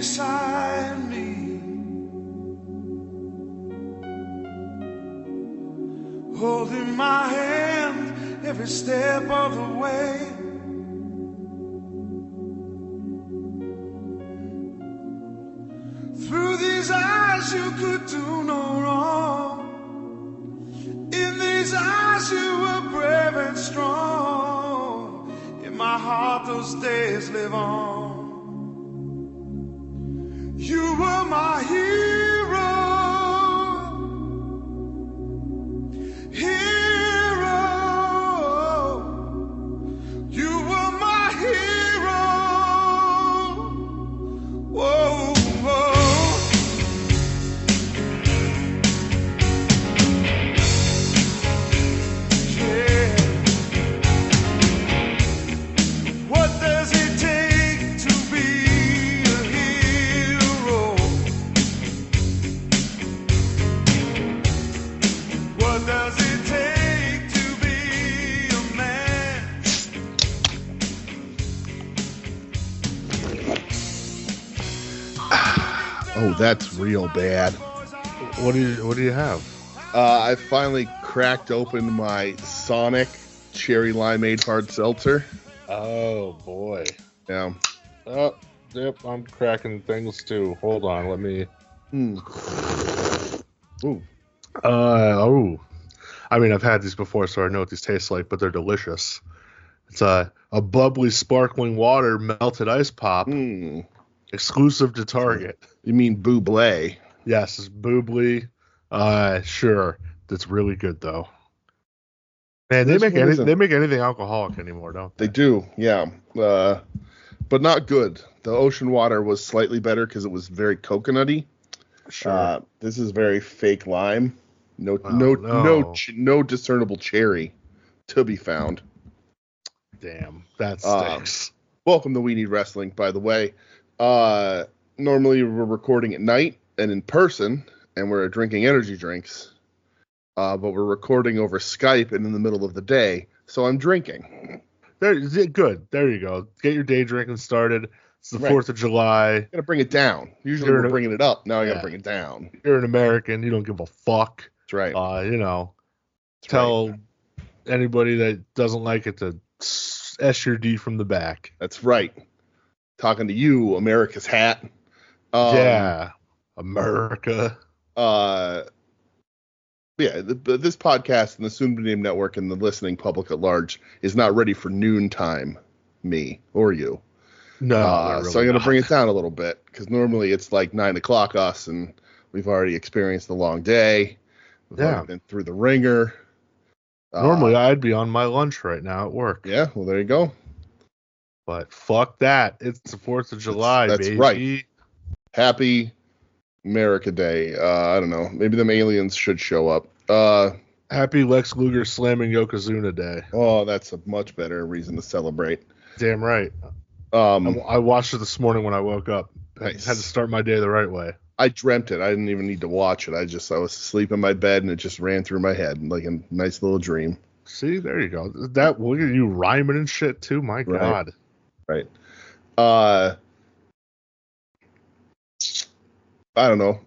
beside me, holding my hand every step of the way. Through these eyes you could do no wrong. In these eyes you were brave and strong. In my heart those days live on. You were my hero, hero. You were my hero. Whoa, whoa. Yeah. What does it take to be a hero? What does it take to be a man? Oh, that's real bad. What do you have? I finally cracked open my Sonic Cherry Limeade Hard Seltzer. Oh boy. Yeah. Oh, yep, I'm cracking things too. Hold on, let me. Ooh. Oh. I mean, I've had these before, so I know what these taste like, but they're delicious. It's a bubbly, sparkling water melted ice pop, exclusive to Target. You mean Bublé? Yes, it's bubbly. Sure. That's really good though. Man, they make anything alcoholic anymore, don't they? They do, yeah. But not good. The ocean water was slightly better because it was very coconutty. Sure. This is very fake lime. No discernible cherry to be found. Damn, that stinks. Welcome to We Need Wrestling, by the way. Normally we're recording at night and in person, and we're drinking energy drinks. But we're recording over Skype and in the middle of the day, so I'm drinking. Good. There you go. Get your day drinking started. It's the 4th of July. Gotta bring it down. Usually we're bringing it up. Now I gotta bring it down. You're an American. You don't give a fuck. That's right. Tell anybody that doesn't like it to S your D from the back. That's right. Talking to you, America's hat. Yeah. America. This podcast and the soon-to-be-named network and the listening public at large is not ready for noontime me or you. No, really so I'm going to bring it down a little bit because normally it's like 9 o'clock us and we've already experienced a long day. We've already been through the ringer. Normally I'd be on my lunch right now at work. Yeah, well, there you go. But fuck that. It's the 4th of July, that's baby. Right. Happy America Day. I don't know. Maybe them aliens should show up. Happy Lex Luger slamming Yokozuna Day. Oh, that's a much better reason to celebrate. Damn right. I watched it this morning when I woke up. Nice. I had to start my day the right way. I dreamt it. I didn't even need to watch it. I was asleep in my bed and it just ran through my head like a nice little dream. See, there you go. Look at you rhyming and shit too. My God. Right. I don't know.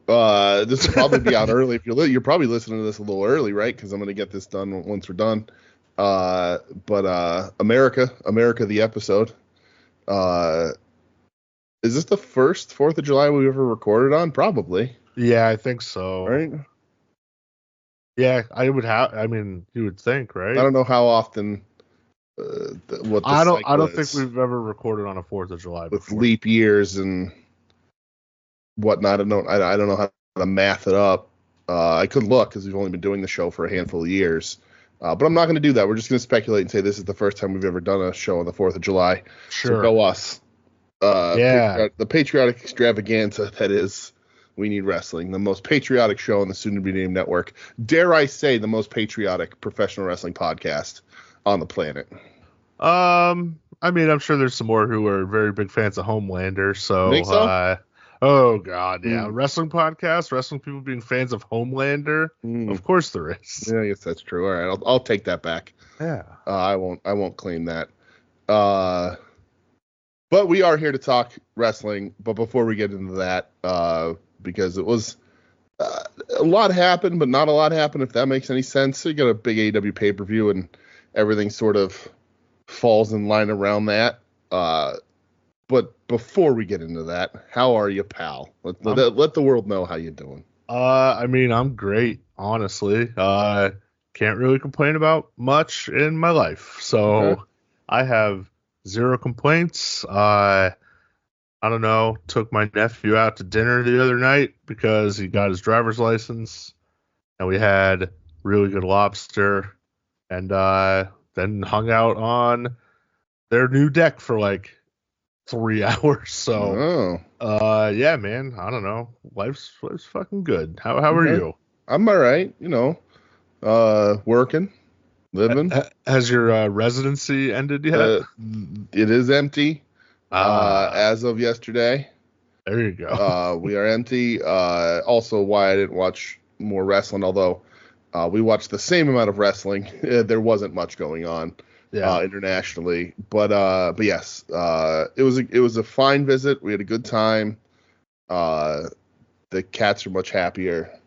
This will probably be out early. If you're probably listening to this a little early, right? Because I'm going to get this done once we're done. But America, the episode. Is this the first 4th of July we've ever recorded on? Probably. Yeah, I think so. Right? Yeah, you would think, right? I don't know how often. I don't think we've ever recorded on a 4th of July with before. leap years and whatnot. I don't know how to math it up. I could look because we've only been doing the show for a handful of years. But I'm not going to do that. We're just going to speculate and say this is the first time we've ever done a show on the 4th of July. Sure. So go us. The patriotic extravaganza that is We Need Wrestling, the most patriotic show on the soon-to-be-named network. Dare I say the most patriotic professional wrestling podcast on the planet. I mean, I'm sure there's some more who are very big fans of Homelander. So, think so? Oh God, yeah, wrestling podcast, wrestling people being fans of Homelander. Of course there is. Yeah, I guess that's true. All right, I'll take that back. Yeah, I won't claim that. But But we are here to talk wrestling. But before we get into that, because it was a lot happened, but not a lot happened, if that makes any sense. So you got a big AEW pay-per-view, and everything sort of falls in line around that. But before we get into that, how are you, pal? Let the world know how you're doing. I mean, I'm great, honestly. Can't really complain about much in my life. So Okay. I have zero complaints. I don't know, took my nephew out to dinner the other night because he got his driver's license, and we had really good lobster, and then hung out on their new deck for like 3 hours. So yeah, man, I don't know. Life's fucking good. How are you? I'm all right, working, living. Has your residency ended yet? It is empty as of yesterday. There you go. We are empty. Also, why I didn't watch more wrestling, although we watched the same amount of wrestling. There wasn't much going on internationally, but yes, it was a fine visit. We had a good time. The cats are much happier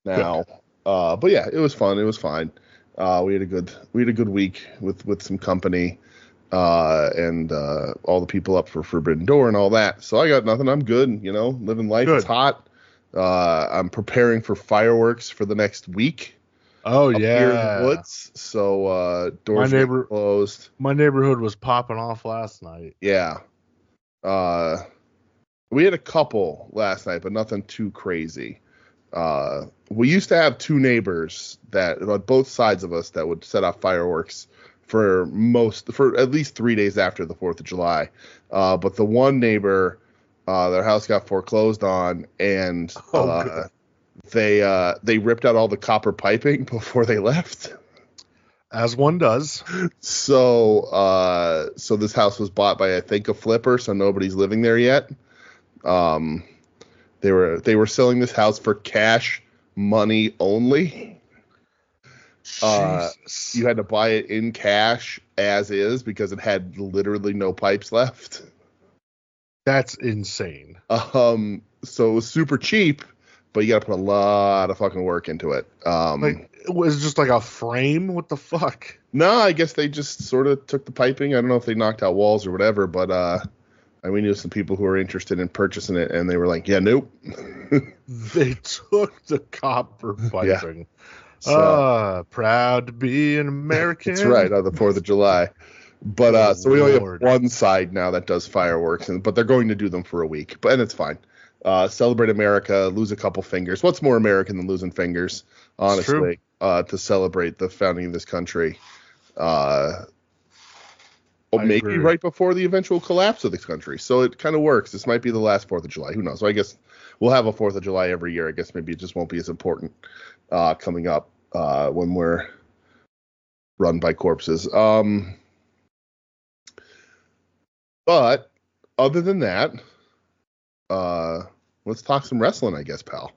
now. But yeah, it was fun. It was fine. We had a good week with some company. And all the people up for Forbidden Door and all that. So I got nothing. I'm good, living life. Good. It's hot. I'm preparing for fireworks for the next week. Oh, yeah. Here in the woods. So doors are closed. My neighborhood was popping off last night. Yeah. We had a couple last night, but nothing too crazy. We used to have 2 neighbors on both sides of us that would set off fireworks for at least 3 days after the 4th of July. But the one neighbor, their house got foreclosed on, and they ripped out all the copper piping before they left. As one does. So this house was bought by, I think, a flipper, so nobody's living there yet. They were selling this house for cash money only. You had to buy it in cash as is because it had literally no pipes left. That's insane. So it was super cheap, but you got to put a lot of fucking work into it. It was just like a frame. What the fuck? No, I guess they just sort of took the piping. I don't know if they knocked out walls or whatever, but we knew some people who were interested in purchasing it, and they were like, "Yeah, nope." They took the copper piping. Yeah. So, proud to be an American. That's right, on the 4th of July. But so we only have one side now that does fireworks, but they're going to do them for a week. And it's fine. Celebrate America, lose a couple fingers. What's more American than losing fingers, honestly, to celebrate the founding of this country? Maybe right before the eventual collapse of this country. So it kind of works. This might be the last 4th of July. Who knows? So I guess we'll have a 4th of July every year. I guess maybe it just won't be as important coming up when we're run by corpses. But other than that, let's talk some wrestling, I guess, pal.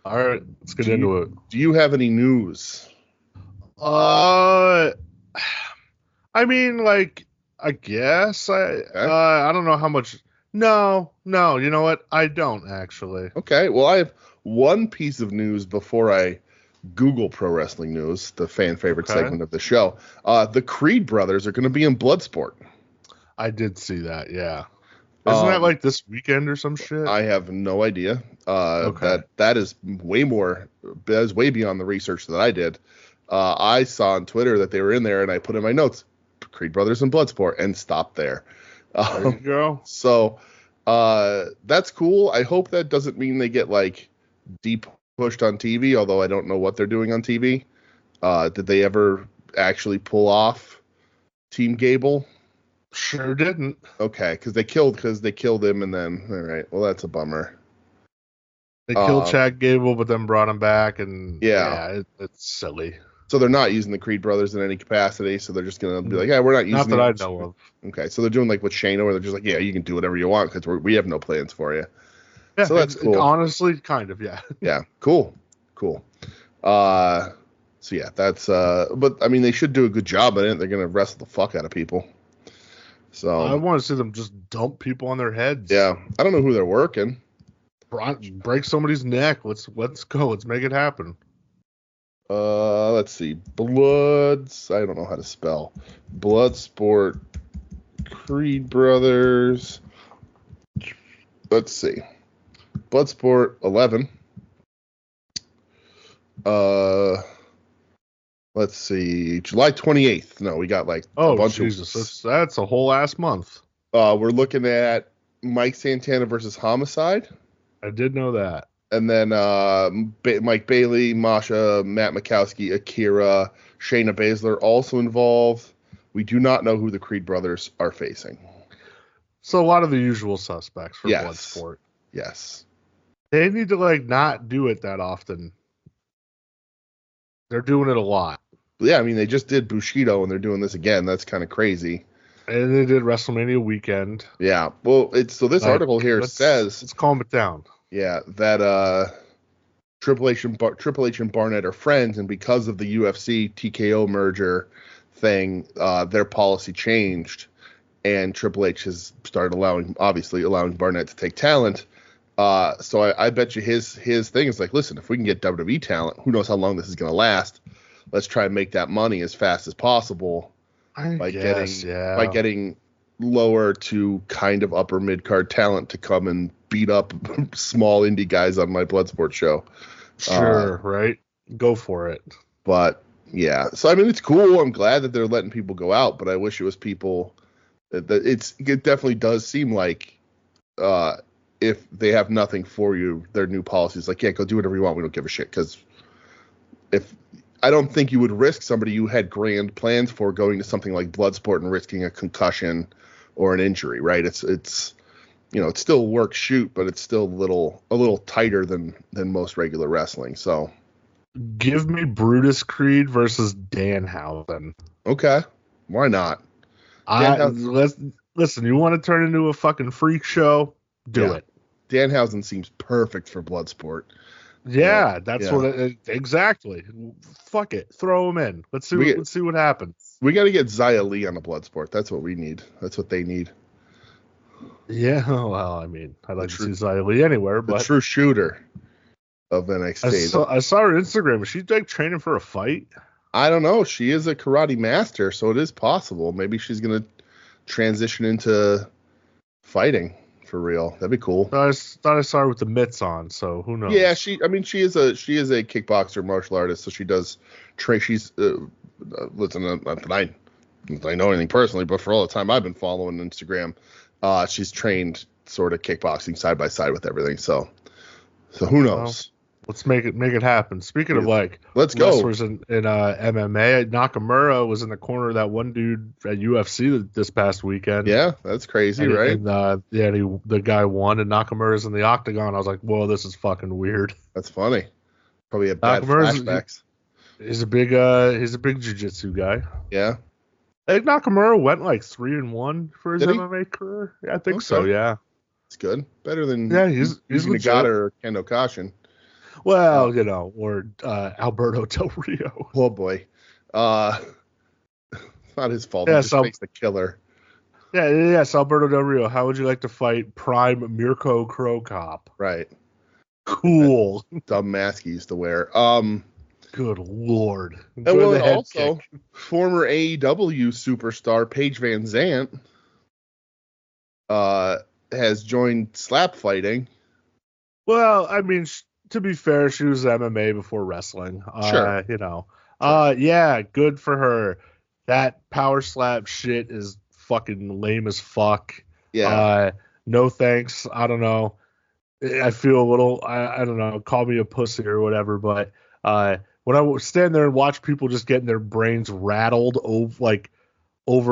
All right, let's get into it. Do you have any news? I mean, like, I guess I don't know how much. No, you know what? I don't actually. Okay, well, I have one piece of news before I Google Pro Wrestling News, the fan favorite segment of the show. The Creed brothers are going to be in Bloodsport. I did see that, yeah. Isn't that like this weekend or some shit? I have no idea. That is way beyond the research that I did. I saw on Twitter that they were in there, and I put in my notes, Creed brothers in Bloodsport, and stopped there. There you go. So that's cool. I hope that doesn't mean they get like deep pushed on TV, although I don't know what they're doing on TV. Did they ever actually pull off Team Gable? Sure didn't. Okay, because they killed him, and then all right, well that's a bummer. They killed Chad Gable, but then brought him back, and it's silly. So they're not using the Creed brothers in any capacity, so they're just gonna be like, yeah, we're not using. Not that I know of. Okay, so they're doing like with Shayna, where they're just like, yeah, you can do whatever you want because we have no plans for you. Yeah, so that's cool. Honestly, kind of, yeah. Yeah, cool. So yeah, that's but I mean they should do a good job at it. They're gonna wrestle the fuck out of people. So I want to see them just dump people on their heads. yeah, I don't know who they're working. Break somebody's neck. Let's go. Let's make it happen. Let's see. Bloods. I don't know how to spell. Bloodsport. Creed Brothers. Let's see. Bloodsport 11. Let's see. July 28th. No, we got like a bunch Jesus. That's a whole ass month. We're looking at Mike Santana versus Homicide. I did know that. And then Mike Bailey, Masha, Matt Mikowski, Akira, Shayna Baszler also involved. We do not know who the Creed brothers are facing. So a lot of the usual suspects for Yes. Bloodsport. Yes. They need to not do it that often. They're doing it a lot. Yeah, I mean they just did Bushido and they're doing this again. That's kind of crazy. And they did WrestleMania weekend. Yeah. Well, this article here says let's calm it down. Yeah, that Triple H and Barnett are friends, and because of the UFC TKO merger thing, their policy changed, and Triple H has started allowing Barnett to take talent. So I bet you his thing is like, listen, if we can get WWE talent, who knows how long this is going to last? Let's try and make that money as fast as possible by getting lower to kind of upper mid card talent to come and beat up small indie guys on my Bloodsport show. Sure, right? Go for it. But yeah, so I mean, it's cool. I'm glad that they're letting people go out, but I wish it was people that it definitely does seem like if they have nothing for you, their new policy is like, yeah, go do whatever you want. We don't give a shit. Because I don't think you would risk somebody you had grand plans for going to something like Bloodsport and risking a concussion or an injury, right? It's it still work shoot, but it's still a little tighter than most regular wrestling. So give me Brutus Creed versus Danhausen. Okay, why not? Listen, you want to turn into a fucking freak show? Do it. Danhausen seems perfect for Bloodsport. Yeah, exactly. Fuck it, throw him in. Let's see what happens. We got to get Xia Li on a Bloodsport. That's what we need. That's what they need. Yeah, well, I mean, I'd like to see Xia Li anywhere, but the true shooter of NXT. I saw her Instagram. Is she training for a fight? I don't know. She is a karate master, so it is possible. Maybe she's gonna transition into fighting for real. That'd be cool. I thought I saw her with the mitts on, so who knows? Yeah, she is a kickboxer, martial artist, so she does train. She's listen, not that I know anything personally, but for all the time I've been following Instagram, she's trained sort of kickboxing side by side with everything. So who knows? Let's make it happen. Speaking of let's go. Wrestlers in MMA, Nakamura was in the corner of that one dude at UFC this past weekend. Yeah, that's crazy, right? And the guy won, and Nakamura's in the octagon. I was like, whoa, this is fucking weird. That's funny. Probably a bad flashbacks. He's a big jiu-jitsu guy. Yeah. I think Nakamura went 3-1 for his MMA career. Yeah, I think so. Yeah, it's good. Better than he's Nagata or Kendo Kashin. Well, or Alberto Del Rio. Oh boy, it's not his fault. He just makes the killer. Yeah, yes, Alberto Del Rio. How would you like to fight Prime Mirko Cro Cop? Right. Cool. Dumb mask he used to wear. Good lord. And also, former AEW superstar Paige Van Zant has joined slap fighting. Well, I mean, to be fair, she was MMA before wrestling. Sure. Yeah, good for her. That power slap shit is fucking lame as fuck. Yeah. No thanks. I don't know. I feel a little, I don't know, call me a pussy or whatever, but when I stand there and watch people just getting their brains rattled over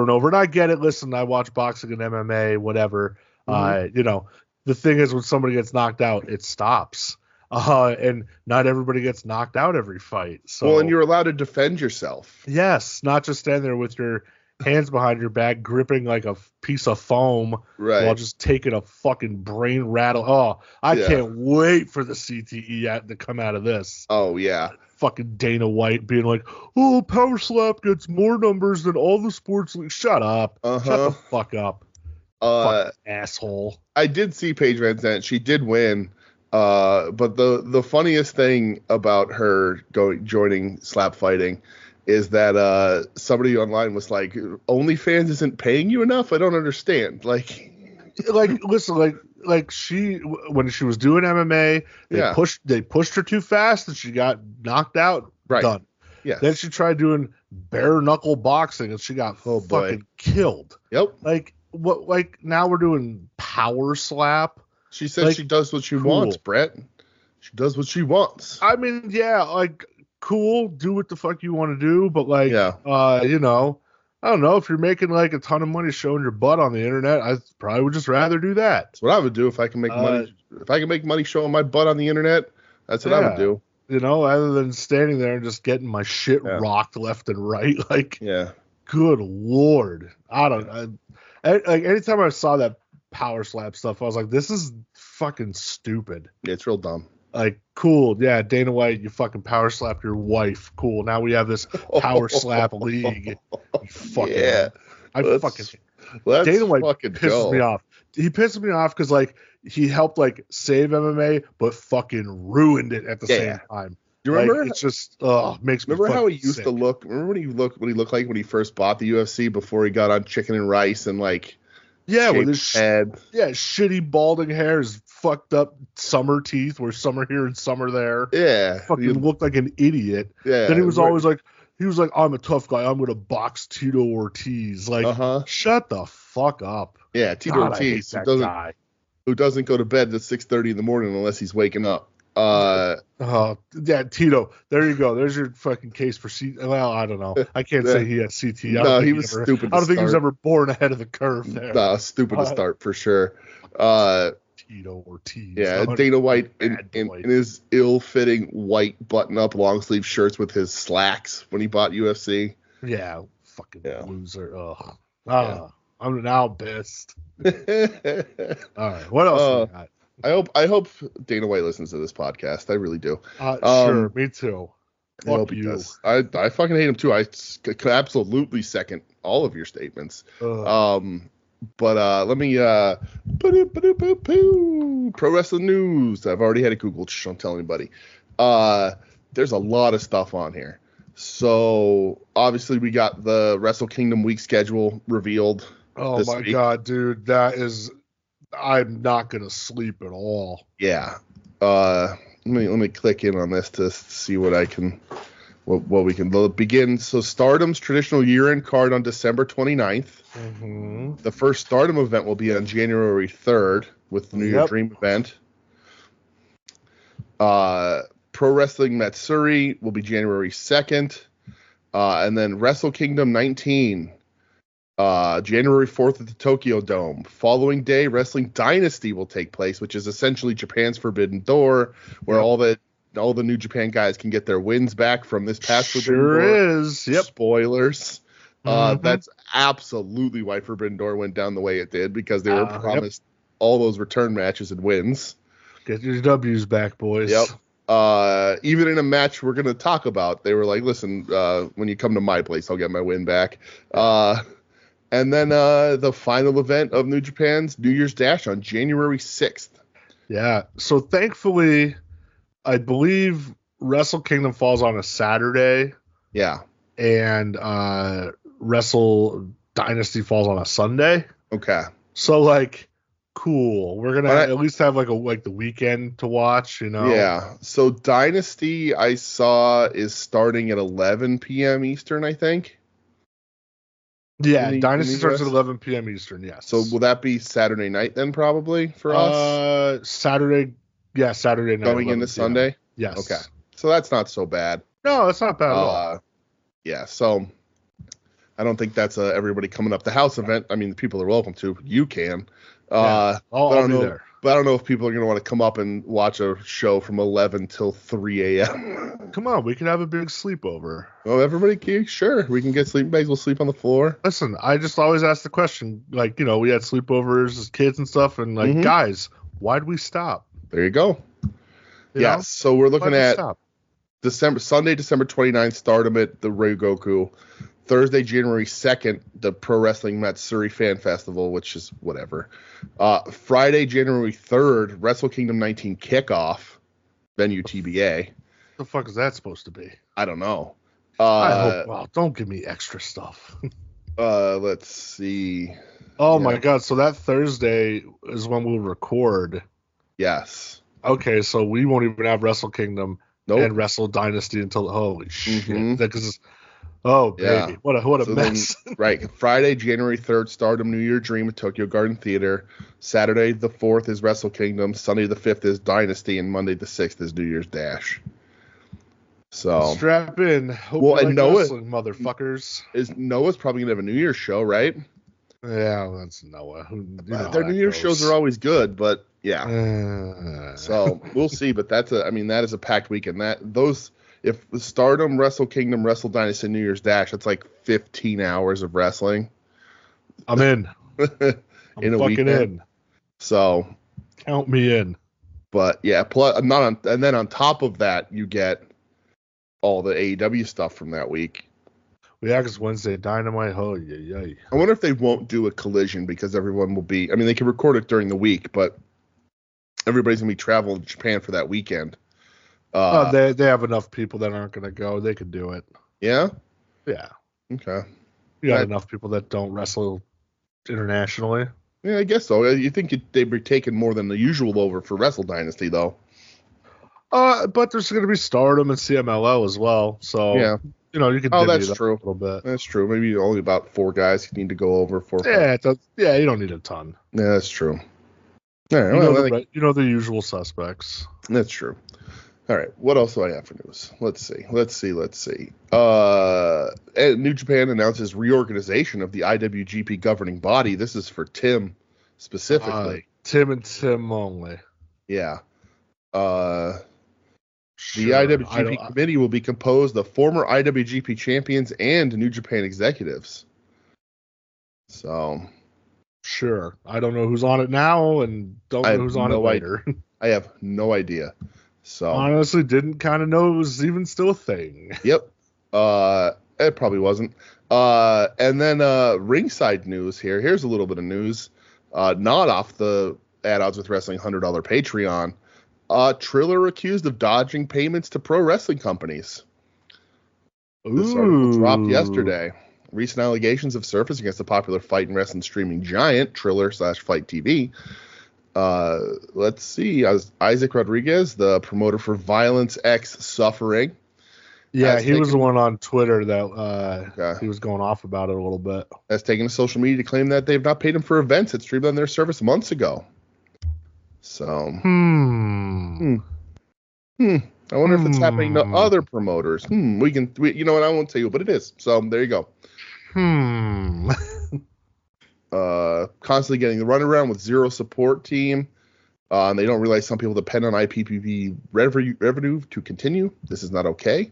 and over, and I get it. Listen, I watch boxing and MMA, whatever. Mm-hmm. The thing is, when somebody gets knocked out, it stops. And not everybody gets knocked out every fight. So, well, and you're allowed to defend yourself. Yes, not just stand there with your hands behind your back, gripping like a piece of foam while just taking a fucking brain rattle. Oh, I can't wait for the CTE to come out of this. Oh, yeah. Fucking Dana White being like, oh, Power Slap gets more numbers than all the sports leagues. Shut up. Shut the fuck up. Fucking asshole. I did see Paige Van Zandt. She did win. But the funniest thing about her joining slap fighting is that somebody online was like, OnlyFans isn't paying you enough? I don't understand. Like listen, she, when she was doing MMA, they pushed her too fast and she got knocked out. Right. Done. Yes. Then she tried doing bare knuckle boxing and she got fucking killed. Yep. Now we're doing power slap. She says she does what she wants, Brett. She does what she wants. I mean, yeah, cool, do what the fuck you want to do, but I don't know, if you're making a ton of money showing your butt on the internet, I probably would just rather do that. That's what I would do if I can make money. If I can make money showing my butt on the internet, that's what I would do. Other than standing there and just getting my shit rocked left and right, good Lord, I don't. Anytime I saw that power slap stuff, I was like, this is fucking stupid. Yeah, it's real dumb. Cool, yeah, Dana White, you fucking power slapped your wife. Cool, now we have this power slap league. Fucking Dana White pisses me off. He pisses me off because he helped save MMA, but fucking ruined it at the same time. You remember? It's just makes me. Remember how he used sick. to look? Remember when he looked like when he first bought the UFC before he got on Chicken and Rice and with his head. Shitty balding hair, his fucked up summer teeth where some are here and some are there. Yeah. Fucking looked like an idiot. Yeah. Then he was always I'm a tough guy. I'm going to box Tito Ortiz. Shut the fuck up. Yeah, Tito Ortiz, who doesn't go to bed at 6:30 in the morning unless he's waking up. Tito. There you go. There's your fucking case for CT. Well, I don't know. I can't say he had CT. No, he was stupid. I don't think he was ever born ahead of the curve there. No, stupid to start for sure. Tito Ortiz. Yeah, Dana White in his ill-fitting white button-up long-sleeve shirts with his slacks when he bought UFC. Yeah, fucking loser. Ugh. I'm now pissed. All right, what else we got? I hope Dana White listens to this podcast. I really do. Sure, me too. I hope he does. I fucking hate him too. I could absolutely second all of your statements. But let me pro wrestling news. I've already had it Googled. Just don't tell anybody. There's a lot of stuff on here. So obviously we got the Wrestle Kingdom week schedule revealed. Oh my god, dude, that is. I'm not gonna sleep at all. Yeah. Let me click in on this to see what I can, what we can begin. So Stardom's traditional year-end card on December 29th. Mm-hmm. The first Stardom event will be on January 3rd with the New Year Dream event. Pro Wrestling Matsuri will be January 2nd. And then Wrestle Kingdom 19. January 4th at the Tokyo Dome. Following day, Wrestling Dynasty will take place, which is essentially Japan's Forbidden Door, where all the New Japan guys can get their wins back from this past Forbidden Door. Sure is. Yep. Spoilers. That's absolutely why Forbidden Door went down the way it did, because they were promised all those return matches and wins. Get your W's back, boys. Yep. Even in a match we're going to talk about, they were like, listen, when you come to my place, I'll get my win back. And then the final event of New Japan's New Year's Dash on January 6th. Yeah. So thankfully, I believe Wrestle Kingdom falls on a Saturday. Yeah. And Wrestle Dynasty falls on a Sunday. Okay. So cool. We're gonna at least have the weekend to watch, Yeah. So Dynasty I saw is starting at 11 p.m. Eastern, I think. Yeah, Dynasty starts at 11 p.m. Eastern, yes. So will that be Saturday night then, probably, for us? Saturday night. Going into Sunday? Yes. Okay. So that's not so bad. No, that's not bad at all. Yeah, so I don't think that's everybody coming up the house event. I mean, the people are welcome to. You can. I'll be there. But I don't know if people are going to want to come up and watch a show from 11 till 3 a.m. Come on, we can have a big sleepover. Oh, everybody can? Sure. We can get sleeping bags. We'll sleep on the floor. Listen, I just always ask the question, like, we had sleepovers as kids and stuff, and like, guys, why'd we stop? There you go. You so we're looking at stop? Sunday, December 29th, Stardom at the Ryogoku. Thursday, January 2nd, the Pro Wrestling Matsuri Fan Festival, which is whatever. Friday, January 3rd, Wrestle Kingdom 19 kickoff, venue TBA. The fuck is that supposed to be? I don't know. Don't give me extra stuff. Let's see. Oh my God! So that Thursday is when we'll record. Yes. Okay, so we won't even have Wrestle Kingdom and Wrestle Dynasty until holy shit! Because baby, yeah. what a mess. Then, right, Friday, January 3rd, Stardom New Year Dream at Tokyo Garden Theater. Saturday the 4th is Wrestle Kingdom. Sunday the 5th is Dynasty, and Monday the 6th is New Year's Dash. So strap in. Hope you and like wrestling, motherfuckers. Noah's probably gonna have a New Year's show, right? Yeah, that's Noah. Their New Year's shows are always good, but yeah. So we'll see. But that is a packed weekend. If Stardom, Wrestle Kingdom, Wrestle Dynasty, New Year's Dash, that's like 15 hours of wrestling. I'm in. In a weekend. In. So count me in. But yeah, and then on top of that, you get all the AEW stuff from that week. Yeah, because Wednesday Dynamite. Oh yeah. I wonder if they won't do a collision because everyone will be. I mean, they can record it during the week, but everybody's gonna be traveling to Japan for that weekend. They have enough people that aren't gonna go. They could do it. Yeah. Yeah. Okay. You got enough people that don't wrestle internationally. Yeah, I guess so. You think they'd be taking more than the usual over for Wrestle Dynasty, though. But there's going to be Stardom and CMLL as well. So, yeah. You can that's true. A little bit. That's true. Maybe only about 4 guys you need to go over for. Yeah, you don't need a ton. Yeah, that's true. All right, you know the usual suspects. That's true. All right, what else do I have for news? Let's see. New Japan announces reorganization of the IWGP governing body. This is for Tim specifically. Tim and Tim only. Yeah. The IWGP committee will be composed of former IWGP champions and New Japan executives. So. Sure. I don't know who's on it now and don't know who's on it later. I have no idea. So honestly, didn't kind of know it was even still a thing. Yep. It probably wasn't. And then ringside news here. Here's a little bit of news. Not off the At Odds with Wrestling $100 Patreon. Triller accused of dodging payments to pro wrestling companies. This article dropped yesterday. Recent allegations have surfaced against the popular fight and wrestling streaming giant, Triller/Fight TV. Let's see. Isaac Rodriguez, the promoter for Violence X Suffering. Yeah, he was the one on Twitter that he was going off about it a little bit. Has taken to social media to claim that they've not paid him for events that streamed on their service months ago. So, I wonder if it's happening to other promoters. You know what? I won't tell you, but it is. So there you go. Constantly getting the runaround with zero support team. And they don't realize some people depend on IPPV revenue to continue. This is not okay.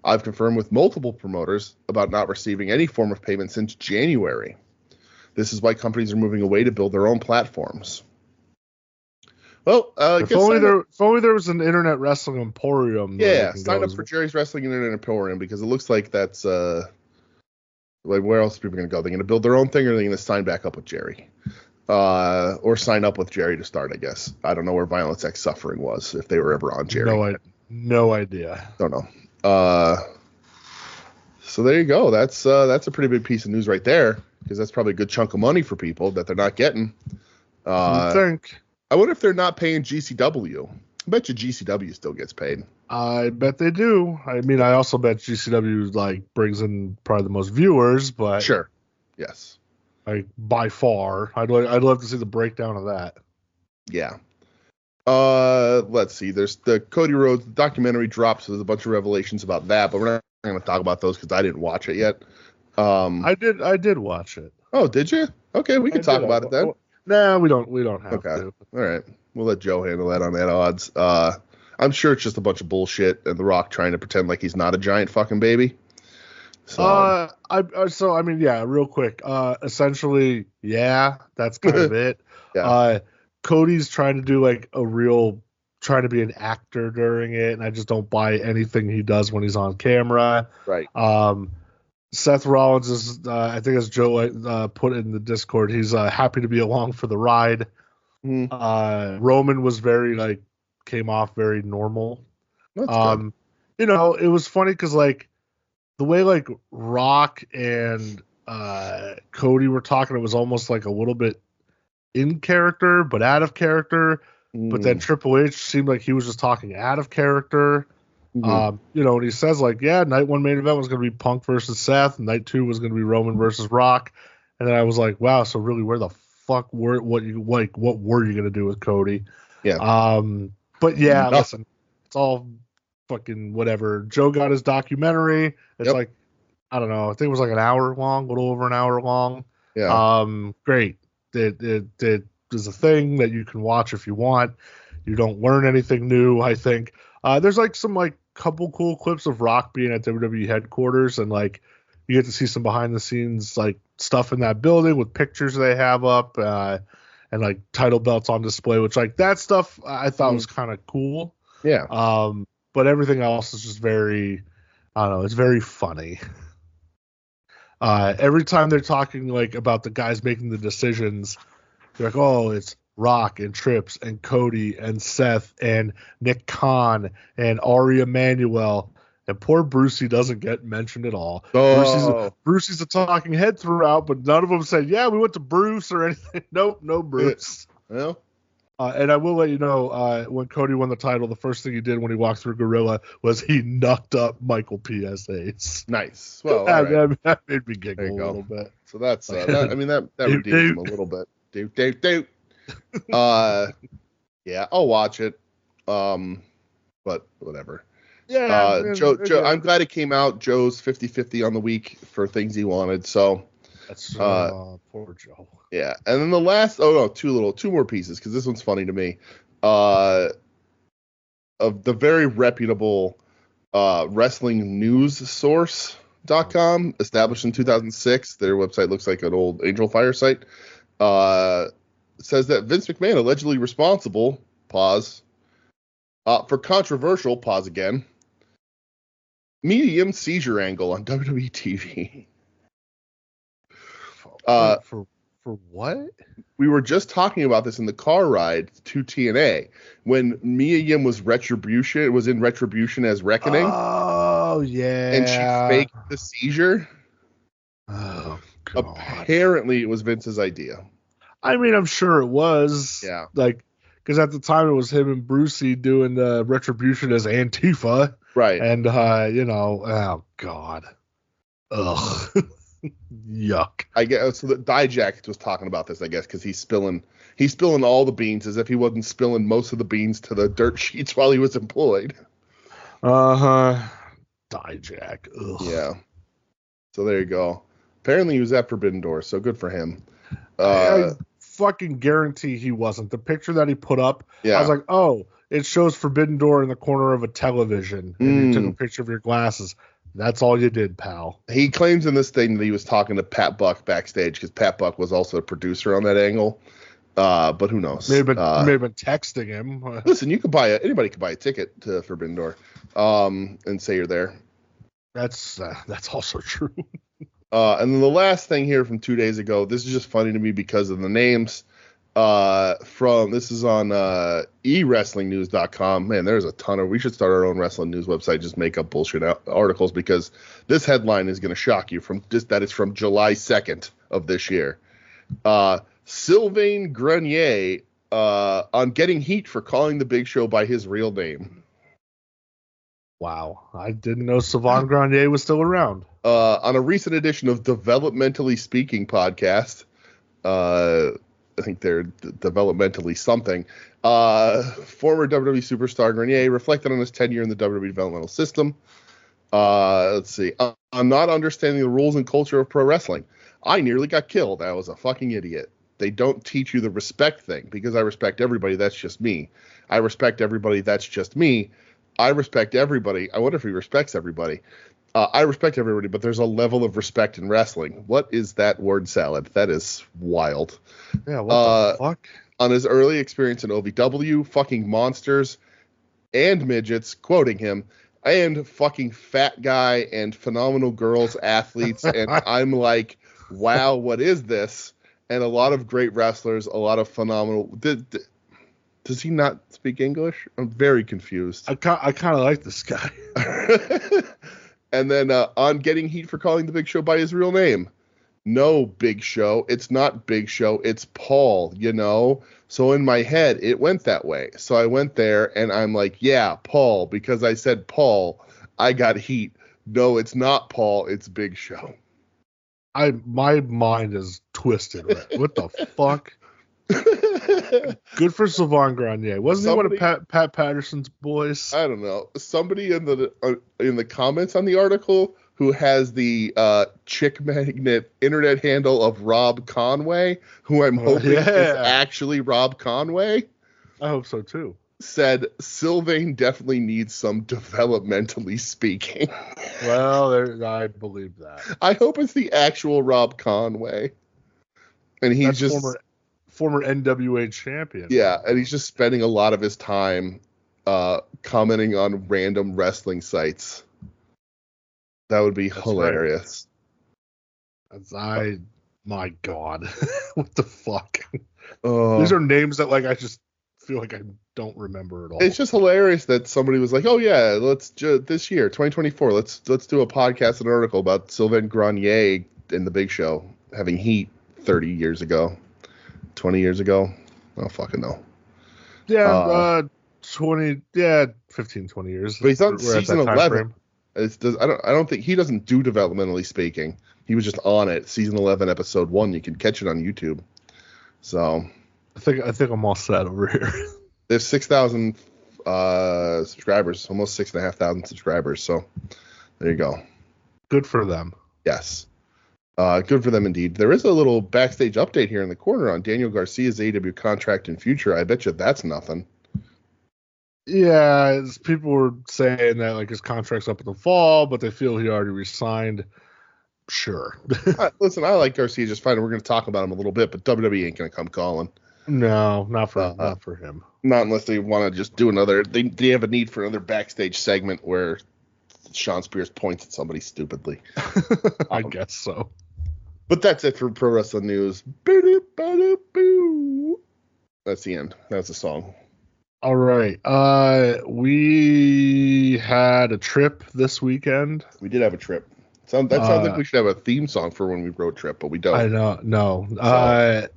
I've confirmed with multiple promoters about not receiving any form of payment since January. This is why companies are moving away to build their own platforms. Well, if only there was an internet wrestling emporium. Yeah, sign up for Jerry's Wrestling Internet Emporium because it looks like that's like where else are people going to go? They're going to build their own thing, or they're going to sign back up with Jerry, or sign up with Jerry to start. I guess I don't know where Violence X Suffering was if they were ever on Jerry. No idea. Don't know. So there you go. That's a pretty big piece of news right there because that's probably a good chunk of money for people that they're not getting. I think. I wonder if they're not paying GCW. I bet you GCW still gets paid. I bet they do. I mean, I also bet GCW brings in probably the most viewers, but sure, yes, by far. I'd love to see the breakdown of that. Yeah. Let's see. There's the Cody Rhodes documentary drops. So there's a bunch of revelations about that, but we're not going to talk about those because I didn't watch it yet. I did watch it. Oh, did you? Okay, we can talk about it then. Nah, we don't have Okay. to. All right. We'll let Joe handle that on that odds. I'm sure it's just a bunch of bullshit and The Rock trying to pretend like he's not a giant fucking baby. So. I mean, yeah, real quick. Essentially, yeah, that's kind of it. Yeah. Cody's trying to do trying to be an actor during it, and I just don't buy anything he does when he's on camera. Right. Seth Rollins is, I think as Joe put in the Discord, he's happy to be along for the ride. Roman was came off very normal. That's good. It was funny because the way Rock and Cody were talking, it was almost like a little bit in character but out of character. But then Triple H seemed like he was just talking out of character. And he says night one main event was going to be Punk versus Seth, and night two was going to be Roman versus Rock. And then I was like, wow, so really, where the fuck what were you going to do with Cody? Yeah. But yeah, listen, it's all fucking whatever. Joe got his documentary. It's I don't know. I think it was an hour long, a little over an hour long. Yeah. Great. It is a thing that you can watch if you want. You don't learn anything new, I think. There's some couple cool clips of Rock being at WWE headquarters, and you get to see some behind the scenes stuff in that building with pictures they have up and title belts on display, which that stuff I thought was kind of cool. Yeah. But everything else is just very, I don't know, it's very funny. Every time they're talking about the guys making the decisions, they're oh, it's Rock and Trips and Cody and Seth and Nick Khan and Ari Emanuel, and poor Brucey doesn't get mentioned at all. Brucey's a talking head throughout, but none of them said, yeah, we went to Bruce or anything. Nope, no Bruce. Well. And I will let you know, when Cody won the title, the first thing he did when he walked through Gorilla was he knocked up Michael PSA's. Nice. Well, that made me giggle a little bit. So that's that redeems him a little bit. Yeah, I'll watch it. But whatever. Yeah. Joe, I'm glad it came out. Joe's 50-50 on the week for things he wanted. So that's poor Joe. Yeah, and then the last two more pieces because this one's funny to me. Of the very reputable wrestling news source.com, established in 2006. Their website looks like an old Angel Fire site. Says that Vince McMahon allegedly responsible, pause, for controversial, pause again, medium seizure angle on WWE TV. For what? We were just talking about this in the car ride to TNA when Mia Yim was in Retribution as Reckoning. Oh yeah. And she faked the seizure. Oh God. Apparently it was Vince's idea. I mean, I'm sure it was. Yeah. Because at the time it was him and Brucey doing the Retribution as Antifa. Right. And oh God. Ugh. Yuck. I guess so. The Dijak was talking about this, I guess, because he's spilling all the beans as if he wasn't spilling most of the beans to the dirt sheets while he was employed. Dijak. Ugh. Yeah. So there you go. Apparently he was at Forbidden Door, so good for him. I fucking guarantee he wasn't. The picture that he put up, I was like, oh, it shows Forbidden Door in the corner of a television, and you took a picture of your glasses. That's all you did, pal. He claims in this thing that he was talking to Pat Buck backstage because Pat Buck was also a producer on that angle. But who knows? May have been texting him. Listen, anybody could buy a ticket to Forbidden Door, and say you're there. That's also true. And then the last thing here from 2 days ago. This is just funny to me because of the names. This is on ewrestlingnews.com. Man, there's a ton we should start our own wrestling news website, just make up bullshit articles because this headline is going to shock you that it's from July 2nd of this year. Sylvain Granier on getting heat for calling the Big Show by his real name. Wow. I didn't know Sylvain Granier was still around. On a recent edition of Developmentally Speaking podcast, I think they're developmentally something. Former WWE superstar Grenier reflected on his tenure in the WWE developmental system. Let's see. I'm not understanding the rules and culture of pro wrestling. I nearly got killed. I was a fucking idiot. They don't teach you the respect thing, because I respect everybody. That's just me. I respect everybody. That's just me. I respect everybody. I wonder if he respects everybody. I respect everybody, but there's a level of respect in wrestling. What is that word salad? That is wild. Yeah, what the fuck? On his early experience in OVW, fucking monsters and midgets, quoting him, and fucking fat guy and phenomenal girls, athletes. And I'm like, wow, what is this? And a lot of great wrestlers, a lot of phenomenal. Does he not speak English? I'm very confused. I kind of like this guy. And then on getting heat for calling the Big Show by his real name. No, Big Show. It's not Big Show. It's Paul, you know? So in my head, it went that way. So I went there, and I'm like, yeah, Paul. Because I said Paul, I got heat. No, it's not Paul. It's Big Show. My mind is twisted. Right? What the fuck? Good for Sylvain Granier. Wasn't he one of Pat Patterson's boys? I don't know. Somebody in the comments on the article who has the chick magnet internet handle of Rob Conway, who I'm hoping is actually Rob Conway. I hope so too. Said Sylvain definitely needs some developmentally speaking. Well, I believe that. I hope it's the actual Rob Conway, and he's just former NWA champion. Yeah, and he's just spending a lot of his time commenting on random wrestling sites. That would be hilarious. Right. My God, what the fuck? These are names that I just feel like I don't remember at all. It's just hilarious that somebody was like, "Oh yeah, let's this year, 2024, let's do a podcast and an article about Sylvain Granier in the Big Show having heat 30 years ago, 20 years ago. I don't fucking know." Yeah, 15, 20 years. But he's on season 11. I don't think he doesn't do developmentally speaking. He was just on it, season 11, episode 1. You can catch it on YouTube. So I think I'm all set over here. There's 6,000 subscribers, almost 6,500 subscribers. So there you go. Good for them. Yes. Good for them indeed. There is a little backstage update here in the corner on Daniel Garcia's AEW contract and future. I bet you that's nothing. Yeah, people were saying that his contract's up in the fall, but they feel he already resigned. Sure. Listen, I like Garcia just fine. We're going to talk about him a little bit, but WWE ain't going to come calling. No, not for him. Not unless they want to just do another. They have a need for another backstage segment where Sean Spears points at somebody stupidly. I guess so. But that's it for Pro Wrestling News. That's the end. That's the song. All right. We had a trip this weekend. We did have a trip. Sounds like we should have a theme song for when we road trip, but we don't. I know. No. So.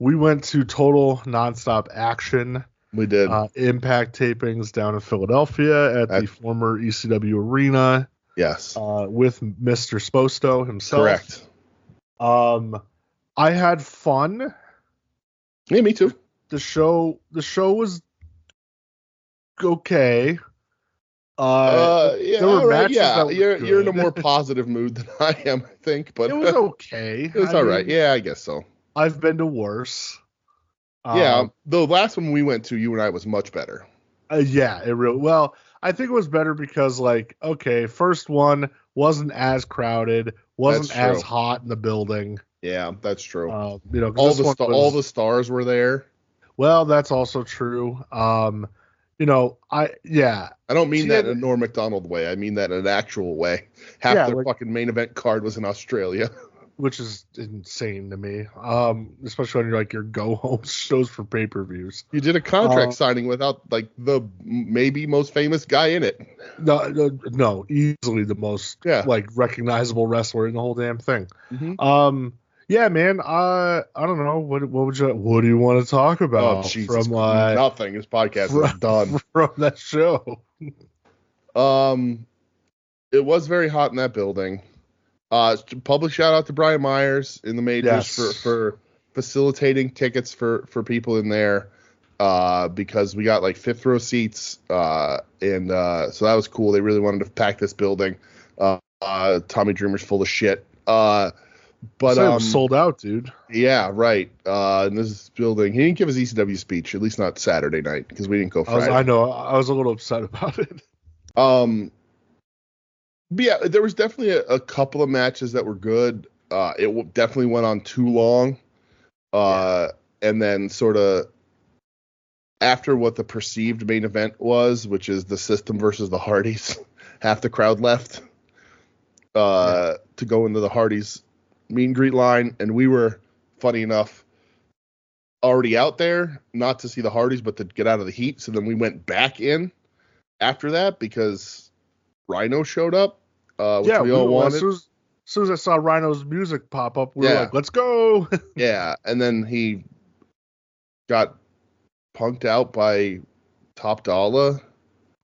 We went to Total Nonstop Action. We did. Impact tapings down in Philadelphia at the former ECW Arena. Yes. With Mr. Sposto himself. Correct. I had fun. Yeah, me too. The show was okay. There were matches that you're in a more positive mood than I am, I think. But it was okay. It was all right. Yeah, I guess so. I've been to worse. The last one we went to, you and I, was much better. Yeah, it really. Well, I think it was better because, first one wasn't as crowded, wasn't as hot in the building. Yeah, that's true. All the stars were there. Well, that's also true. I don't mean that in a Norm Macdonald way. I mean that in an actual way. Half their fucking main event card was in Australia. Which is insane to me. Especially when your go home shows for pay-per-views. You did a contract signing without the maybe most famous guy in it. No, easily the most recognizable wrestler in the whole damn thing. Mm-hmm. Yeah, man. I don't know. What do you want to talk about? Oh, Jesus. Nothing. This podcast is done from that show. It was very hot in that building. Public shout out to Brian Myers in the majors for facilitating tickets for people in there. Because we got fifth row seats. So that was cool. They really wanted to pack this building. Tommy Dreamer's full of shit. But it was sold out, dude. Yeah, right. In this building, he didn't give his ECW speech, at least not Saturday night, because we didn't go Friday. I know. I was a little upset about it. But yeah, there was definitely a couple of matches that were good. It definitely went on too long. And then sort of after what the perceived main event was, which is the System versus the Hardys, half the crowd left to go into the Hardys meet and greet line. And we were, funny enough, already out there, not to see the Hardys, but to get out of the heat. So then we went back in after that because Rhino showed up, which we all wanted. As soon as I saw Rhino's music pop up, we were like, let's go. Yeah, and then he got punked out by Top Dollar.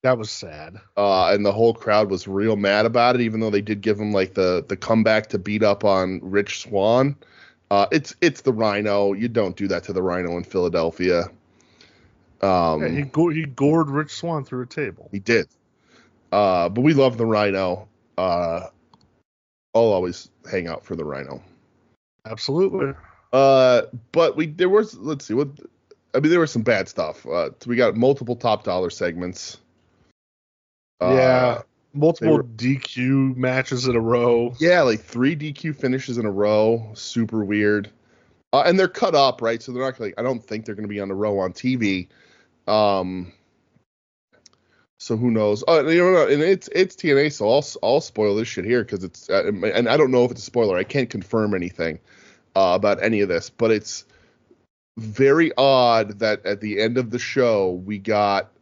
That was sad. And the whole crowd was real mad about it, even though they did give him like the comeback to beat up on Rich Swann. It's the Rhino. You don't do that to the Rhino in Philadelphia. He gored Rich Swann through a table. He did. But we love the Rhino. I'll always hang out for the Rhino. Absolutely. But there was some bad stuff. So we got multiple Top Dollar segments. Multiple DQ matches in a row. Yeah, like 3 DQ finishes in a row. Super weird. And they're cut up, right? So they're not I don't think they're going to be on a row on TV. So who knows? And it's TNA, so I'll spoil this shit here because it's and I don't know if it's a spoiler. I can't confirm anything about any of this, but it's very odd that at the end of the show we got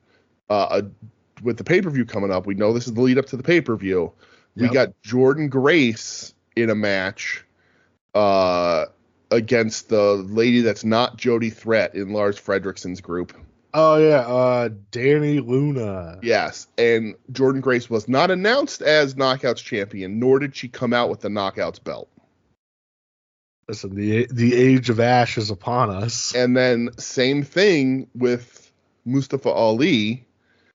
with the pay-per-view coming up. We know this is the lead up to the pay-per-view. We got Jordan Grace in a match against the lady that's not Jody Threat in Lars Fredrickson's group. Oh, yeah, Danny Luna. Yes, and Jordan Grace was not announced as Knockouts champion, nor did she come out with the Knockouts belt. Listen, the age of Ash is upon us. And then same thing with Mustafa Ali.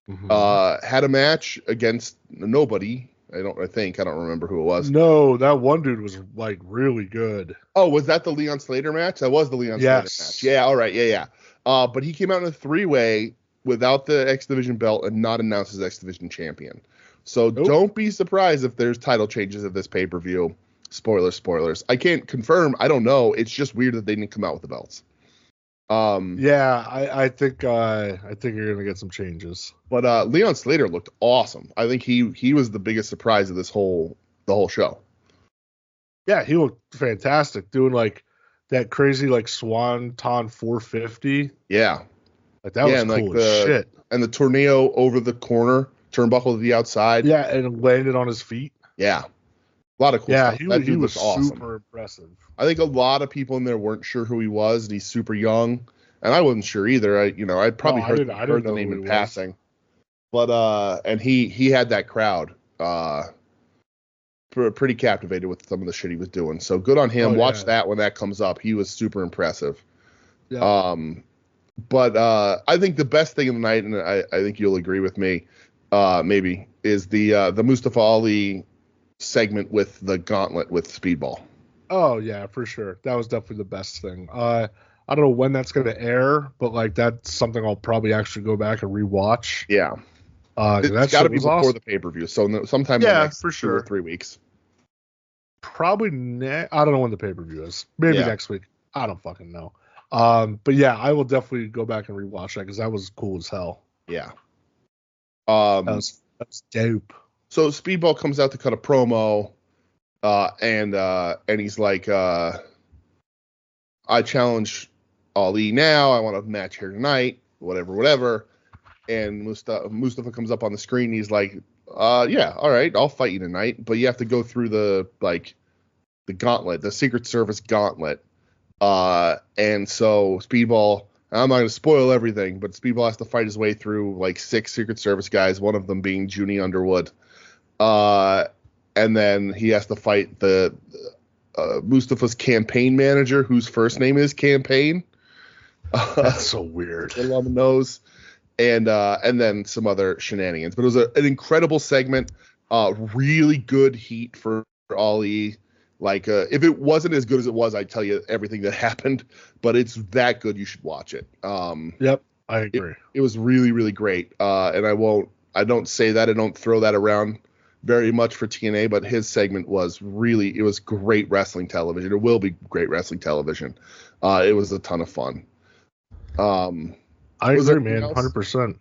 Had a match against nobody. I don't remember who it was. No, that one dude was like really good. Oh, was that the Leon Slater match? That was the Leon Slater match. Yeah, all right, yeah. But he came out in a 3-way without the X Division belt and not announced as X Division champion. So Don't be surprised if there's title changes at this pay-per-view. Spoilers. I can't confirm. I don't know. It's just weird that they didn't come out with the belts. I think you're gonna get some changes. But Leon Slater looked awesome. I think he was the biggest surprise of the whole show. Yeah, he looked fantastic, doing like that crazy like Swanton 450. Yeah, like that was cool as shit. And the tornado over the corner, turnbuckle to the outside. Yeah, and landed on his feet. Yeah, a lot of cool stuff. That dude was awesome. Super impressive. I think a lot of people in there weren't sure who he was, and he's super young, and I wasn't sure either. I'd probably heard the name in passing, but and he had that crowd pretty captivated with some of the shit he was doing. So good on him. Watch that when that comes up. He was super impressive. Yeah. But I think the best thing of the night, and I think you'll agree with me, maybe, is the Mustafa Ali segment with the gauntlet with Speedball. Oh yeah, for sure. That was definitely the best thing. I don't know when that's going to air, but like that's something I'll probably actually go back and rewatch. Yeah. It's got to be before the pay-per-view, so sometime in the next for sure 2 or 3 weeks. Probably I don't know when the pay-per-view is. Maybe next week. I don't fucking know. But yeah, I will definitely go back and rewatch that because that was cool as hell. Yeah. That's dope. So Speedball comes out to cut a promo, and he's like, I challenge Ali now. I want a match here tonight. Whatever. And Mustafa comes up on the screen. He's like, yeah, all right, I'll fight you tonight, but you have to go through the gauntlet, the Secret Service gauntlet. And so Speedball, I'm not going to spoil everything, but Speedball has to fight his way through like 6 Secret Service guys, one of them being Junie Underwood. And then he has to fight the Mustafa's campaign manager, whose first name is Campaign. That's so weird. I love those. And then some other shenanigans. But it was an incredible segment. Really good heat for Ali. Like, if it wasn't as good as it was, I'd tell you everything that happened. But it's that good, you should watch it. Yep, I agree. It was really, really great. And I don't say that, I don't throw that around very much for TNA, but his segment was it was great wrestling television. It will be great wrestling television. It was a ton of fun. I agree, man, 100%.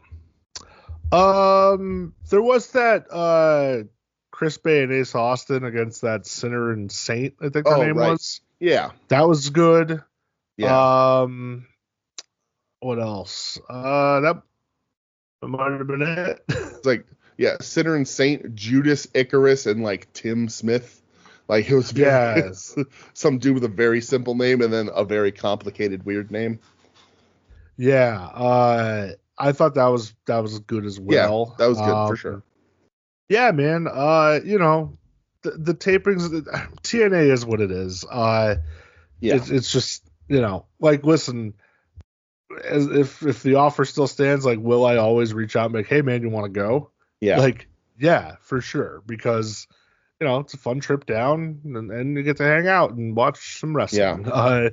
There was that Chris Bay and Ace Austin against that Sinner and Saint, I think their name was. Yeah. That was good. Yeah. What else? That might have been it. It's like, yeah, Sinner and Saint, Judas Icarus, and like Tim Smith. Like, it was some dude with a very simple name and then a very complicated, weird name. Yeah. I thought that was good as well. Yeah, that was good for sure. Yeah, man. You know, the tapings, TNA is what it is. It's just, you know, like, listen, if the offer still stands, like, will I always reach out and be like, hey, man, you want to go? Yeah. Like, yeah, for sure. Because, you know, it's a fun trip down and you get to hang out and watch some wrestling. Yeah.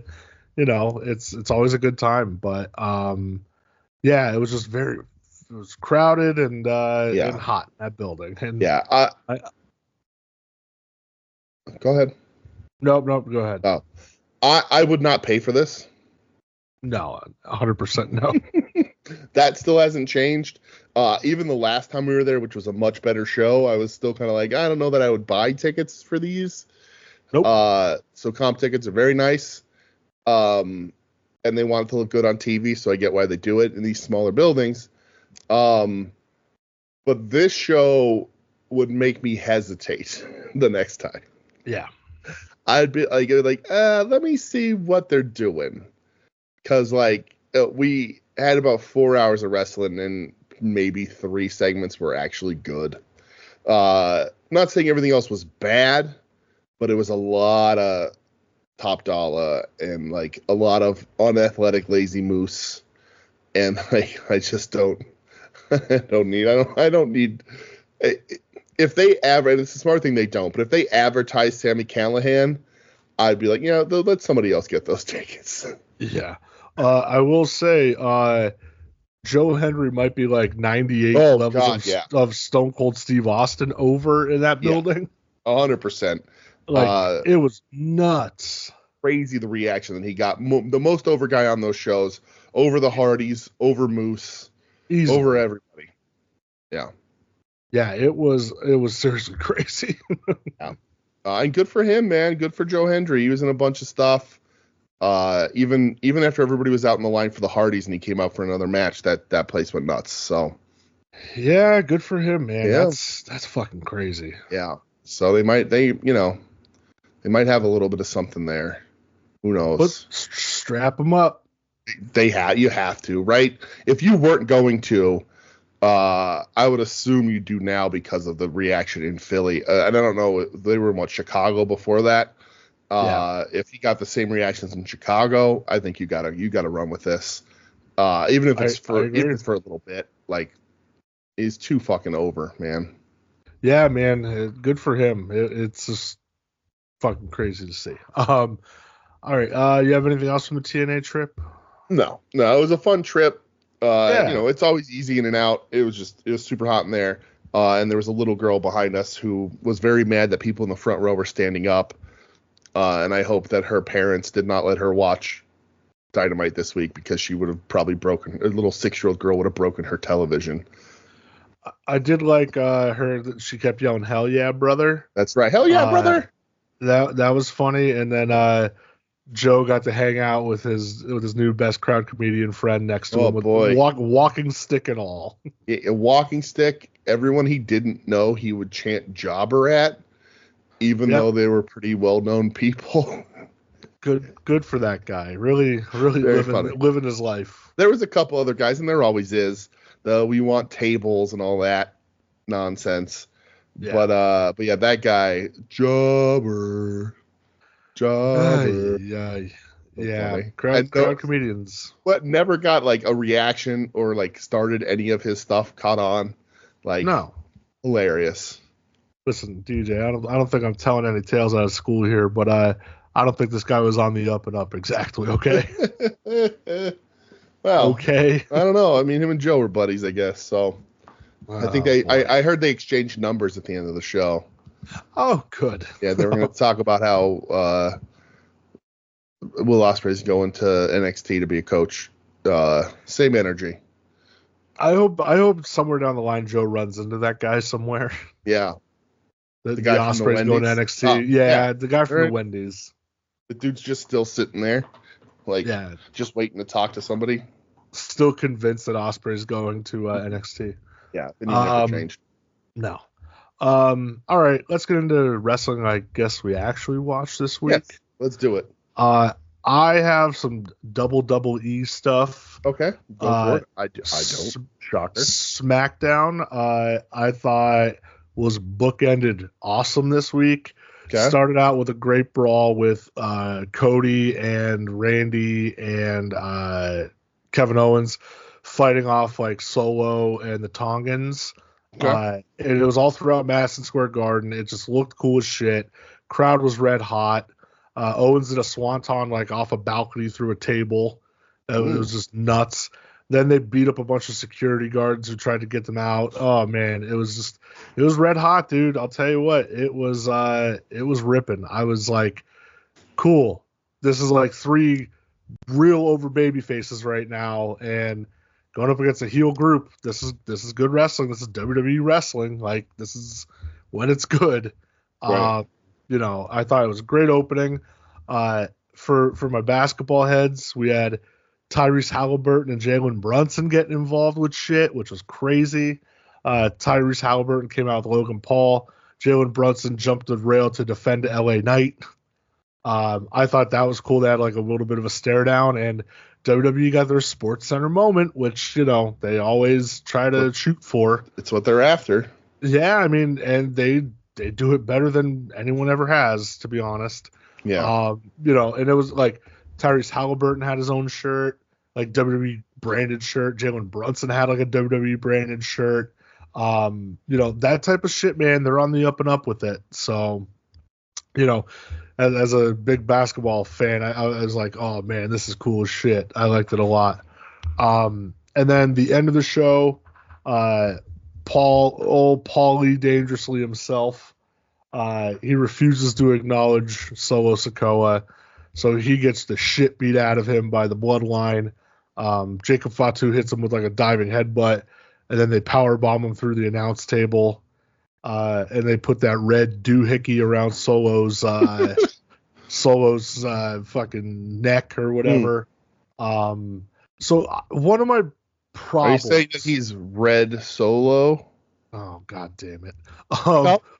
You know, it's always a good time. But, yeah, it was just it was crowded and hot in that building. And yeah. Go ahead. Nope, go ahead. Oh, I would not pay for this. No, 100% no. That still hasn't changed. Even the last time we were there, which was a much better show, I was still kind of like, I don't know that I would buy tickets for these. Nope. So comp tickets are very nice. And they want it to look good on TV, so I get why they do it in these smaller buildings. But this show would make me hesitate the next time. Yeah. I'd be like, let me see what they're doing. Because, like, we had about 4 hours of wrestling and maybe 3 segments were actually good. Not saying everything else was bad, but it was a lot of top dollar and, like, a lot of unathletic lazy moose. And, like, I just don't need. If they advertise, it's a smart thing they don't, but if they advertise Sami Callihan, I'd be like, let somebody else get those tickets. Yeah. I will say, Joe Henry might be like 98 levels of Stone Cold Steve Austin over in that building. 100%. Like, it was nuts. Crazy the reaction that he got. The most over guy on those shows, over the Hardys, over Moose, over everybody. Yeah. Yeah, it was seriously crazy. Yeah. And good for him, man. Good for Joe Hendry. He was in a bunch of stuff. Even after everybody was out in the line for the Hardys and he came out for another match, that place went nuts. So yeah, good for him, man. Yeah. That's fucking crazy. Yeah. So they might have a little bit of something there. Who knows? Strap them up. You have to, right? If you weren't going to, I would assume you do now because of the reaction in Philly. And I don't know, they were in Chicago before that. If you got the same reactions in Chicago, I think you gotta run with this. Even if it's for a little bit, like, he's too fucking over, man. Yeah, man, good for him. It's just fucking crazy to see. All right, you have anything else from the TNA trip? No, it was a fun trip. It's always easy in and out. It was super hot in there. And there was a little girl behind us who was very mad that people in the front row were standing up. And I hope that her parents did not let her watch Dynamite this week because she would have probably a little 6-year-old girl would have broken her television. I did like her that she kept yelling, "Hell yeah, brother!" That's right, hell yeah, brother. That was funny. And then Joe got to hang out with his new best crowd comedian friend next to him with walking stick and all. A walking stick. Everyone he didn't know he would chant jobber at, even though they were pretty well-known people. Good for that guy. Really living his life. There was a couple other guys, and there always is. We want tables and all that nonsense. Yeah. But yeah, that guy, jobber. Yeah. Crowd comedians. What never got like a reaction or like started any of his stuff caught on. Like, no. Hilarious. Listen, DJ, I don't think I'm telling any tales out of school here, but I don't think this guy was on the up and up exactly. Okay. Well, okay. I don't know. I mean, him and Joe were buddies, I guess. So I think I heard they exchanged numbers at the end of the show. Oh, good. Yeah, they were going to talk about how Will Ospreay's going to NXT to be a coach. Same energy. I hope somewhere down the line Joe runs into that guy somewhere. Yeah. The guy from Ospreay's going to NXT. Oh, yeah, the guy from the Wendy's. The dude's just still sitting there, just waiting to talk to somebody. Still convinced that Ospreay's going to NXT. Yeah, and he never changed. No. All right, let's get into wrestling. I guess we actually watched this week. Yes, let's do it. I have some double E stuff. Okay, go for it. I don't. Shocker. SmackDown, I thought was bookended awesome this week. Okay. Started out with a great brawl with Cody and Randy and Kevin Owens fighting off like Solo and the Tongans. Okay. And it was all throughout Madison Square Garden. It just looked cool as shit. Crowd was red hot. Owens did a swanton like off a balcony through a table. It was just nuts. Then they beat up a bunch of security guards who tried to get them out. Oh man, it was red hot, dude. I'll tell you what, it was ripping. I was like, cool. This is like 3 real over baby faces right now, and going up against a heel group. This is good wrestling. This is WWE wrestling. Like, this is when it's good. Right. I thought it was a great opening. For my basketball heads, we had Tyrese Halliburton and Jalen Brunson getting involved with shit, which was crazy. Tyrese Halliburton came out with Logan Paul. Jalen Brunson jumped the rail to defend LA Knight. I thought that was cool. They had like a little bit of a stare down, and WWE got their Sports Center moment, which, they always try to shoot for. It's what they're after. Yeah, I mean, and they do it better than anyone ever has, to be honest. Yeah. And it was like Tyrese Halliburton had his own shirt, like WWE branded shirt. Jalen Brunson had like a WWE branded shirt. That type of shit, man, they're on the up and up with it. So, as a big basketball fan, I was like, oh man, this is cool as shit. I liked it a lot. And then the end of the show, Paulie dangerously himself, he refuses to acknowledge Solo Sikoa, so he gets the shit beat out of him by the Bloodline. Jacob Fatu hits him with like a diving headbutt, and then they powerbomb him through the announce table. And they put that red doohickey around Solo's fucking neck or whatever. So one of my problems. Are you saying that he's Red Solo? Oh, god damn it!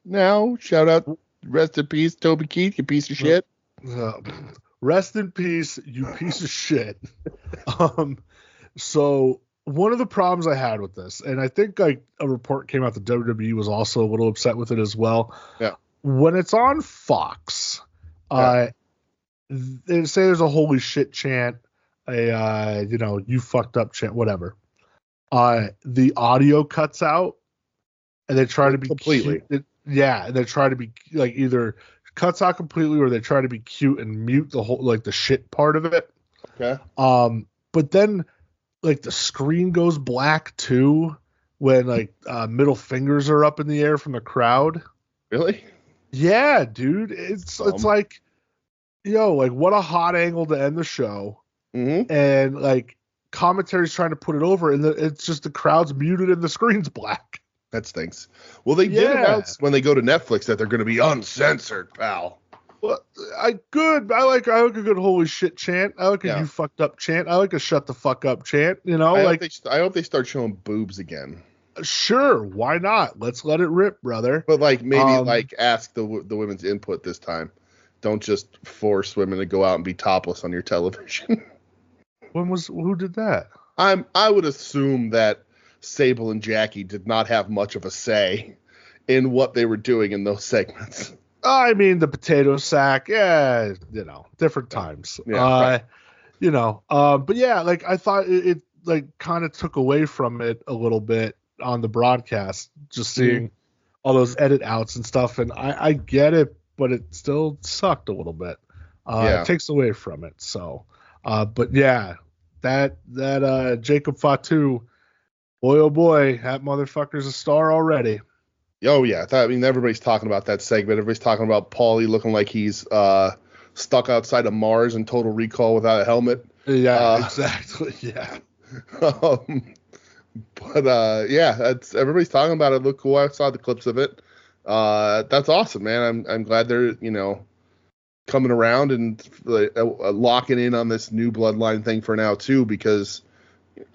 Now shout out, rest in peace, Toby Keith, you piece of shit. Rest in peace, you piece of shit. So one of the problems I had with this, and I think like a report came out that WWE was also a little upset with it as well. Yeah. When it's on Fox, they say there's a holy shit chant, you fucked up chant, whatever. The audio cuts out, and they try to be completely. And they try to be like either cuts out completely or they try to be cute and mute the whole like the shit part of it. Okay. But then like the screen goes black too when like middle fingers are up in the air from the crowd. Really? Yeah, dude. It's like, like what a hot angle to end the show. Mm-hmm. And like commentary's trying to put it over, and it's just the crowd's muted and the screen's black. That stinks. Well, they did announce when they go to Netflix that they're going to be uncensored, pal. Well, I like a good holy shit chant. I like a you fucked up chant. I like a shut the fuck up chant. I hope they start showing boobs again. Sure, why not? Let's let it rip, brother. But like maybe ask the women's input this time. Don't just force women to go out and be topless on your television. Who did that? I would assume that Sable and Jackie did not have much of a say in what they were doing in those segments. I mean, the potato sack, different times. Yeah, but yeah, like I thought it like kind of took away from it a little bit on the broadcast, just seeing all those edit outs and stuff, and I get it, but it still sucked a little bit. It takes away from it. So, but yeah, that Jacob Fatu, boy oh boy, that motherfucker's a star already. Oh yeah, I mean everybody's talking about that segment. Everybody's talking about Paulie looking like he's stuck outside of Mars in Total Recall without a helmet. Yeah, exactly. Yeah. Yeah, that's everybody's talking about it. It looked cool. I saw the clips of it. That's awesome, man. I'm glad they're coming around and locking in on this new bloodline thing for now too, because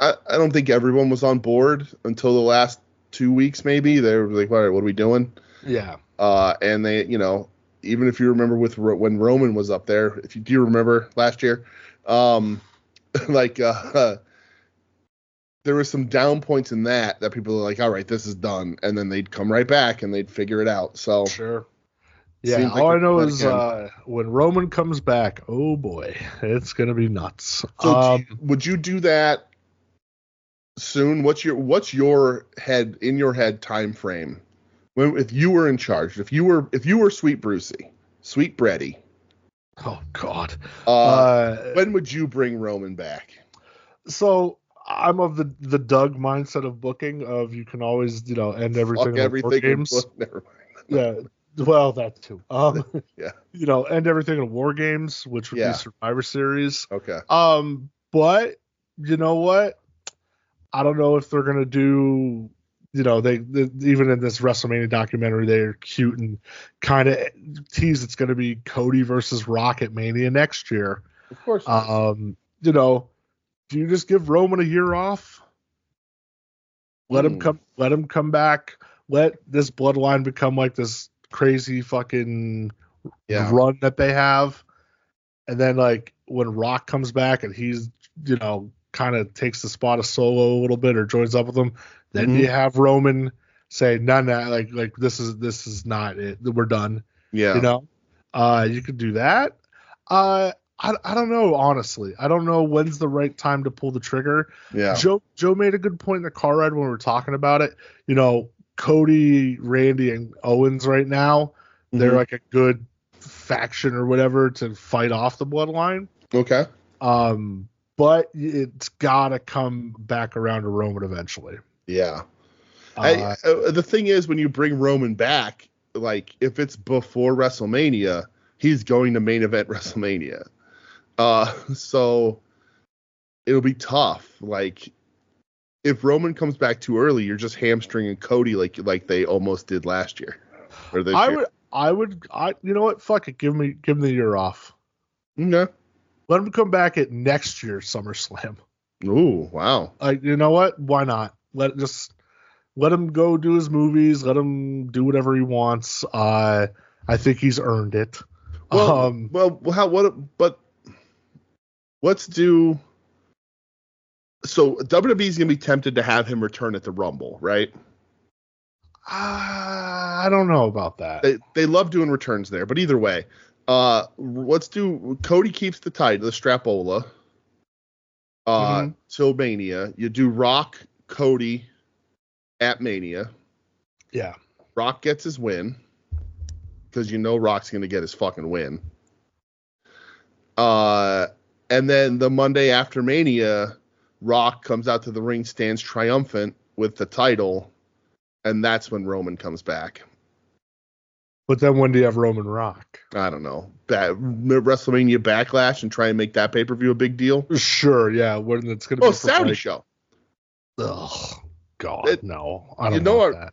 I don't think everyone was on board until the last 2 weeks. Maybe they were like, all right, what are we doing? Yeah. And they, even if you remember when Roman was up there, do you remember last year, there was some down points in that people are like, all right, this is done. And then they'd come right back and they'd figure it out. So sure. Yeah. All I know is when Roman comes back, oh boy, it's going to be nuts. So would you do that soon? What's your head time frame? If you were in charge, if you were Sweet Brucey, Sweet Bretty. Oh God. When would you bring Roman back? So I'm of the Doug mindset of booking of you can always, end everything in war games. Never mind. Yeah. Well, that too. Yeah. End everything in war games, which would be Survivor Series. Okay. But you know what? I don't know if they're gonna do. They even in this WrestleMania documentary, they're cute and kind of tease it's going to be Cody versus Rock at Mania next year. Of course. Do you just give Roman a year off? Let him come back. Let this bloodline become like this crazy fucking run that they have. And then when Rock comes back and he's, kind of takes the spot of Solo a little bit or joins up with him, then you have Roman say, no, this is not it. We're done. Yeah. You could do that. I don't know, honestly. I don't know when's the right time to pull the trigger. Yeah. Joe made a good point in the car ride when we were talking about it. Cody, Randy, and Owens right now, they're like a good faction or whatever to fight off the bloodline. Okay. But it's gotta come back around to Roman eventually. Yeah. The thing is, when you bring Roman back, if it's before WrestleMania, he's going to main event WrestleMania. So it'll be tough. If Roman comes back too early, you're just hamstringing Cody like they almost did last year. Or this year. You know what? Fuck it. Give him the year off. Okay. Let him come back at next year's SummerSlam. Ooh, wow. You know what? Why not? Let him go do his movies. Let him do whatever he wants. I think he's earned it. Let's do. So WWE's gonna be tempted to have him return at the Rumble, right? I don't know about that. They love doing returns there, but either way, let's do. Cody keeps the title, the Strapola. Till Mania. You do Rock, Cody at Mania. Yeah. Rock gets his win because Rock's gonna get his fucking win. And then the Monday after Mania, Rock comes out to the ring, stands triumphant with the title, and that's when Roman comes back. But then when do you have Roman Rock? I don't know. WrestleMania Backlash and try and make that pay-per-view a big deal? Sure, yeah. When it's going to be Saudi show. Oh, God, no. I don't know that.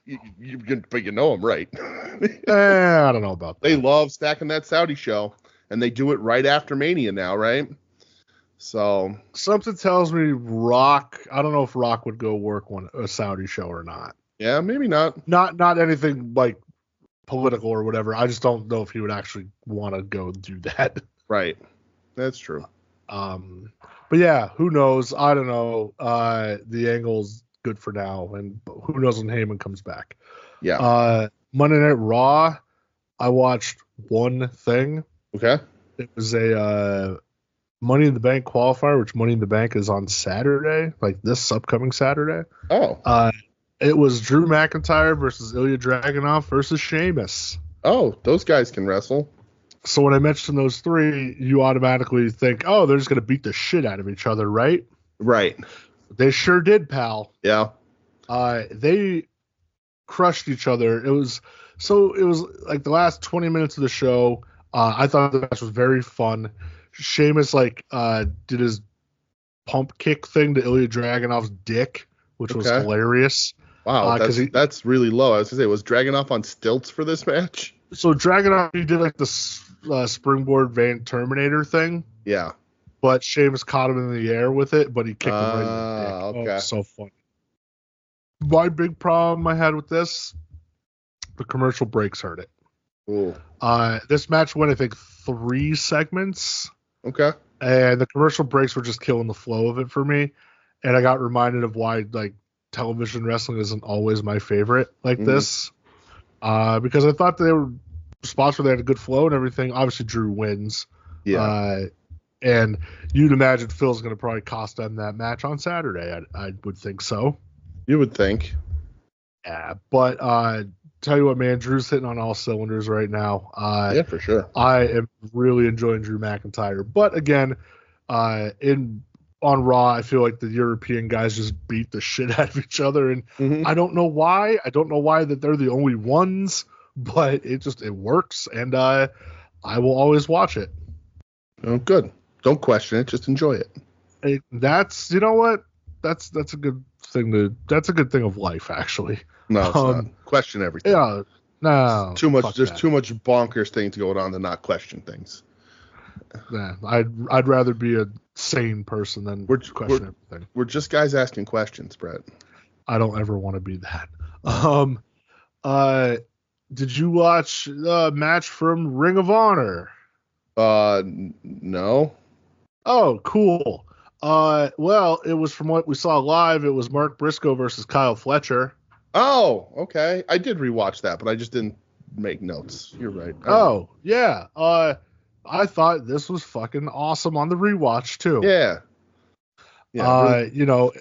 But I'm right. I don't know about that. They love stacking that Saudi show, and they do it right after Mania now, right? So something tells me Rock. I don't know if Rock would go work a Saudi show or not. Yeah, maybe not. Not anything political or whatever. I just don't know if he would actually want to go do that. Right. That's true. But yeah, who knows? I don't know. The angle's good for now, and who knows when Heyman comes back. Yeah. Monday Night Raw, I watched one thing. Okay. It was a Money in the Bank qualifier, which Money in the Bank is on Saturday, this upcoming Saturday. Oh. It was Drew McIntyre versus Ilya Dragunov versus Sheamus. Oh, those guys can wrestle. So when I mentioned those three, you automatically think, oh, they're just going to beat the shit out of each other, right? Right. They sure did, pal. Yeah. They crushed each other. It was like the last 20 minutes of the show. I thought the match was very fun. Sheamus did his pump kick thing to Ilya Dragunov's dick, which was hilarious. Wow, that's really low. I was gonna say, was Dragunov on stilts for this match? So Dragunov, he did like the springboard Van Terminator thing. Yeah. But Sheamus caught him in the air with it, but he kicked him right in the dick. Okay. Oh, it was so funny. My big problem I had with this, the commercial breaks hurt it. Ooh. This match went, I think, 3 segments. Okay. And the commercial breaks were just killing the flow of it for me. And I got reminded of why television wrestling isn't always my favorite this. Because I thought they were spots where they had a good flow and everything. Obviously, Drew wins. Yeah. And you'd imagine Phil's going to probably cost them that match on Saturday. I would think so. You would think. Yeah. But tell you what, man, Drew's hitting on all cylinders right now. Yeah, for sure. I am really enjoying Drew McIntyre. But again, on Raw, I feel like the European guys just beat the shit out of each other, and I don't know why. I don't know why that they're the only ones, but it works, and I will always watch it. Oh, good. Don't question it, just enjoy it. That's a good thing that's a good thing of life, actually. No, it's not. Question everything. Yeah, no. Too much. There's too much bonkers things going on to not question things. Yeah, I'd rather be a sane person than question everything. We're just guys asking questions, Brett. I don't ever want to be that. Did you watch the match from Ring of Honor? No. Oh, cool. Well, it was from what we saw live. It was Mark Briscoe versus Kyle Fletcher. Oh, okay. I did rewatch that, but I just didn't make notes. You're right. Oh, yeah. I thought this was fucking awesome on the rewatch too. Yeah. Really.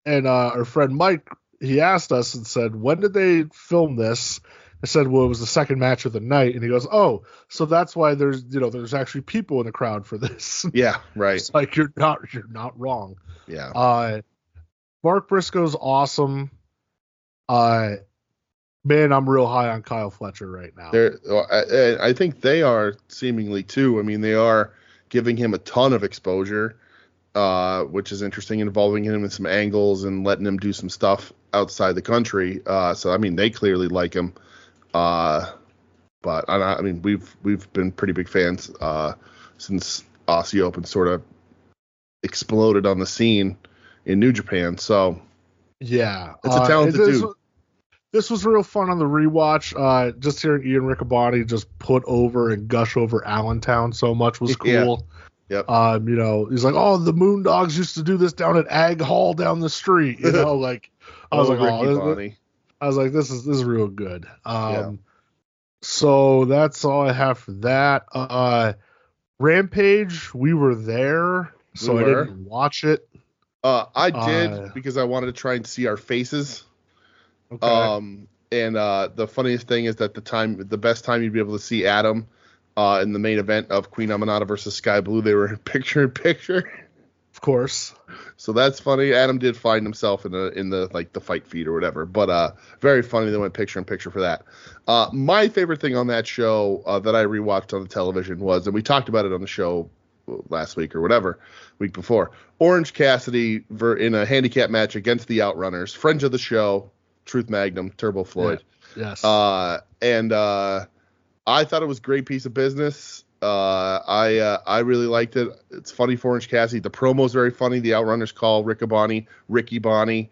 And our friend Mike, he asked us and said, when did they film this? I said, well, it was the second match of the night. And he goes, oh, so that's why there's actually people in the crowd for this. Yeah, right. It's like, you're not wrong. Yeah. Mark Briscoe's awesome. Man, I'm real high on Kyle Fletcher right now. I think they are seemingly too. I mean, they are giving him a ton of exposure, which is interesting, involving him in some angles and letting him do some stuff outside the country. So, I mean, they clearly like him. But I mean, we've been pretty big fans since Aussie Open sort of exploded on the scene in New Japan. So, yeah, it's a talented dude. This was real fun on the rewatch. Just hearing Ian Riccaboni just put over and gush over Allentown so much was cool. Yeah. Yep. He's like, oh, the Moondogs used to do this down at Ag Hall down the street. I was like, this is real good. So that's all I have for that. Rampage, we were there, so I didn't watch it. I did because I wanted to try and see our faces. Okay. And the funniest thing is that the best time you'd be able to see Adam in the main event of Queen Amanada versus Sky Blue, they were picture in picture. Of course. So that's funny. Adam did find himself in the fight feed or whatever, but very funny. They went picture in picture for that. My favorite thing on that show that I rewatched on the television was, and we talked about it on the show last week or whatever, week before, Orange Cassidy in a handicap match against the Outrunners, friends of the show, Truth Magnum, Turbo Floyd. Yeah. Yes. And I thought it was a great piece of business. I really liked it. It's funny for Orange Cassidy. The promo's very funny. The Outrunners call Ricky Bonnie.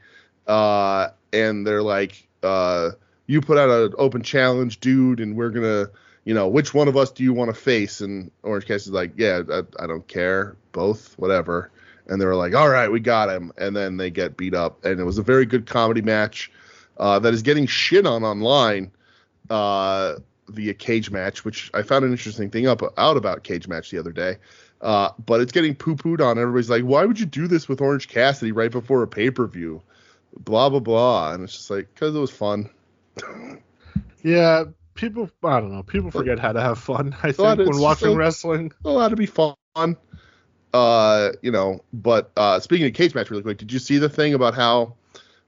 And they're like, you put out an open challenge, dude, and we're going to, which one of us do you want to face? And Orange Cassidy's like, yeah, I don't care. Both, whatever. And they were like, all right, we got him. And then they get beat up. And it was a very good comedy match that is getting shit on online via Cage Match, which I found an interesting thing out about Cage Match the other day. But it's getting poo-pooed on. Everybody's like, why would you do this with Orange Cassidy right before a pay-per-view? blah, blah, blah. And it's just like, because it was fun. Yeah, people, I don't know, people forget how to have fun, I think, when watching wrestling. A lot to be fun. But speaking of cage match really quick, did you see the thing about how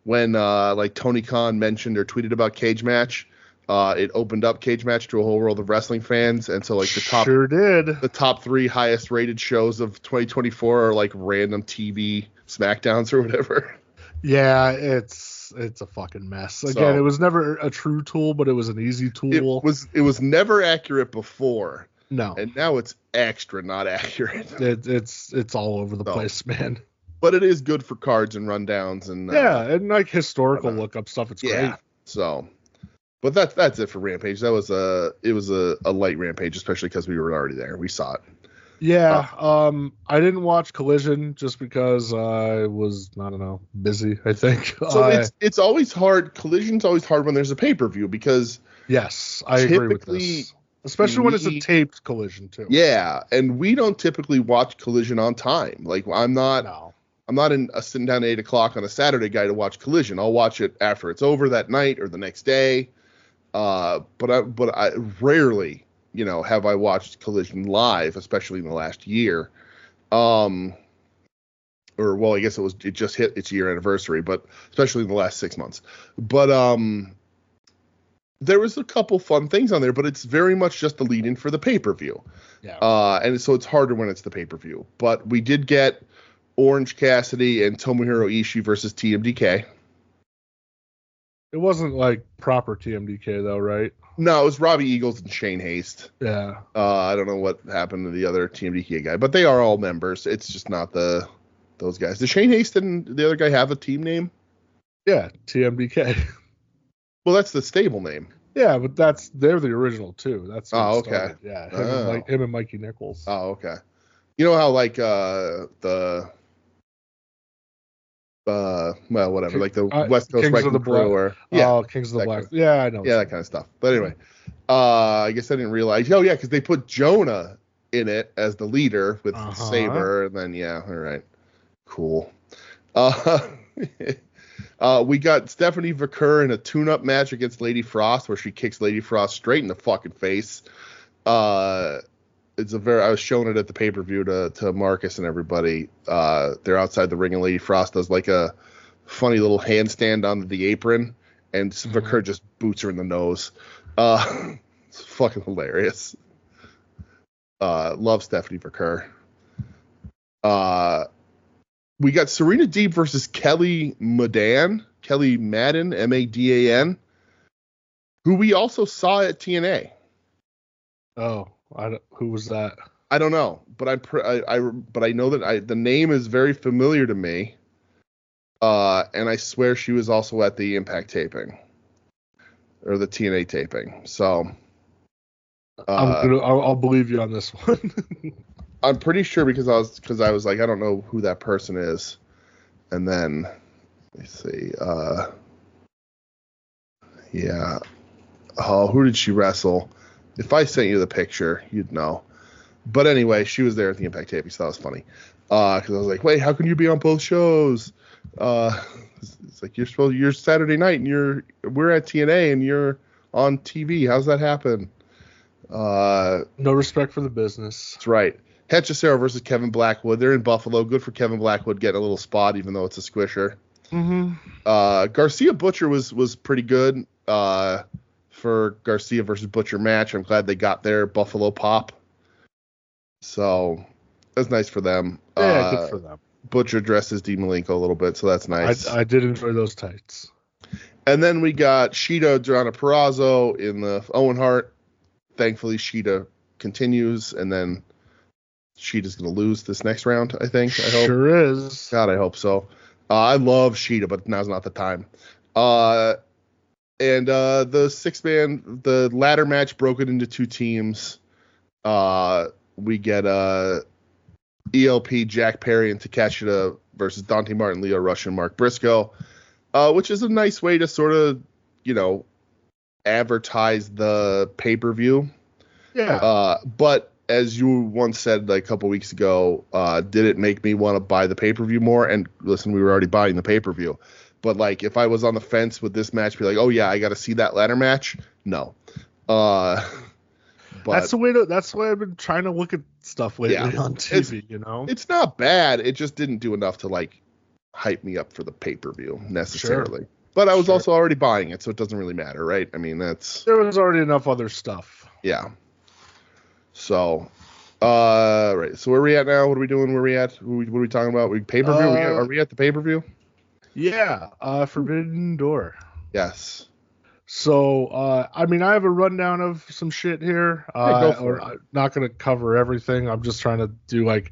when like Tony Khan mentioned or tweeted about cage match, it opened up cage match to a whole world of wrestling fans, and so like the top 3 highest rated shows of 2024 are like random TV SmackDowns or whatever. Yeah, it's a fucking mess. Again, it was never a true tool, but it was an easy tool. It was never accurate before. No. And now it's extra not accurate. It's all over the place, man. But it is good for cards and rundowns and and like historical lookup stuff. It's great. So, but that's it for Rampage. It was a light Rampage, especially because we were already there. We saw it. Yeah. I didn't watch Collision just because I was, I don't know, busy, I think. So it's always hard. Collision's always hard when there's a pay-per-view because yes, I agree with this. Especially when it's a taped Collision too. Yeah, and we don't typically watch Collision on time. Like I'm not sitting down at 8:00 on a Saturday guy to watch Collision. I'll watch it after it's over that night or the next day. But I rarely, have I watched Collision live, especially in the last year. I guess it just hit its year anniversary, but especially in the last 6 months. But there was a couple fun things on there, but it's very much just the lead-in for the pay-per-view. Yeah. And so it's harder when it's the pay-per-view. But we did get Orange Cassidy and Tomohiro Ishii versus TMDK. It wasn't like proper TMDK though, right? No, it was Robbie Eagles and Shane Haste. Yeah. I don't know what happened to the other TMDK guy, but they are all members. It's just not those guys. Does Shane Haste and the other guy have a team name? Yeah, TMDK. Well, that's the stable name. Yeah, but they're the original too. That's okay. Started. Yeah, him and Mikey Nichols. Oh, okay. You know how like whatever, like the West Coast Kings of the Black. Or, Kings of the Black. Yeah, I know. Yeah, that kind of stuff. But anyway, I guess I didn't realize. Oh yeah, because they put Jonah in it as the leader with Saber, and then all right, cool. We got Stephanie Vaquer in a tune-up match against Lady Frost, where she kicks Lady Frost straight in the fucking face. I was showing it at the pay-per-view to Marcus and everybody. They're outside the ring, and Lady Frost does like a funny little handstand on the apron, and Vaquer just boots her in the nose. It's fucking hilarious. Love Stephanie Vaquer. We got Serena Deeb versus Kelly Madden, Madan, who we also saw at TNA. Oh, who was that? I don't know, but I know that the name is very familiar to me, and I swear she was also at the Impact taping or the TNA taping. So I'll believe you on this one. I'm pretty sure because I was like, I don't know who that person is, and then let's see, who did she wrestle? If I sent you the picture, you'd know. But anyway, she was there at the Impact taping, so that was funny. Because I was like, wait, how can you be on both shows? It's like you're Saturday night and we're at TNA and you're on TV. How's that happen? No respect for the business. That's right. Hechicero versus Kevin Blackwood. They're in Buffalo. Good for Kevin Blackwood getting a little spot, even though it's a squisher. Mm-hmm. Garcia Butcher was pretty good for Garcia versus Butcher match. I'm glad they got their Buffalo pop. So that's nice for them. Yeah, good for them. Butcher dressed as Dean Malenko a little bit, so that's nice. I did enjoy those tights. And then we got Shida Dorana Purrazzo in the Owen Hart. Thankfully, Shida continues, and then Shida's going to lose this next round, I think. I hope. Sure is. God, I hope so. I love Shida, but now's not the time. And the six-man, the ladder match broken into two teams. We get ELP, Jack Perry, and Takeshita versus Dante Martin, Leo Rush, and Mark Briscoe, which is a nice way to sort of, advertise the pay-per-view. Yeah. But as you once said a couple weeks ago, did it make me want to buy the pay-per-view more? And listen, we were already buying the pay-per-view. But like, if I was on the fence with this match, be like, oh yeah, I got to see that ladder match. No. But that's the way I've been trying to look at stuff lately on TV. It's not bad. It just didn't do enough to like hype me up for the pay-per-view necessarily. Sure. But I was also already buying it, so it doesn't really matter, right? I mean, there was already enough other stuff. Yeah. So, right. So where are we at now? What are we doing? Where are we at? What are we talking about? Pay-per-view? Are we at the pay-per-view? Yeah. Forbidden Door. Yes. So, I mean, I have a rundown of some shit here. Go for it. I'm not going to cover everything. I'm just trying to do like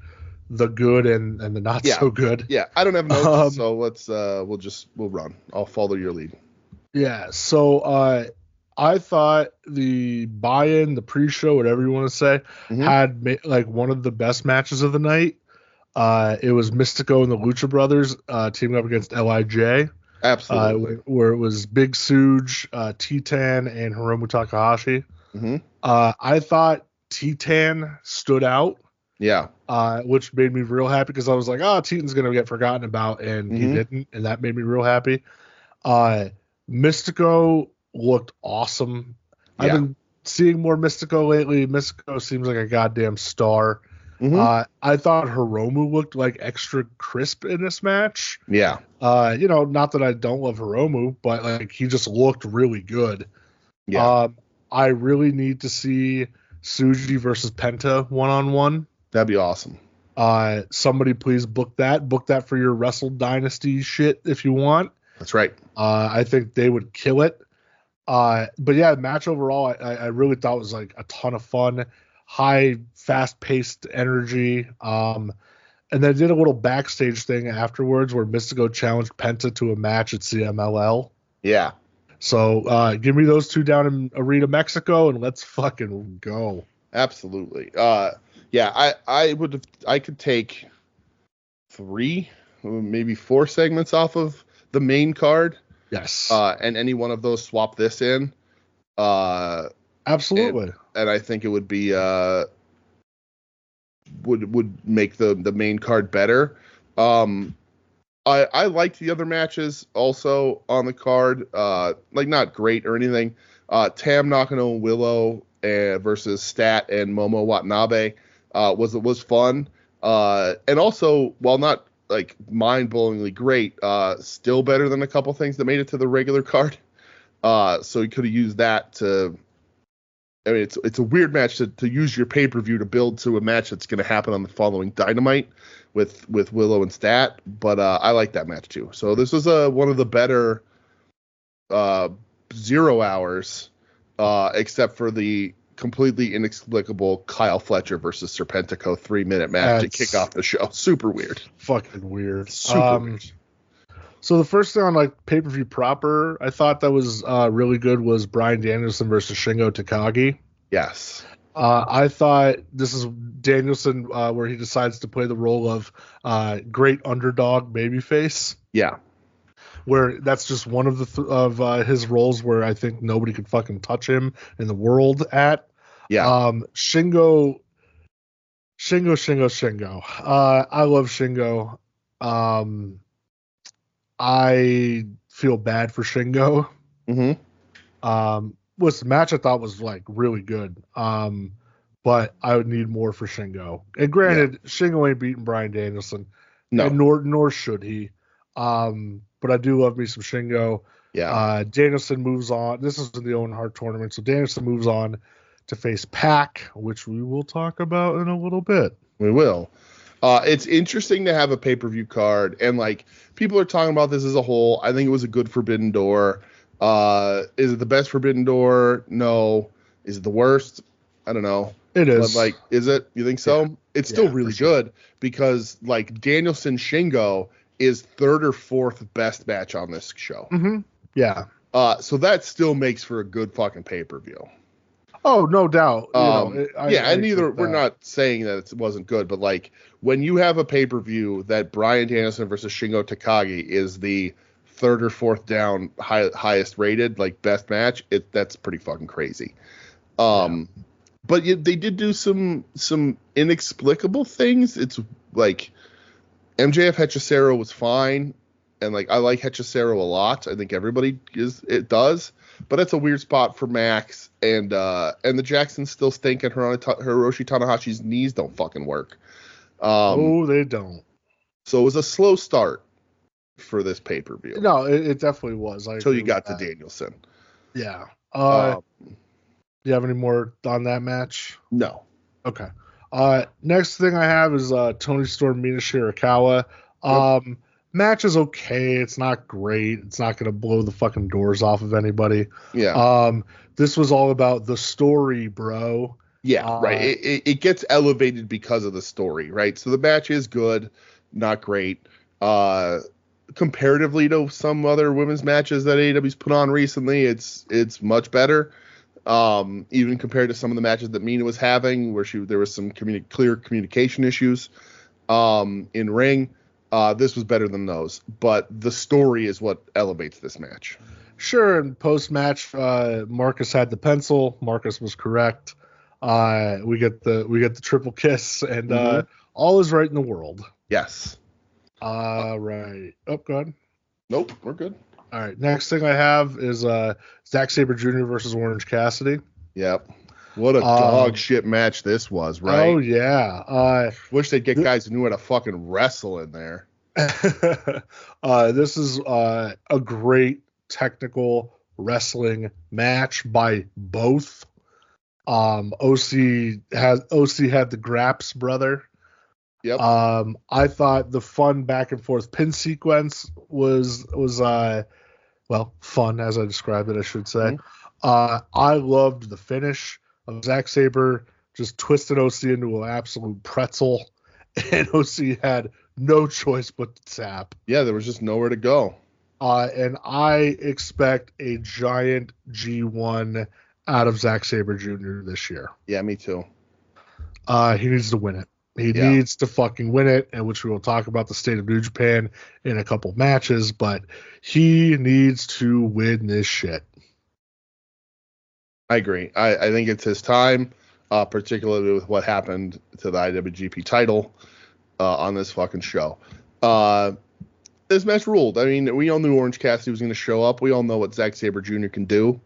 the good and the not so good. Yeah, I don't have notes, so let's we'll run. I'll follow your lead. Yeah. So, I thought the buy-in, the pre-show, whatever you want to say, had like one of the best matches of the night. It was Mystico and the Lucha Brothers teaming up against LIJ. Absolutely. Where it was Big Suge, Titan, and Hiromu Takahashi. I thought Titan stood out. Yeah. Which made me real happy because I was like, Titan's going to get forgotten about, and he didn't, and that made me real happy. Mystico looked awesome. I've been seeing more Mystico lately. Mystico seems like a goddamn star. I thought Hiromu looked like extra crisp in this match. Yeah. Not that I don't love Hiromu, but like he just looked really good. Yeah. I really need to see Tsuji versus Penta 1-on-1. That'd be awesome. Somebody please book that. Book that for your Wrestle Dynasty shit if you want. That's right. I think they would kill it. But yeah, the match overall, I really thought was like a ton of fun, high, fast-paced energy. And they did a little backstage thing afterwards where Mystico challenged Penta to a match at CMLL. Yeah. So give me those two down in Arena, Mexico, and let's fucking go. Absolutely. Yeah, I could take 3, maybe 4 segments off of the main card. Yes. And any one of those swap this in. Absolutely. And I think it would be would make the main card better. I liked the other matches also on the card. Like not great or anything. Tam Nakano Willow versus Stat and Momo Watanabe was fun. And also, while not like mind-blowingly great, still better than a couple things that made it to the regular card. So you could have used that to. I mean, it's a weird match to use your pay-per-view to build to a match that's going to happen on the following Dynamite with Willow and Stat. But I like that match too. So this was one of the better 0 hours, except for the completely inexplicable Kyle Fletcher versus Serpentico 3-minute match to kick off the show. Super weird. Fucking weird. Super weird. So the first thing on like pay-per-view proper, I thought that was really good was Bryan Danielson versus Shingo Takagi. Yes. I thought this is Danielson where he decides to play the role of great underdog babyface. Yeah. Where that's just one of his roles where I think nobody could fucking touch him in the world at. Yeah. Shingo. I love Shingo. I feel bad for Shingo. Was the match I thought was like really good. But I would need more for Shingo. And granted, Shingo ain't beating Bryan Danielson. No. And nor should he. But I do love me some Shingo. Yeah. Danielson moves on. This is the Owen Hart tournament, so Danielson moves on to face Pac, which we will talk about in a little bit. We will. It's interesting to have a pay-per-view card, and like people are talking about this as a whole. I think it was a good Forbidden Door. Is it the best Forbidden Door? No. Is it the worst? I don't know. It is. But like, is it? You think so? Yeah. It's still really sure. good because like Danielson Shingo is 3rd or 4th best match on this show. Yeah. So that still makes for a good fucking pay-per-view. Oh, no doubt. We're not saying that it wasn't good, but like when you have a pay-per-view that Bryan Danielson versus Shingo Takagi is the 3rd or 4th down highest rated, like best match, that's pretty fucking crazy. But they did do some inexplicable things. It's like MJF Hechicero was fine, And like I like Hechicero a lot. I think everybody does, but it's a weird spot for Max, and the Jacksons still stink, and Hiroshi Tanahashi's knees don't fucking work. They don't. So it was a slow start for this pay-per-view. No, it definitely was. Until you got to Danielson. Yeah. Do you have any more on that match? No. Okay. Next thing I have is Tony Storm, Mina Shirakawa. Match is okay. It's not great. It's not going to blow the fucking doors off of anybody. Yeah. This was all about the story, bro. Yeah, right. It gets elevated because of the story, right? So the match is good, not great. Comparatively to some other women's matches that AEW's put on recently, it's much better. Even compared to some of the matches that Mina was having, where there was some clear communication issues in ring. This was better than those, but the story is what elevates this match. Sure, and post-match, Marcus had the pencil. Marcus was correct. We get the triple kiss, and all is right in the world. Yes. Right. Oh, go ahead. Nope, we're good. All right. Next thing I have is Zack Sabre Jr. versus Orange Cassidy. Yep. What a dog shit match this was, right? Oh yeah. Wish they'd get guys who knew how to fucking wrestle in there. This is a great technical wrestling match by both. OC had the Graps brother. Yep. I thought the fun back and forth pin sequence was fun, as I described it, I should say. I loved the finish of Zack Sabre just twisted OC into an absolute pretzel, and OC had no choice but to tap. Yeah, there was just nowhere to go. And I expect a giant G1 out of Zack Sabre Jr. this year. Yeah, me too. He needs to win it. He needs to fucking win it, and which we will talk about the state of New Japan in a couple matches, but he needs to win this shit. I agree. I think it's his time, particularly with what happened to the IWGP title on this fucking show. This match ruled. I mean, we all knew Orange Cassidy was going to show up. We all know what Zack Sabre Jr. can do.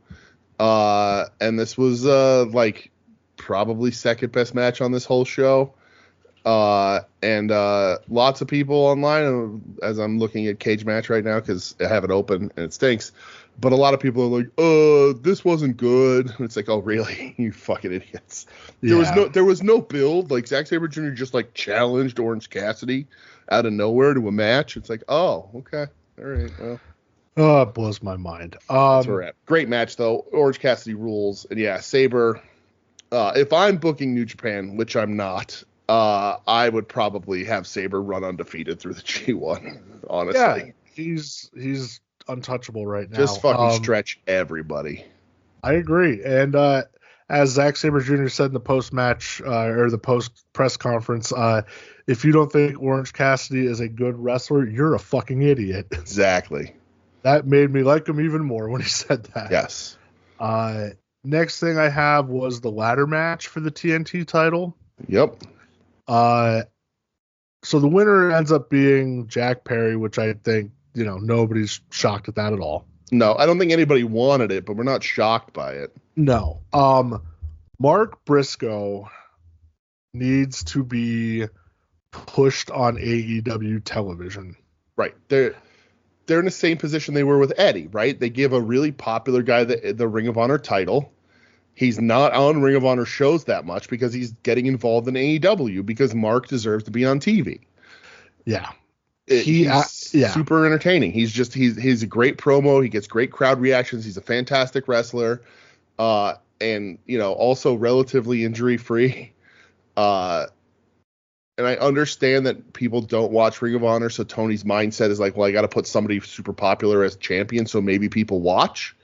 And this was probably second best match on this whole show. And lots of people online, as I'm looking at Cage Match right now because I have it open and it stinks, but a lot of people are like, this wasn't good. And it's like, oh really? You fucking idiots. There was no build. Like Zack Sabre Jr. just like challenged Orange Cassidy out of nowhere to a match. It's like, oh, okay. All right. Well. Oh, it blows my mind. That's where we're at. Great match though. Orange Cassidy rules. And yeah, Sabre, if I'm booking New Japan, which I'm not, I would probably have Sabre run undefeated through the G1, honestly. Yeah, he's untouchable right now. Just fucking stretch everybody. I agree. And as Zack Sabre Jr. said in the post-match or the post-press conference, if you don't think Orange Cassidy is a good wrestler, you're a fucking idiot. Exactly. That made me like him even more when he said that. Yes. Next thing I have was the ladder match for the TNT title. Yep. So the winner ends up being Jack Perry, which I think, nobody's shocked at that at all. No, I don't think anybody wanted it, but we're not shocked by it. No. Mark Briscoe needs to be pushed on AEW television. Right. They're in the same position they were with Eddie, right? They give a really popular guy the Ring of Honor title. He's not on Ring of Honor shows that much because he's getting involved in AEW because Mark deserves to be on TV. Yeah. He's super entertaining. He's a great promo. He gets great crowd reactions. He's a fantastic wrestler. And also relatively injury free. And I understand that people don't watch Ring of Honor. So Tony's mindset is like, well, I got to put somebody super popular as champion. So maybe people watch.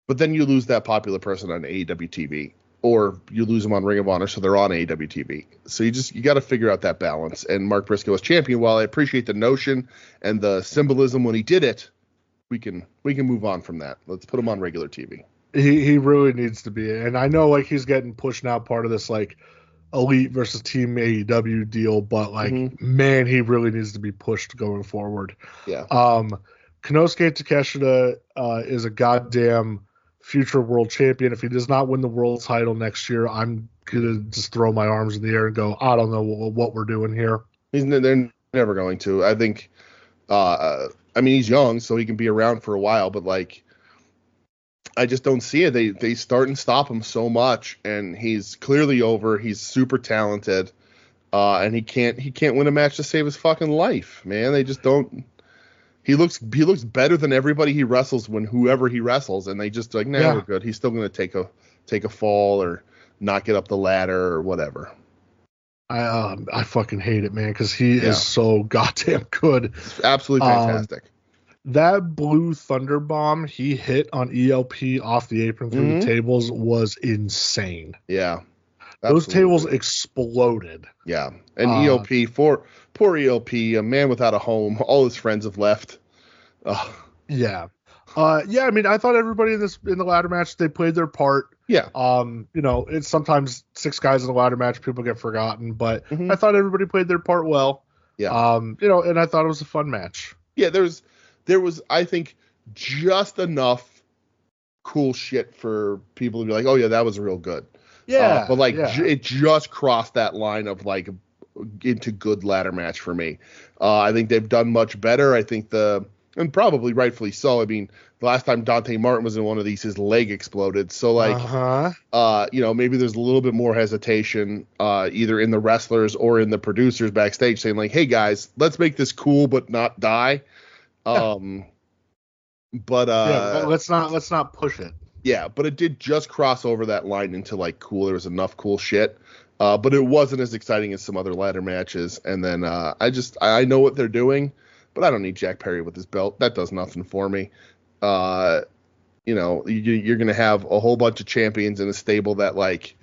But then you lose that popular person on AEW TV, or you lose them on Ring of Honor, so they're on AEW TV. So you got to figure out that balance. And Mark Briscoe as champion, while I appreciate the notion and the symbolism when he did it, we can move on from that. Let's put him on regular TV. He really needs to be, and I know he's getting pushed now. Part of this Elite versus Team AEW deal, but like, man, he really needs to be pushed going forward. Yeah. Konosuke Takeshita is a goddamn future world champion. If he does not win the world title next year, I'm gonna just throw my arms in the air and go, I don't know what we're doing here. They're never going to. I think. I mean, he's young, so he can be around for a while, but like, I just don't see it. They start and stop him so much, and he's clearly over. He's super talented, and he can't win a match to save his fucking life, man. They just don't. He looks better than everybody he wrestles when whoever he wrestles, and they just like, nah, we're good. He's still gonna take a fall or not get up the ladder or whatever. I fucking hate it, man, because he is so goddamn good. It's absolutely fantastic. That blue thunder bomb he hit on ELP off the apron through the tables was insane. Yeah. Those tables exploded. Yeah. And ELP, poor ELP, a man without a home. All his friends have left. Yeah. I mean, I thought everybody in the ladder match, they played their part. Yeah. It's sometimes 6 guys in a ladder match, people get forgotten, but I thought everybody played their part well. Yeah. And I thought it was a fun match. Yeah, there was, I think, just enough cool shit for people to be like, oh yeah, that was real good. Yeah. But like, it just crossed that line of like into good ladder match for me. I think they've done much better. I think and probably rightfully so. I mean, the last time Dante Martin was in one of these, his leg exploded. So like, maybe there's a little bit more hesitation, either in the wrestlers or in the producers backstage saying like, hey guys, let's make this cool, but not die. But let's not push it. Yeah, but it did just cross over that line into like cool. There was enough cool shit. But it wasn't as exciting as some other ladder matches. And then I know what they're doing, but I don't need Jack Perry with his belt. That does nothing for me. You're going to have a whole bunch of champions in a stable that like,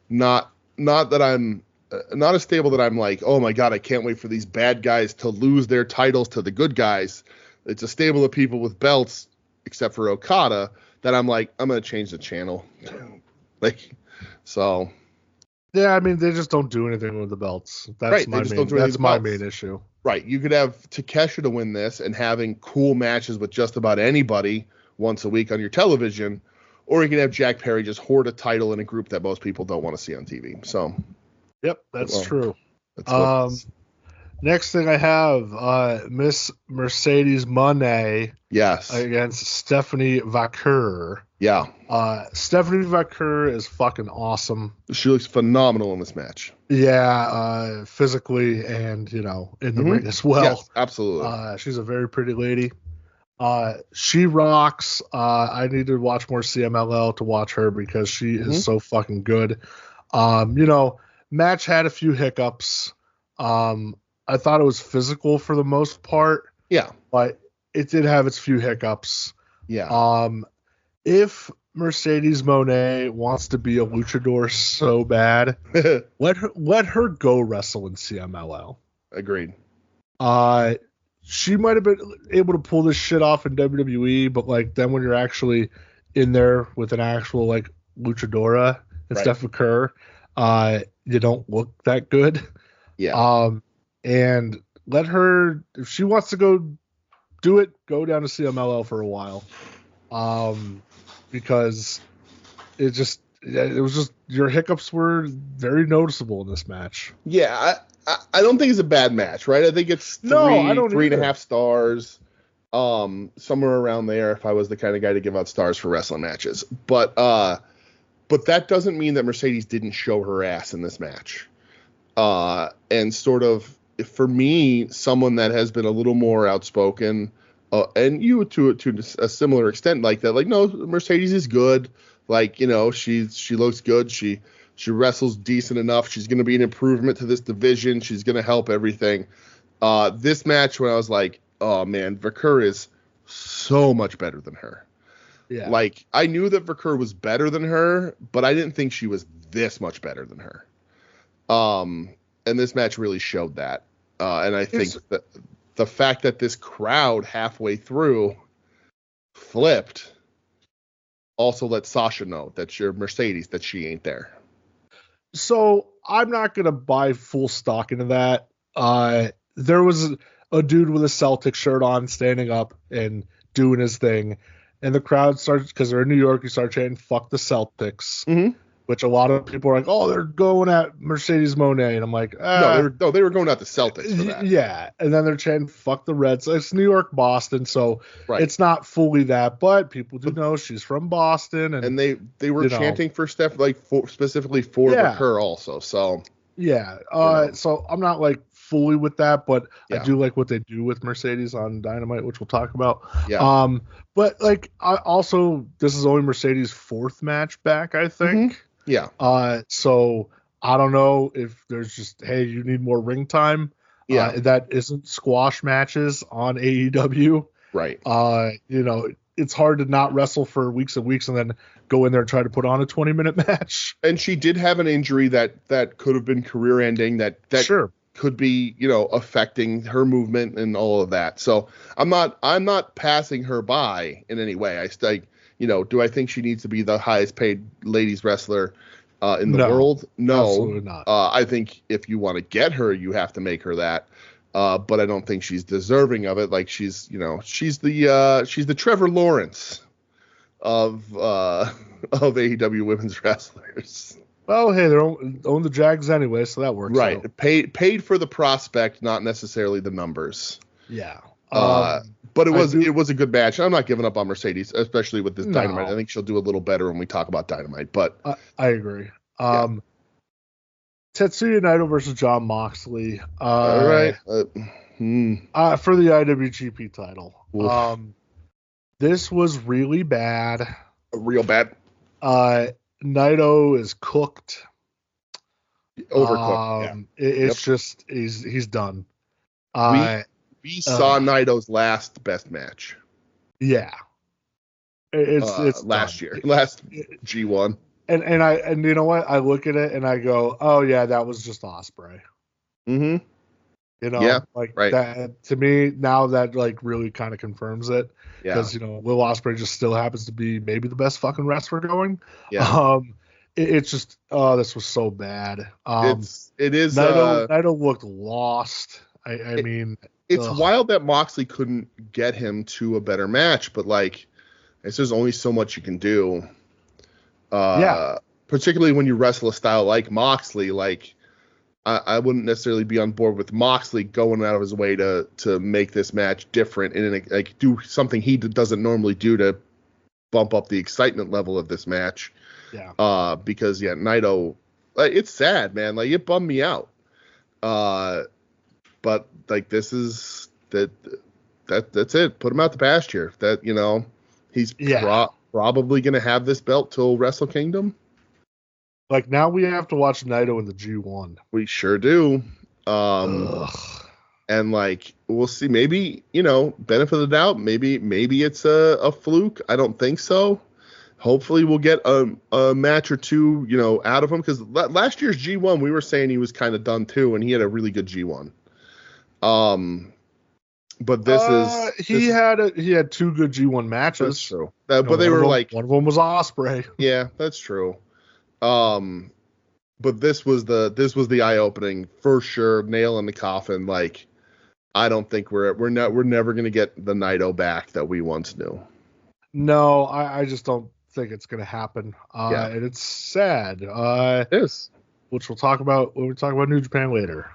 not a stable that I'm like, oh my God, I can't wait for these bad guys to lose their titles to the good guys. It's a stable of people with belts, except for Okada, that I'm like, I'm going to change the channel. So. Yeah, I mean, they just don't do anything with the belts. That's my main issue. Right. You could have Takeshita to win this and having cool matches with just about anybody once a week on your television, or you could have Jack Perry just hoard a title in a group that most people don't want to see on TV. So. Yep, that's true. Next thing I have, Miss Mercedes Moné. Yes. Against Stephanie Vaquer. Yeah. Stephanie Vaquer is fucking awesome. She looks phenomenal in this match. Yeah, physically and, in the ring as well. Yes, absolutely. She's a very pretty lady. She rocks. I need to watch more CMLL to watch her because she is so fucking good. Match had a few hiccups. I thought it was physical for the most part. Yeah. But it did have its few hiccups. Yeah. If Mercedes Moné wants to be a luchador so bad, let her go wrestle in CMLL. Agreed. She might have been able to pull this shit off in WWE, but like then when you're actually in there with an actual like luchadora and Steph Vaquer, you don't look that good. Yeah. And let her, if she wants to go do it, go down to CMLL for a while. Because it was just your hiccups were very noticeable in this match. Yeah, I don't think it's a bad match, right? I think it's 3.5 stars, somewhere around there. If I was the kind of guy to give out stars for wrestling matches, but that doesn't mean that Mercedes didn't show her ass in this match. And sort of for me, someone that has been a little more outspoken. And you to a similar extent like that, like, no, Mercedes is good. Like, she looks good. She wrestles decent enough. She's going to be an improvement to this division. She's going to help everything. This match, when I was like, oh man, Vaquer is so much better than her. Yeah. Like, I knew that Vaquer was better than her, but I didn't think she was this much better than her. And this match really showed that. And I think that the fact that this crowd halfway through flipped also let Sasha know that you're Mercedes, that she ain't there. So I'm not gonna buy full stock into that. There was a dude with a Celtic shirt on standing up and doing his thing, and the crowd starts, because they're in New York, you start chanting "fuck the Celtics," which a lot of people are like, "Oh, they're going at Mercedes Moné," and I'm like, they were going at the Celtics for that. Yeah, and then they're chanting "fuck the Reds." It's New York, Boston, so it's not fully that, but people do know she's from Boston, and they were chanting for Steph, like specifically for her also. So so I'm not like fully with that, but I do like what they do with Mercedes on Dynamite, which we'll talk about. But like, this is only Mercedes' 4th match back, I think. So I don't know if there's just, hey, you need more ring time. That isn't squash matches on AEW. It's hard to not wrestle for weeks and weeks and then go in there and try to put on a 20-minute match. And she did have an injury that could have been career ending, that could be, affecting her movement and all of that. So I'm not passing her by in any way. Do I think she needs to be the highest paid ladies wrestler in the world? No, absolutely not. I think if you want to get her, you have to make her that. But I don't think she's deserving of it. Like she's the Trevor Lawrence of AEW women's wrestlers. Well, hey, they own the Jags anyway, so that works. Right. out. Paid for the prospect, not necessarily the numbers. Yeah. But it was a good match. I'm not giving up on Mercedes, especially with this Dynamite. I think she'll do a little better when we talk about Dynamite. But I agree. Tetsuya Naito versus Jon Moxley. All right. For the IWGP title. This was really bad. Real bad. Naito is cooked. Overcooked. It's just he's done. We saw Naito's last best match. Yeah. It's last done. year. Last G1. And you know what? I look at it and I go, oh yeah, that was just Ospreay. That to me now, that like really kind of confirms it. Because Will Ospreay just still happens to be maybe the best fucking wrestler going. It's just this was so bad. It is. Naito looked lost. I mean, it's wild that Moxley couldn't get him to a better match, but like, there's only so much you can do. Particularly when you wrestle a style like Moxley, like I wouldn't necessarily be on board with Moxley going out of his way to make this match different and like do something he doesn't normally do to bump up the excitement level of this match. Because Naito, like, it's sad, man. Like, it bummed me out. But like, this is that's it. Put him out the pasture. That he's probably gonna have this belt till Wrestle Kingdom. Like, now we have to watch Naito in the G1. We sure do. And like, we'll see. Maybe benefit of the doubt. Maybe it's a fluke. I don't think so. Hopefully we'll get a match or two, out of him, because last year's G1 we were saying he was kind of done too, and he had a really good G1. But this is he had 2 good G1 matches. That's true. But they were like, one of them was Ospreay. Yeah, that's true. But this was the eye opening for sure, nail in the coffin. Like, I don't think we're never gonna get the Naito back that we once knew. No, I just don't think it's gonna happen. And it's sad. It is. Which we'll talk about when we talk about New Japan later.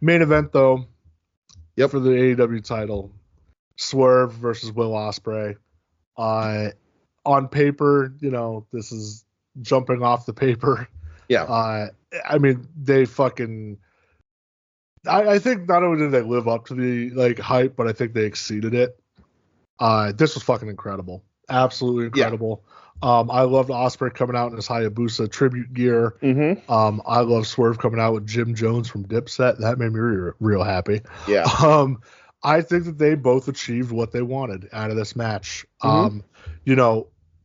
Main event though. For the AEW title, Swerve versus Will Ospreay. On paper, this is jumping off the paper. I mean, they fucking. I think not only did they live up to the like hype, but I think they exceeded it. This was fucking incredible, absolutely incredible. I loved Ospreay coming out in his Hayabusa tribute gear. I love Swerve coming out with Jim Jones from Dipset. That made me real happy. I think that they both achieved what they wanted out of this match.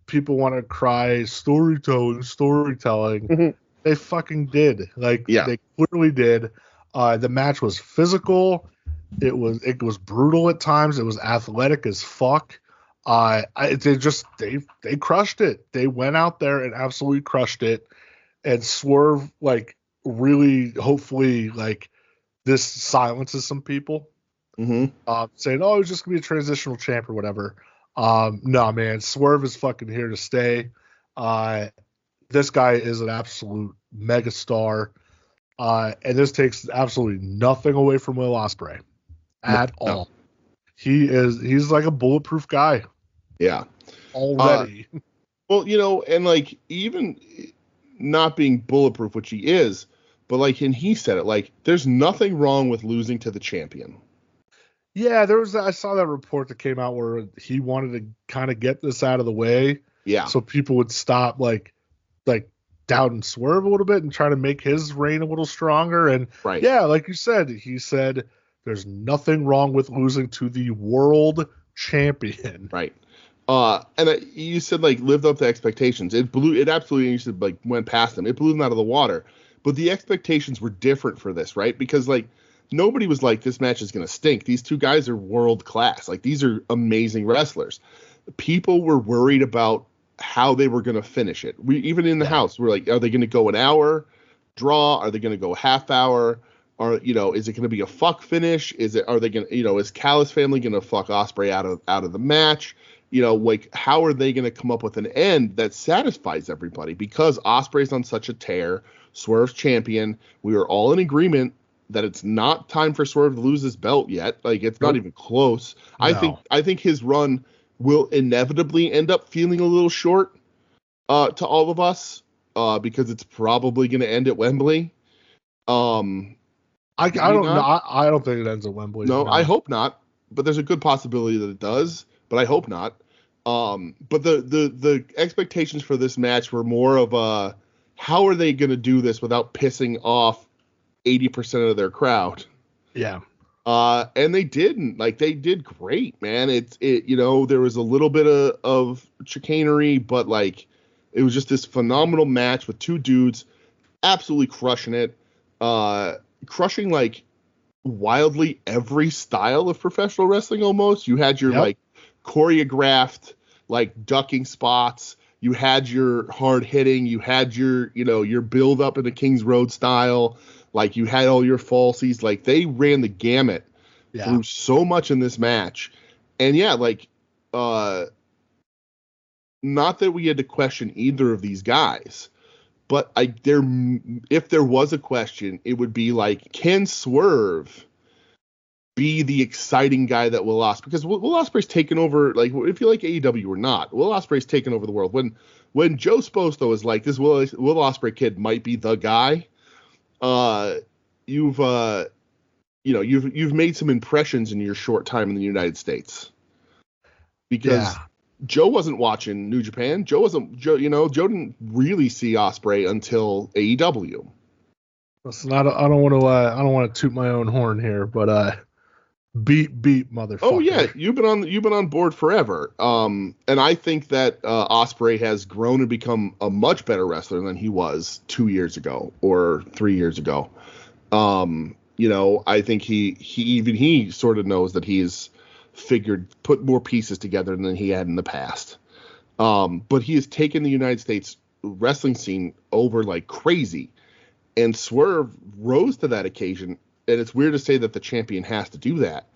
People want to cry storytelling. They fucking did. They clearly did. The match was physical. It was brutal at times. It was athletic as fuck. They crushed it. They went out there and absolutely crushed it. and Swerve, like, really, hopefully, like, this silences some people. Saying, oh, it's just going to be a transitional champ or whatever. No, man, Swerve is fucking here to stay. This guy is an absolute megastar. And this takes absolutely nothing away from Will Ospreay at all. He's like a bulletproof guy. Yeah. Already. Well, you know, and like even not being bulletproof, which he is, but like, and he said it, like, there's nothing wrong with losing to the champion. Yeah, I saw that report that came out where he wanted to kind of get this out of the way. Yeah. So people would stop like doubting Swerve a little bit and try to make his reign a little stronger. And yeah, like you said, he said there's nothing wrong with losing to the world champion. Right. And you said like lived up to expectations. It absolutely, you said, like, went past them. It blew them out of the water. But the expectations were different for this, right? Because like nobody was like, this match is going to stink. These two guys are world class. Like, these are amazing wrestlers. People were worried about how they were going to finish it. We even in the house, we're like, are they going to go an hour draw? Are they going to go half hour? Or, you know, is it going to be a fuck finish? Are they going to, you know, is Callis family going to fuck Ospreay out of the match? You know, like, how are they going to come up with an end that satisfies everybody? Because Ospreay's on such a tear, Swerve's champion. We are all in agreement that it's not time for Swerve to lose his belt yet. Like, it's not even close. No. I think his run will inevitably end up feeling a little short to all of us because it's probably going to end at Wembley. I don't know. I don't think it ends at Wembley. No, I hope not. But there's a good possibility that it does. But I hope not. But the expectations for this match were more of how are they going to do this without pissing off 80% of their crowd? Yeah. And they didn't. Like, they did great, man. You know, there was a little bit of chicanery, but like it was just this phenomenal match with two dudes absolutely crushing it. Crushing like wildly every style of professional wrestling almost. You had your like choreographed like ducking spots, you had your hard hitting, you had your, you know, your build up in the King's Road style, like you had all your falsies. Like, they ran the gamut through so much in this match. And yeah, like not that we had to question either of these guys, but if there was a question, it would be like, can Swerve be the exciting guy that Will Ospreay? Because Will Ospreay's taken over, like, if you like AEW or not, Will Ospreay's taken over the world. When Joe Sposto is like, this Will Ospreay kid might be the guy, you've made some impressions in your short time in the United States. Because Joe wasn't watching New Japan. Joe didn't really see Ospreay until AEW. Listen, I don't want to toot my own horn here, but beat motherfucker. Oh yeah, you've been on board forever. And I think that Ospreay has grown and become a much better wrestler than he was 2 years ago or 3 years ago. You know, I think he sort of knows that he's put more pieces together than he had in the past. But he has taken the United States wrestling scene over like crazy, and Swerve rose to that occasion. And it's weird to say that the champion has to do that.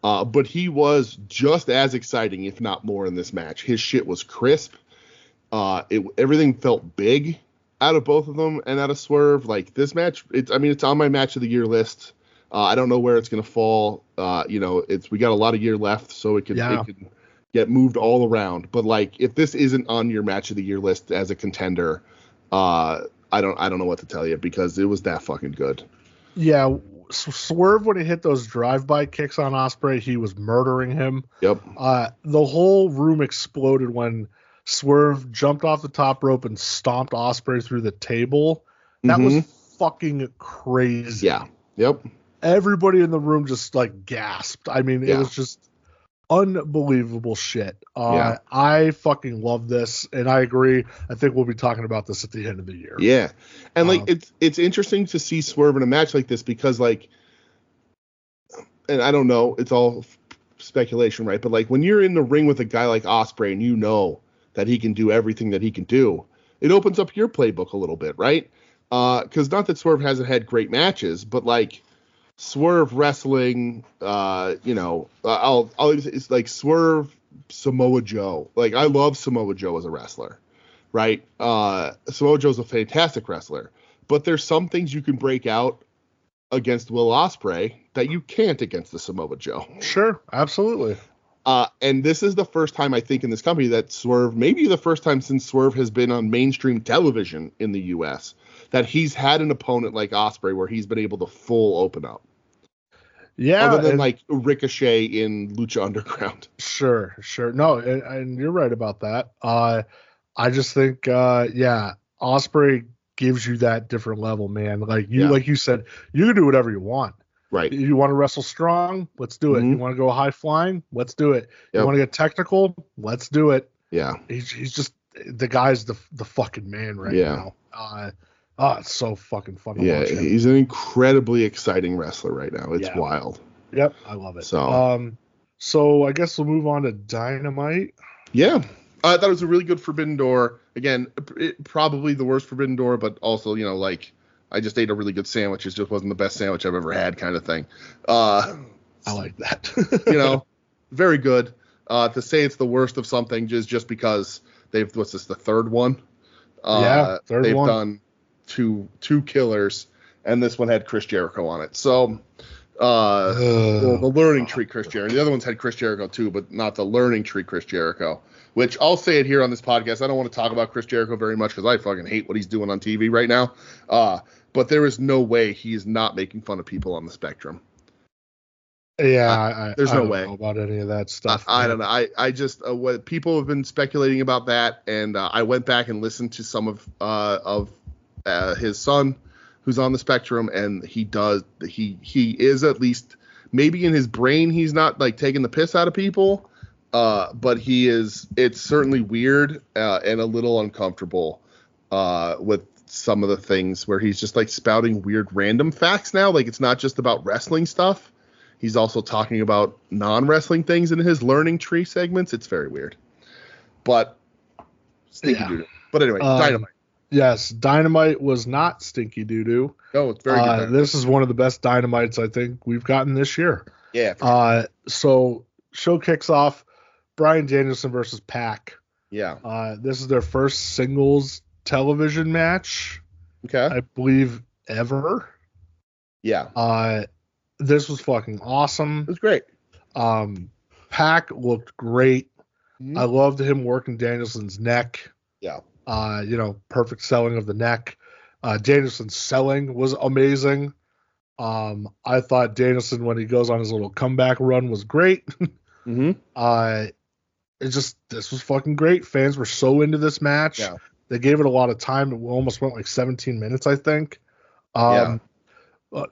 But he was just as exciting, if not more, in this match. His shit was crisp. Everything felt big out of both of them and out of Swerve. Like, this match, it's on my match of the year list. I don't know where it's going to fall. You know, we got a lot of year left, so it could get moved all around. But like, if this isn't on your match of the year list as a contender, I don't know what to tell you, because it was that fucking good. Yeah. Swerve, when he hit those drive-by kicks on Ospreay, he was murdering him. Yep. The whole room exploded when Swerve jumped off the top rope and stomped Ospreay through the table. That was fucking crazy. Yeah. Yep. Everybody in the room just like gasped. I mean, it was just unbelievable shit. I fucking love this, and I agree. I think we'll be talking about this at the end of the year. Yeah, and like it's interesting to see Swerve in a match like this, because like, and I don't know, it's all speculation, right? But like, when you're in the ring with a guy like Ospreay and you know that he can do everything that he can do, it opens up your playbook a little bit, right? Because not that Swerve hasn't had great matches, but like Swerve wrestling, it's like Swerve Samoa Joe. Like I love Samoa Joe as a wrestler, right? Samoa Joe's a fantastic wrestler, but there's some things you can break out against Will Ospreay that you can't against the Samoa Joe. Sure, absolutely. And this is the first time I think in this company that Swerve, maybe the first time since Swerve has been on mainstream television in the U.S., that he's had an opponent like Ospreay where he's been able to full open up. Yeah. Other than like Ricochet in Lucha Underground. Sure. No, and you're right about that. I just think, Ospreay gives you that different level, man. Like you said, you can do whatever you want. Right. You want to wrestle strong? Let's do it. You want to go high flying? Let's do it. You want to get technical? Let's do it. Yeah. He's just the guy's the fucking man right now. It's so fucking fun to watch him. He's an incredibly exciting wrestler right now. It's wild. Yep, I love it. So I guess we'll move on to Dynamite. Yeah. I thought it was a really good Forbidden Door. Again, probably the worst Forbidden Door, but also, like I just ate a really good sandwich. It just wasn't the best sandwich I've ever had kind of thing. I like that. Very good. To say it's the worst of something just because the third one? Third they've one. Done two killers, and this one had Chris Jericho on it. So the Learning Tree Chris Jericho. The other ones had Chris Jericho too, but not the Learning Tree Chris Jericho. Which I'll say it here on this podcast. I don't want to talk about Chris Jericho very much because I fucking hate what he's doing on TV right now. But there is no way he's not making fun of people on the spectrum. Yeah, there's I no don't way know about any of that stuff. I don't know. I just what people have been speculating about that, and I went back and listened to some of his son, who's on the spectrum, and he is, at least maybe in his brain, he's not like taking the piss out of people, but he is. It's certainly weird and a little uncomfortable with some of the things where he's just like spouting weird random facts now. Like it's not just about wrestling stuff. He's also talking about non-wrestling things in his Learning Tree segments. It's very weird. But stinky doo-doo. But anyway, Dynamite. Yes, Dynamite was not stinky doo-doo. No, it's very good. This is one of the best Dynamites I think we've gotten this year. Yeah. So show kicks off Bryan Danielson versus Pac. Yeah. This is their first singles television match. Okay. I believe ever. Yeah. This was fucking awesome. It was great. Pac looked great. Mm-hmm. I loved him working Danielson's neck. Yeah. Perfect selling of the neck. Danielson's selling was amazing. I thought Danielson, when he goes on his little comeback run, was great. Mm-hmm. This was fucking great. Fans were so into this match. Yeah. They gave it a lot of time. It almost went like 17 minutes, I think.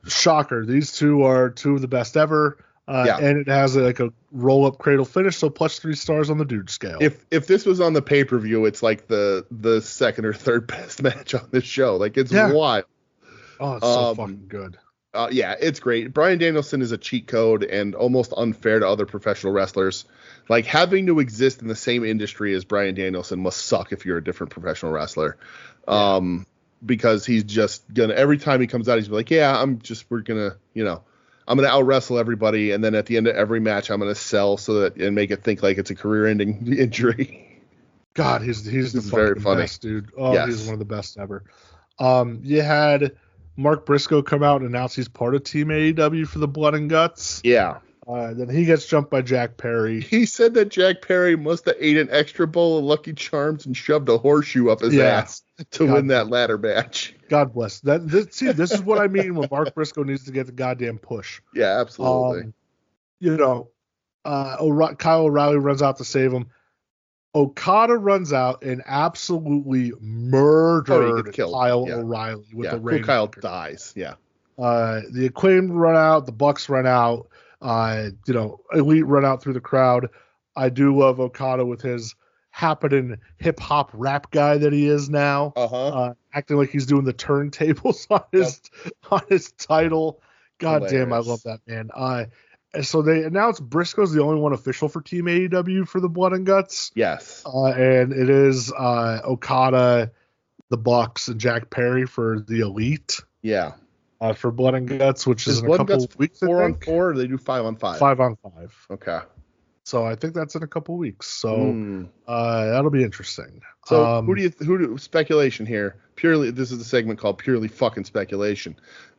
Shocker. These two are two of the best ever. And it has a roll-up cradle finish, so plus 3 stars on the dude scale. If this was on the pay-per-view, it's like the second or third best match on this show. Like, it's wild. Oh, it's so fucking good. It's great. Bryan Danielson is a cheat code and almost unfair to other professional wrestlers. Like, having to exist in the same industry as Bryan Danielson must suck if you're a different professional wrestler. Because he's just gonna, every time he comes out, he's like, I'm gonna out wrestle everybody, and then at the end of every match, I'm gonna sell and make it think like it's a career-ending injury. God, he's the fucking best, dude. Oh, yes. He's one of the best ever. You had Mark Briscoe come out and announce he's part of Team AEW for the Blood and Guts. Yeah. Then he gets jumped by Jack Perry. He said that Jack Perry must have ate an extra bowl of Lucky Charms and shoved a horseshoe up his ass to win that ladder match. God bless. This is what I mean when Mark Briscoe needs to get the goddamn push. Yeah, absolutely. Kyle O'Reilly runs out to save him. Okada runs out and absolutely murdered Kyle O'Reilly with the Rainmaker. Kyle dies. Yeah. The Acclaimed run out. The Bucks run out. Elite run out through the crowd. I do love Okada with his happening hip hop rap guy that he is now, acting like he's doing the turntables on his title. God damn, I love that, man. So they announced Briscoe's the only one official for Team AEW for the Blood and Guts. Yes. And it is Okada, the Bucks and Jack Perry for the Elite. Yeah. For Blood and Guts, which is in a Blood and couple Guts weeks. 4-on-4, or they do 5-on-5? 5-on-5. Okay. So I think that's in a couple weeks. So that'll be interesting. So who speculation here? Purely, this is a segment called Purely Fucking Speculation.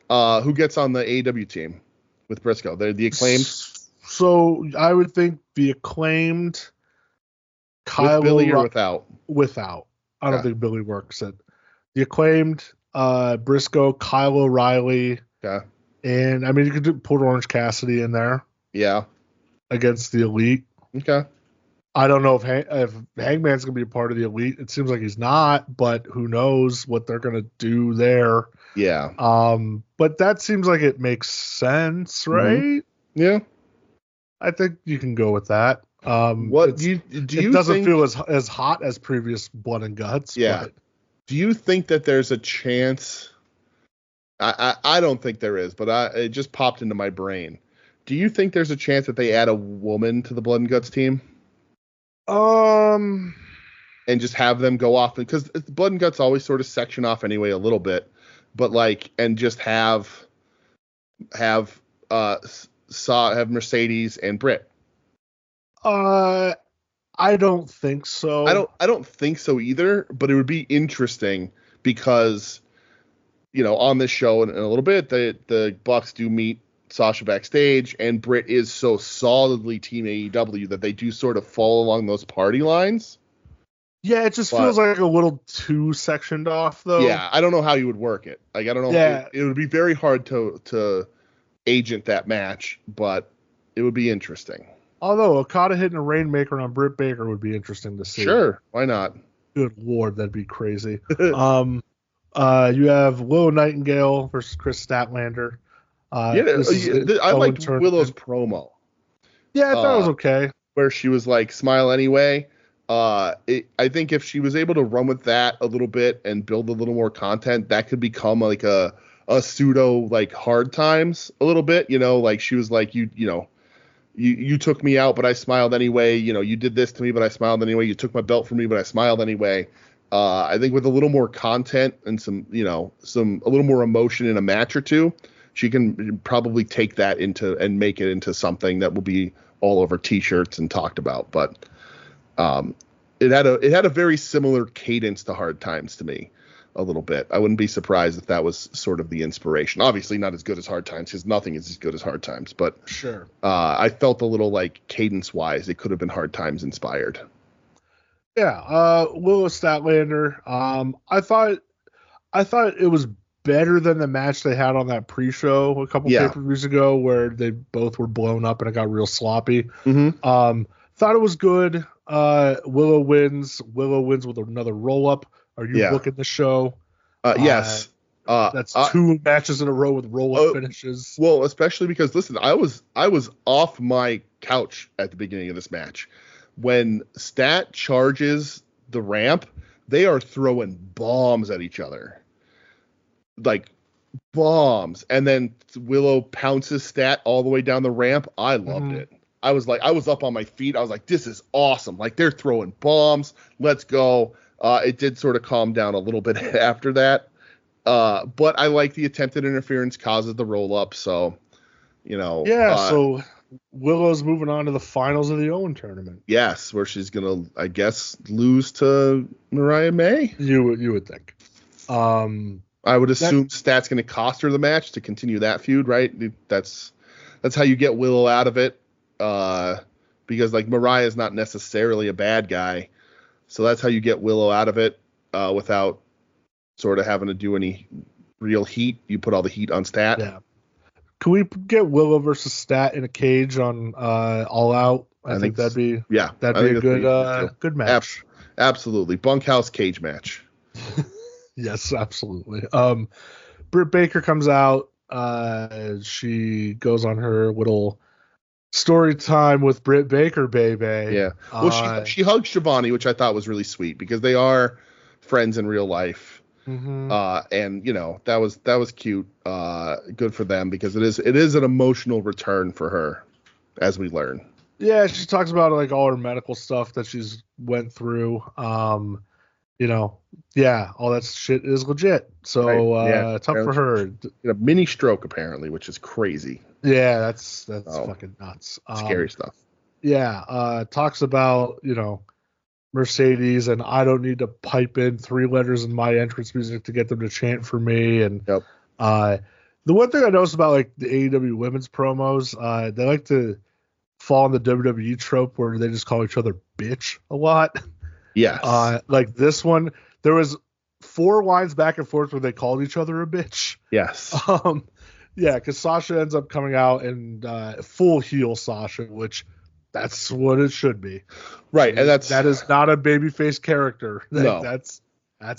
Who gets on the AEW team with Briscoe? They're the Acclaimed. So I would think the Acclaimed. With Billy or without? Without. I don't think Billy works it. The Acclaimed, Briscoe, Kyle O'Reilly. Okay. And I mean, you could put Orange Cassidy in there. Yeah. Against the Elite. Okay. I don't know if Hangman's going to be a part of the Elite. It seems like he's not, but who knows what they're going to do there. Yeah. But that seems like it makes sense, right? Mm-hmm. Yeah. I think you can go with that. What do you it doesn't feel as hot as previous Blood and Guts. Yeah. But. Do you think that there's a chance? I don't think there is, but it just popped into my brain. Do you think there's a chance that they add a woman to the Blood and Guts team? And just have them go off, because Blood and Guts always sort of section off anyway a little bit, but and just have Mercedes and Britt. I don't think so. I don't think so either, but it would be interesting because, on this show in a little bit, the Bucks do meet Sasha backstage, and Britt is so solidly Team AEW that they do sort of fall along those party lines. Yeah, it just feels like a little too sectioned off, though. Yeah, I don't know how you would work it. I don't know. Yeah. It would be very hard to agent that match, but it would be interesting. Although Okada hitting a Rainmaker on Britt Baker would be interesting to see. Sure, why not? Good Lord, that'd be crazy. You have Willow Nightingale versus Chris Statlander. I liked Willow's promo. Yeah, I thought it was okay. Where she was like, smile anyway. I think if she was able to run with that a little bit and build a little more content, that could become like a pseudo like Hard Times a little bit. Like she was like, you took me out, but I smiled anyway. You did this to me, but I smiled anyway. You took my belt from me, but I smiled anyway. I think with a little more content and a little more emotion in a match or two, she can probably take that and make it into something that will be all over T-shirts and talked about. But it had a very similar cadence to Hard Times to me, a little bit. I wouldn't be surprised if that was sort of the inspiration. Obviously not as good as Hard Times, because nothing is as good as Hard Times. But sure, I felt a little like cadence-wise, it could have been Hard Times inspired. Yeah, Willow Statlander. I thought it was better than the match they had on that pre-show a couple pay-per-views ago, where they both were blown up and it got real sloppy. Mm-hmm. Thought it was good. Willow wins. Willow wins with another roll-up. Are you booking the show? Yes. That's two matches in a row with roll-up finishes. Well, especially because, listen, I was off my couch at the beginning of this match. When Stat charges the ramp, they are throwing bombs at each other. Like, bombs. And then Willow pounces Stat all the way down the ramp. I loved it. I was up on my feet. I was like, this is awesome. Like, they're throwing bombs. Let's go. It did sort of calm down a little bit after that. But I like the attempted interference causes the roll-up. So, so Willow's moving on to the finals of the Owen tournament. Yes, where she's going to, I guess, lose to Mariah May. You would think. I would assume Stat's going to cost her the match to continue that feud, right? That's how you get Willow out of it. Because like Mariah's not necessarily a bad guy. So that's how you get Willow out of it without sort of having to do any real heat. You put all the heat on Stat. Yeah. Can we get Willow versus Stat in a cage on All Out? I think that'd be a good match. Absolutely. Bunkhouse cage match. Yes, absolutely. Britt Baker comes out. She goes on her little story time with Britt Baker, baby. Yeah. Well, she hugged Shivani, which I thought was really sweet because they are friends in real life. Mm-hmm. And that was cute. Good for them because it is an emotional return for her, as we learn. Yeah, she talks about like all her medical stuff that she's went through. all that shit is legit. So Right. Yeah. tough for her. A mini stroke apparently, which is crazy. Yeah, that's fucking nuts. Scary stuff. Yeah, talks about Mercedes, and I don't need to pipe in 3 letters in my entrance music to get them to chant for me. And Yep. The one thing I noticed about like the AEW women's promos, they like to fall in the WWE trope where they just call each other bitch a lot. Yes. Like this one, there was 4 lines back and forth where they called each other a bitch. Yes. Yeah, because Sasha ends up coming out in full heel Sasha, which that's what it should be. Right, and that is not a babyface character. No. That's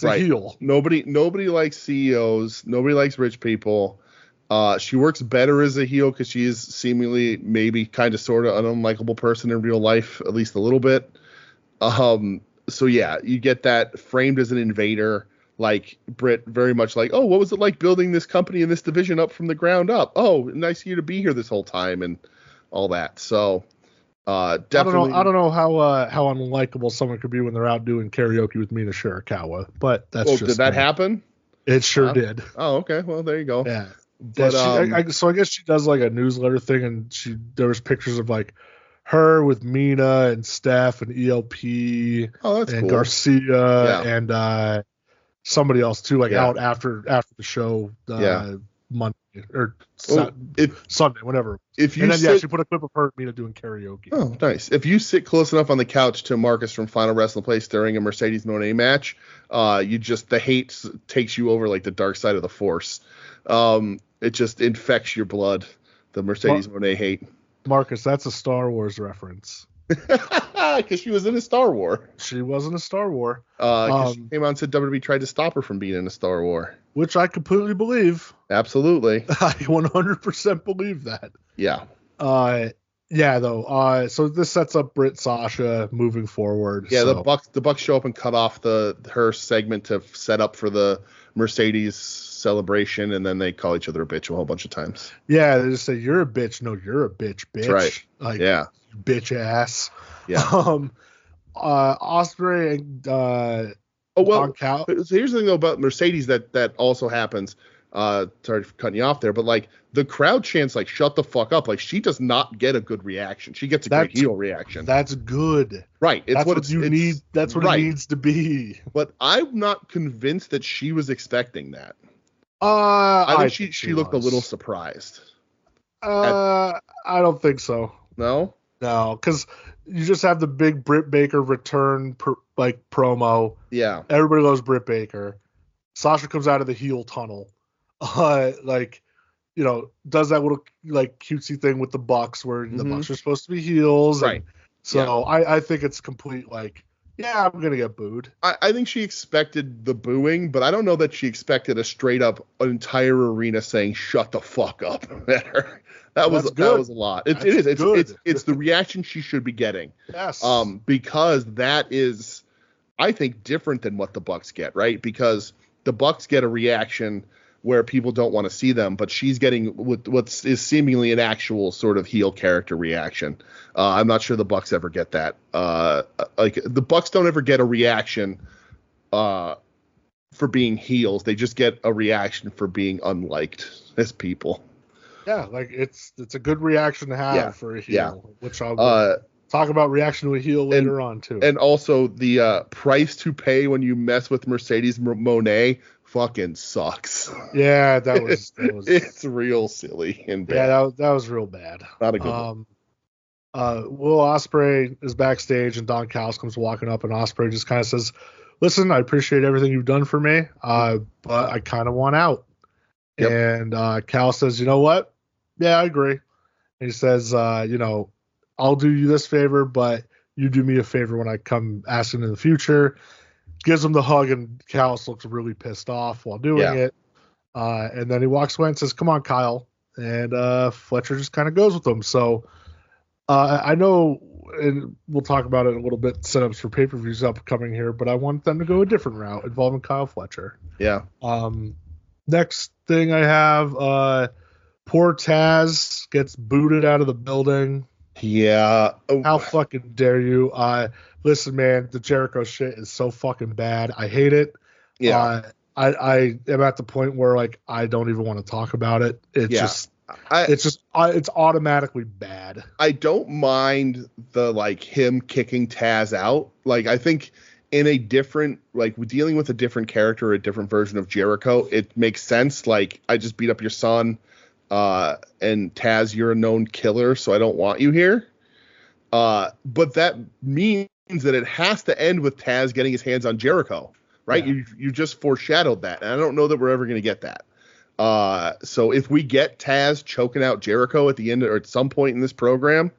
right. a heel. Nobody likes CEOs. Nobody likes rich people. She works better as a heel because she is seemingly maybe kind of sort of an unlikable person in real life, at least a little bit. So yeah, you get that framed as an invader, like Britt, very much like, oh, what was it like building this company and this division up from the ground up? Oh, nice of you to be here this whole time and all that. So definitely. I don't know how unlikable someone could be when they're out doing karaoke with Mina Shirakawa, but that's just. Did that happen? It sure did. Oh, okay. Well, there you go. Yeah. But so I guess she does like a newsletter thing, and there was pictures of like her with Mina and Steph and ELP and cool. Garcia and somebody else too, like out after the show Monday or Sunday, whenever. She put a clip of her and Mina doing karaoke. Oh, nice. If you sit close enough on the couch to Marcus from Final Wrestling Place during a Mercedes Moné match, the hate takes you over like the dark side of the Force. It just infects your blood, the Mercedes Moné hate. Marcus, that's a Star Wars reference. Because she was in a Star War. She was in a Star War. She came out and said WWE tried to stop her from being in a Star War. Which I completely believe. Absolutely. I 100% believe that. Yeah. So this sets up Britt Sasha moving forward. Yeah, the Bucks show up and cut off her segment to set up for the Mercedes celebration, and then they call each other a bitch a whole bunch of times. Yeah, they just say, you're a bitch. No, you're a bitch. That's right. Like, bitch ass. Yeah. Ospreay and so here's the thing though about Mercedes that also happens. Sorry for cutting you off there, but like the crowd chants like shut the fuck up. Like she does not get a good reaction. She gets a great heel reaction. That's good. Right. That's what you need. That's what it needs to be. But I'm not convinced that she was expecting that. I think she looked a little surprised. I don't think so. No, because you just have the big Britt Baker return promo. Yeah, everybody loves Britt Baker. Sasha comes out of the heel tunnel, does that little like cutesy thing with the Bucks where the Bucks are supposed to be heels, right? I think it's complete like. Yeah, I'm going to get booed. I think she expected the booing, but I don't know that she expected a straight up entire arena saying shut the fuck up at her. That was a lot. It is. It's the reaction she should be getting. Yes. Because that is, I think, different than what the Bucks get, right? Because the Bucks get a reaction where people don't want to see them, but she's getting what is seemingly an actual sort of heel character reaction. I'm not sure the Bucks ever get that. Like the Bucks don't ever get a reaction for being heels. They just get a reaction for being unliked as people. Yeah, like it's a good reaction to have for a heel, which I'll talk about reaction to a heel later on too. And also the price to pay when you mess with Mercedes Moné fucking sucks. Yeah, that was it's real silly and bad. Yeah, that was real bad. Not a good one. Will Ospreay is backstage and Don Callis comes walking up and Ospreay just kind of says, "Listen, I appreciate everything you've done for me, but I kind of want out." Yep. And Callis says, "You know what? Yeah, I agree." And he says, "I'll do you this favor, but you do me a favor when I come asking in the future." Gives him the hug, and Callis looks really pissed off while doing it. And then he walks away and says, "Come on, Kyle." And Fletcher just kind of goes with him. So I know, and we'll talk about it in a little bit, setups for pay-per-views upcoming here, but I want them to go a different route involving Kyle Fletcher. Yeah. Next thing I have, poor Taz gets booted out of the building. Yeah. How fucking dare you? listen, man, the Jericho shit is so fucking bad. I hate it. Yeah. I am at the point where like I don't even want to talk about it. It's automatically bad. I don't mind the like him kicking Taz out. Like I think in a different, like dealing with a different character, a different version of Jericho, it makes sense. Like I just beat up your son, and Taz, you're a known killer, so I don't want you here. But that means that it has to end with Taz getting his hands on Jericho, right? Yeah. You just foreshadowed that, and I don't know that we're ever going to get that. So if we get Taz choking out Jericho at the end or at some point in this program,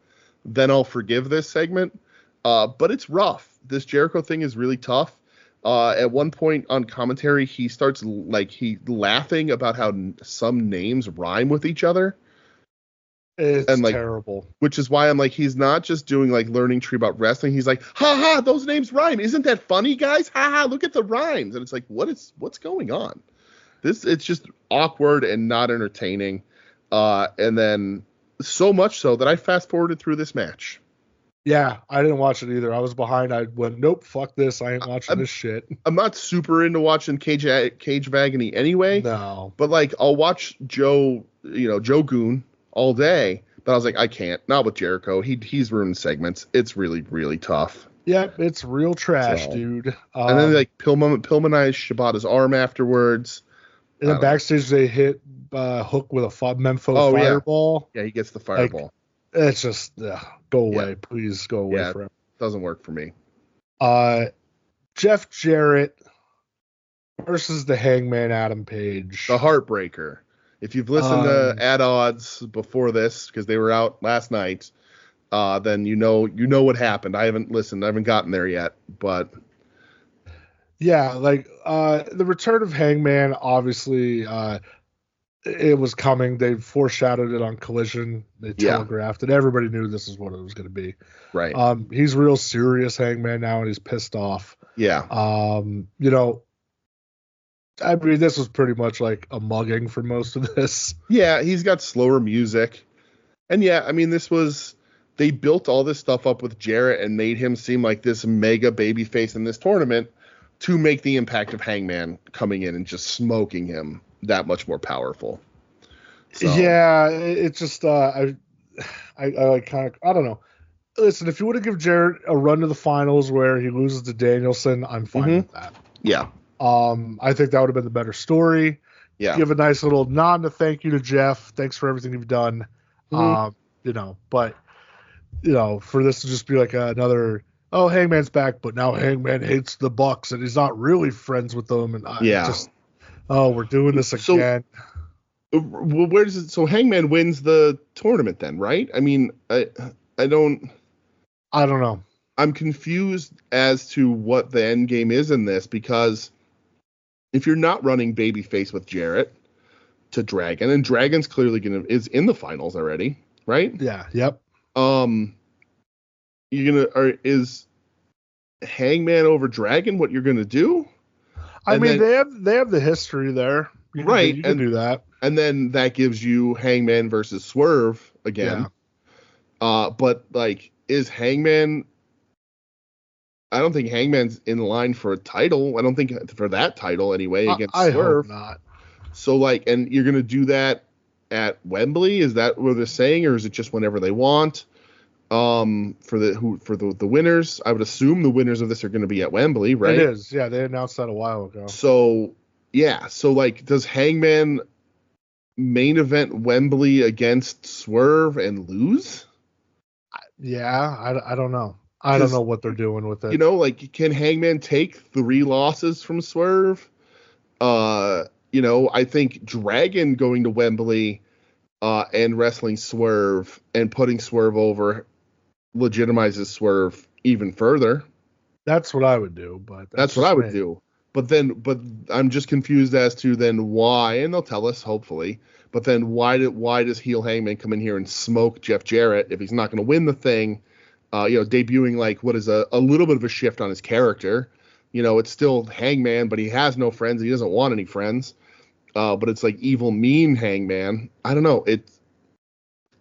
then I'll forgive this segment. But it's rough. This Jericho thing is really tough. At one point on commentary, he starts laughing about how some names rhyme with each other. It's terrible. Which is why I'm like, he's not just doing like learning tree about wrestling. He's like, ha ha, those names rhyme. Isn't that funny, guys? Ha ha, look at the rhymes. And it's like, what's going on? It's just awkward and not entertaining. And then so much so that I fast forwarded through this match. Yeah, I didn't watch it either. I was behind. I went, nope, fuck this. I ain't watching this shit. I'm not super into watching Cage Agony anyway. No. But like, I'll watch Joe Goon all day. But I was like, I can't. Not with Jericho. He's ruined segments. It's really tough. Yeah, it's real trash, dude. And then like Pillmanized Shibata's arm afterwards. And then backstage they hit Hook with a Memphis fireball. Yeah, he gets the fireball. Like, it's just go away, please go away from it. Doesn't work for me. Jeff Jarrett versus the Hangman Adam Page. The Heartbreaker. If you've listened to At Odds before this, because they were out last night, then you know what happened. I haven't listened. I haven't gotten there yet, but yeah, like the return of Hangman, obviously, it was coming. They foreshadowed it on Collision. They telegraphed it. Everybody knew this is what it was going to be. Right. He's real serious Hangman now, and he's pissed off. Yeah. I mean, this was pretty much like a mugging for most of this. Yeah, he's got slower music. And yeah, I mean, they built all this stuff up with Jarrett and made him seem like this mega babyface in this tournament to make the impact of Hangman coming in and just smoking him that much more powerful. So. Yeah, it's just I kind of, I don't know. Listen, if you would have given Jarrett a run to the finals where he loses to Danielson, I'm fine with that. Yeah. I think that would have been the better story. Yeah. Give a nice little nod to thank you to Jeff. Thanks for everything you've done. But for this to just be like another, oh, Hangman's back, but now Hangman hates the Bucks and he's not really friends with them. And we're doing this again. Well, where does it? So Hangman wins the tournament then, right? I mean, I don't know. I'm confused as to what the end game is in this, because if you're not running babyface with Jarrett to Dragon, and Dragon's clearly is in the finals already, right? Yeah. Yep. Is Hangman over Dragon what you're gonna do? I mean, they have the history there, right? You can do that, and then that gives you Hangman versus Swerve again. Yeah. But like, is Hangman? I don't think Hangman's in line for a title. I don't think for that title anyway against Swerve. I hope not. So like, and you're gonna do that at Wembley? Is that what they're saying, or is it just whenever they want? For the winners, I would assume the winners of this are going to be at Wembley, right? It is. Yeah, they announced that a while ago. So yeah, so like, does Hangman main event Wembley against Swerve and lose? Yeah, I don't know. I don't know what they're doing with it. Like, can Hangman take 3 losses from Swerve? I think Dragon going to Wembley and wrestling Swerve and putting Swerve over legitimizes Swerve even further. That's what I would do, but that's what I would do. But I'm just confused as to then why, and they'll tell us hopefully. But then why does heel Hangman come in here and smoke Jeff Jarrett if he's not going to win the thing? Debuting like what is a little bit of a shift on his character. It's still Hangman, but he has no friends. He doesn't want any friends. But it's like evil, mean Hangman. I don't know.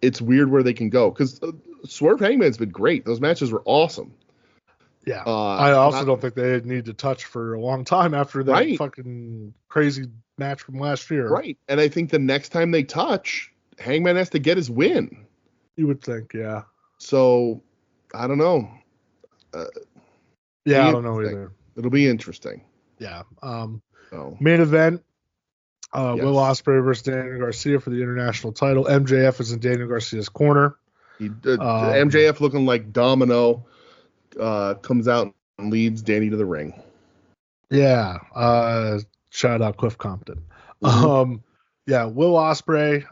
It's weird where they can go, because Swerve Hangman's been great. Those matches were awesome. Yeah. I also don't think they need to touch for a long time after that fucking crazy match from last year. Right. And I think the next time they touch, Hangman has to get his win. You would think, yeah. So, I don't know. I don't know either. It'll be interesting. Yeah. Main event, Will Ospreay versus Daniel Garcia for the international title. MJF is in Daniel Garcia's corner. MJF looking like Domino comes out and leads Danny to the ring. Yeah. Shout out Cliff Compton. Mm-hmm. Will Ospreay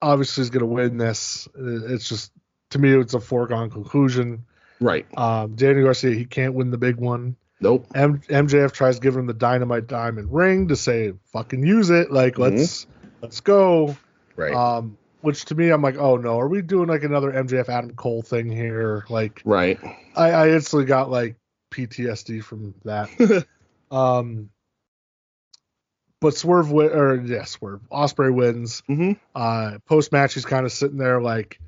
obviously is going to win this. It's just, to me, it's a foregone conclusion. Right. Daniel Garcia, he can't win the big one. Nope. MJF tries giving him the dynamite diamond ring to say, fucking use it. Like, let's go. Right. Which to me, I'm like, oh no, are we doing like another MJF Adam Cole thing here? Like, right. I instantly got like PTSD from that. But Swerve Ospreay wins. Mm-hmm. Post match, he's kind of sitting there like,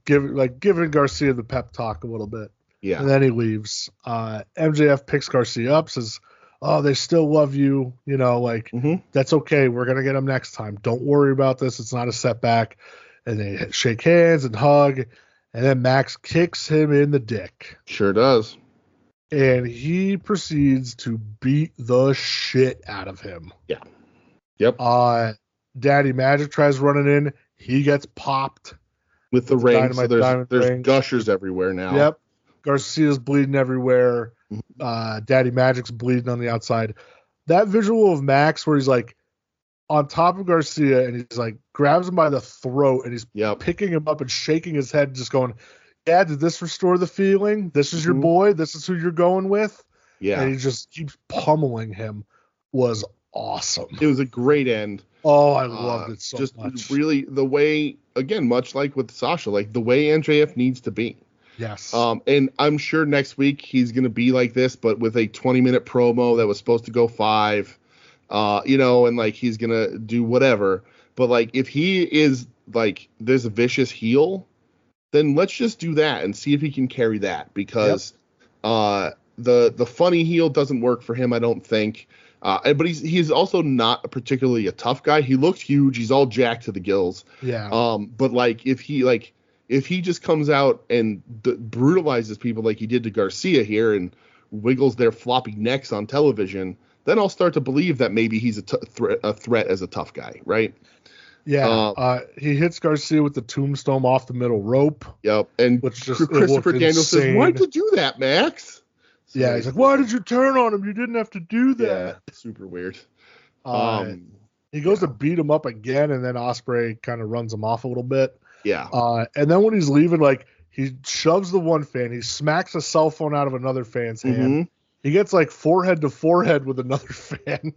giving Garcia the pep talk a little bit. Yeah. And then he leaves. MJF picks Garcia up, says, oh, they still love you. That's okay. We're going to get them next time. Don't worry about this. It's not a setback. And they shake hands and hug. And then Max kicks him in the dick. Sure does. And he proceeds to beat the shit out of him. Yeah. Yep. Daddy Magic tries running in. He gets popped. With the ring. So there's gushers everywhere now. Yep. Garcia's bleeding everywhere. Daddy Magic's bleeding on the outside. That visual of Max where he's like on top of Garcia and he's like grabs him by the throat and he's picking him up and shaking his head, just going, yeah, did this restore the feeling? This is your boy. This is who you're going with. Yeah. And he just keeps pummeling him. Was awesome. It was a great end. Oh, I loved it so much. Just really the way, again, much like with Sasha, like the way MJF needs to be. Yes. And I'm sure next week he's going to be like this, but with a 20-minute promo that was supposed to go 5, and like he's going to do whatever. But like if he is like this vicious heel, then let's just do that and see if he can carry that, because the funny heel doesn't work for him, I don't think. But he's also not particularly a tough guy. He looks huge. He's all jacked to the gills. Yeah. But like if he just comes out and brutalizes people like he did to Garcia here and wiggles their floppy necks on television, then I'll start to believe that maybe he's a threat as a tough guy, right? Yeah. He hits Garcia with the tombstone off the middle rope. Yep. And Christopher Daniels says, why'd you do that, Max? So yeah, he's like, why did you turn on him? You didn't have to do that. Yeah, super weird. He goes to beat him up again, and then Ospreay kind of runs him off a little bit. Yeah. And then when he's leaving, like, he shoves the one fan. He smacks a cell phone out of another fan's hand. He gets, like, forehead to forehead with another fan.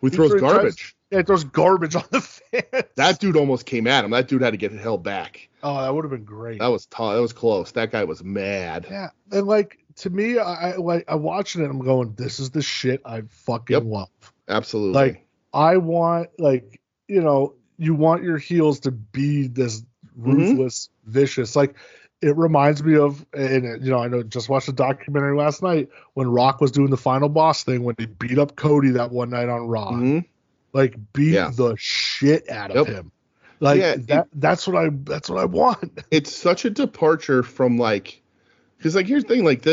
He throws garbage. He throws garbage on the fan. That dude almost came at him. That dude had to get held back. Oh, that would have been great. That was close. That guy was mad. Yeah. And, like, to me, I'm watching it, I'm going, this is the shit I fucking love. Absolutely. Like, I want, like, you want your heels to be this ruthless, vicious. Like, it reminds me of, and I know just watched a documentary last night when Rock was doing the final boss thing when he beat up Cody that one night on Raw. Like, beat the shit out of him. Like, that's what I want. It's such a departure from, like, because, like, here's the thing, like,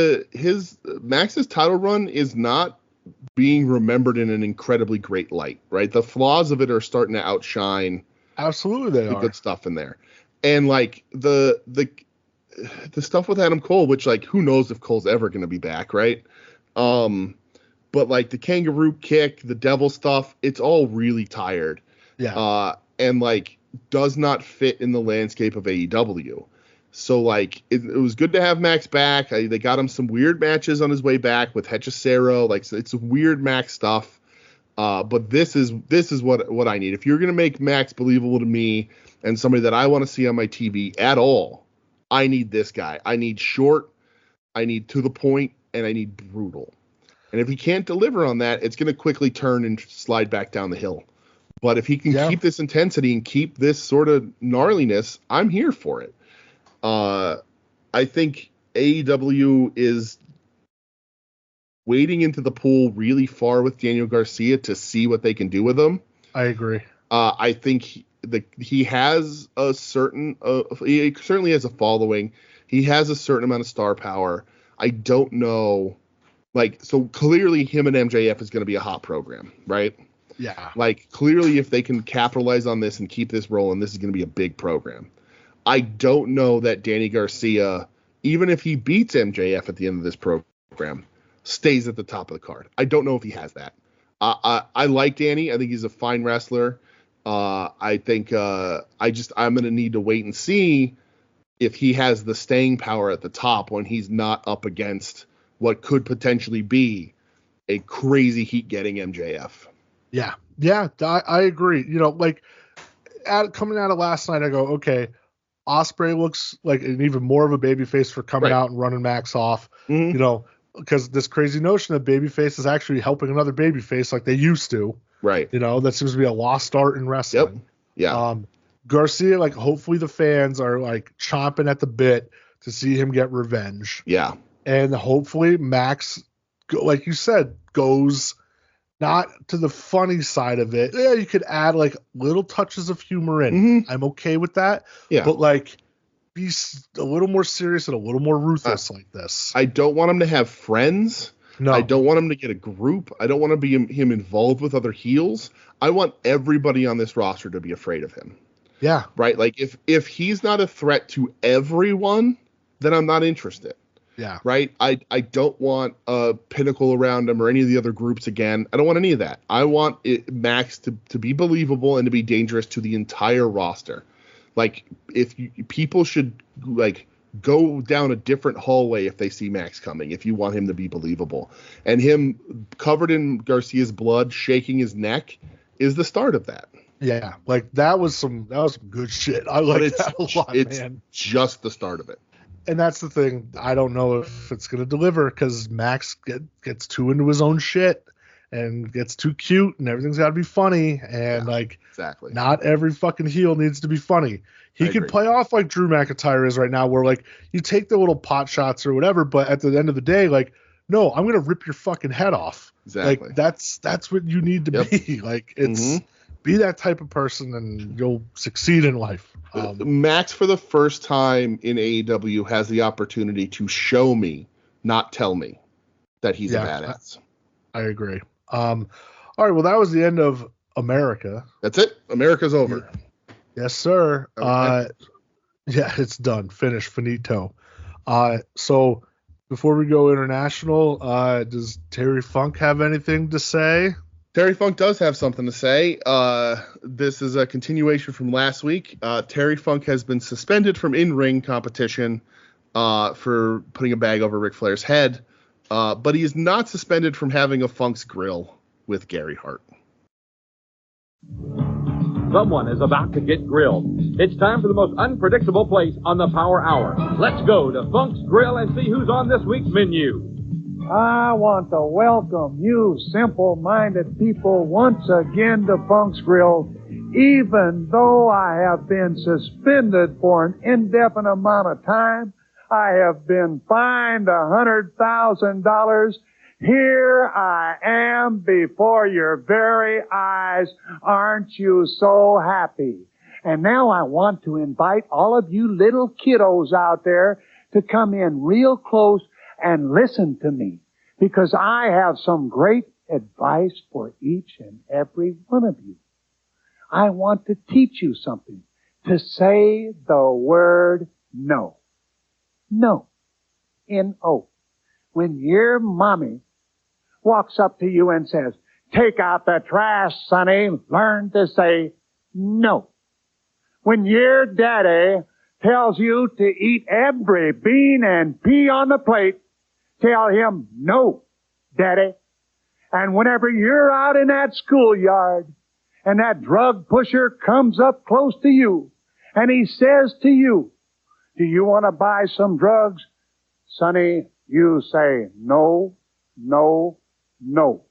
Max's title run is not being remembered in an incredibly great light, right? The flaws of it are starting to outshine. Absolutely, the good stuff in there, and like the stuff with Adam Cole, which, like, who knows if Cole's ever going to be back, right? But like the kangaroo kick, the devil stuff, it's all really tired. Yeah. And like does not fit in the landscape of AEW. So, like, it was good to have Max back. They got him some weird matches on his way back with Hechicero. Like, it's weird Max stuff. But this is what I need. If you're going to make Max believable to me and somebody that I want to see on my TV at all, I need this guy. I need short, I need to the point, and I need brutal. And if he can't deliver on that, it's going to quickly turn and slide back down the hill. But if he can keep this intensity and keep this sort of gnarliness, I'm here for it. I think AEW is wading into the pool really far with Daniel Garcia to see what they can do with him. I agree. I think he has a certain, he certainly has a following. He has a certain amount of star power. I don't know, so clearly him and MJF is going to be a hot program, right? Yeah. Clearly if they can capitalize on this and keep this rolling, this is going to be a big program. I don't know that Danny Garcia, even if he beats MJF at the end of this program, stays at the top of the card. I don't know if he has that. I like Danny. I think he's a fine wrestler. I think I'm going to need to wait and see if he has the staying power at the top when he's not up against what could potentially be a crazy heat-getting MJF. Yeah. Yeah, I agree. Coming out of last night, I go, okay, Ospreay looks like an even more of a babyface for coming out and running Max off. Mm-hmm. Because this crazy notion that babyface is actually helping another babyface like they used to. Right. That seems to be a lost art in wrestling. Yep. Yeah. Garcia, hopefully the fans are chomping at the bit to see him get revenge. Yeah. And hopefully Max, like you said, goes not to the funny side of it. Yeah, you could add little touches of humor in. Mm-hmm. I'm okay with that. Yeah. But be a little more serious and a little more ruthless like this. I don't want him to have friends. No. I don't want him to get a group. I don't want to be him involved with other heels. I want everybody on this roster to be afraid of him. Yeah. Right? If he's not a threat to everyone, then I'm not interested. Yeah. Right? I don't want a Pinnacle around him or any of the other groups again. I don't want any of that. I want Max to be believable and to be dangerous to the entire roster. People should go down a different hallway if they see Max coming, if you want him to be believable. And him covered in Garcia's blood, shaking his neck, is the start of that. Yeah, that was some good shit. I like that a lot, it's man. Just the start of it. And that's the thing. I don't know if it's going to deliver because Max gets too into his own shit and gets too cute and everything's got to be funny. And exactly, not every fucking heel needs to be funny. He could play off like Drew McIntyre is right now, where you take the little pot shots or whatever, but at the end of the day, no, I'm going to rip your fucking head off. Exactly. That's what you need to be. It's be that type of person and you'll succeed in life. Max, for the first time in AEW, has the opportunity to show me, not tell me, that he's a badass. I agree. All right, well, that was the end of America. That's it. America's over. Yes, sir. Okay. It's done. Finished. Finito. So before we go international, does Terry Funk have anything to say? Terry Funk does have something to say. This is a continuation from last week. Terry Funk has been suspended from in-ring competition for putting a bag over Ric Flair's head, but he is not suspended from having a Funk's Grill with Gary Hart. Someone is about to get grilled. It's time for the most unpredictable place on the Power Hour. Let's go to Funk's Grill and see who's on this week's menu. I want to welcome you simple-minded people once again to Funk's Grill, even though I have been suspended for an indefinite amount of time. I have been fined $100,000. Here I am before your very eyes. Aren't you so happy? And now I want to invite all of you little kiddos out there to come in real close and listen to me, because I have some great advice for each and every one of you. I want to teach you something. To say the word no. No. N-O. When your mommy walks up to you and says, "Take out the trash, Sonny," learn to say no. When your daddy tells you to eat every bean and pea on the plate, tell him, "No, Daddy." And whenever you're out in that schoolyard and that drug pusher comes up close to you and he says to you, "Do you want to buy some drugs?" Sonny, you say no, no, no.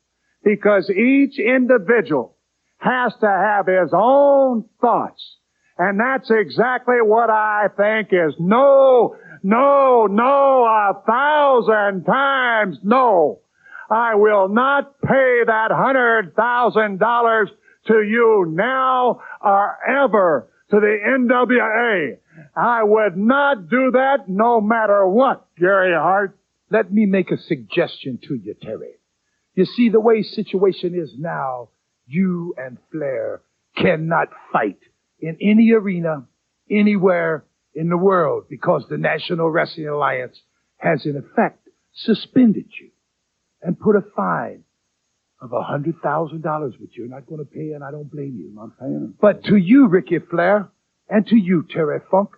Because each individual has to have his own thoughts. And that's exactly what I think is no, No, 1,000 times no. I will not pay that $100,000 to you now or ever, to the NWA. I would not do that no matter what, Gary Hart. Let me make a suggestion to you, Terry. You see, the way situation is now, you and Flair cannot fight in any arena, anywhere in the world, because the National Wrestling Alliance has, in effect, suspended you and put a fine of $100,000, which you're not going to pay, and I don't blame you. I'm paying. But to you, Ricky Flair, and to you, Terry Funk,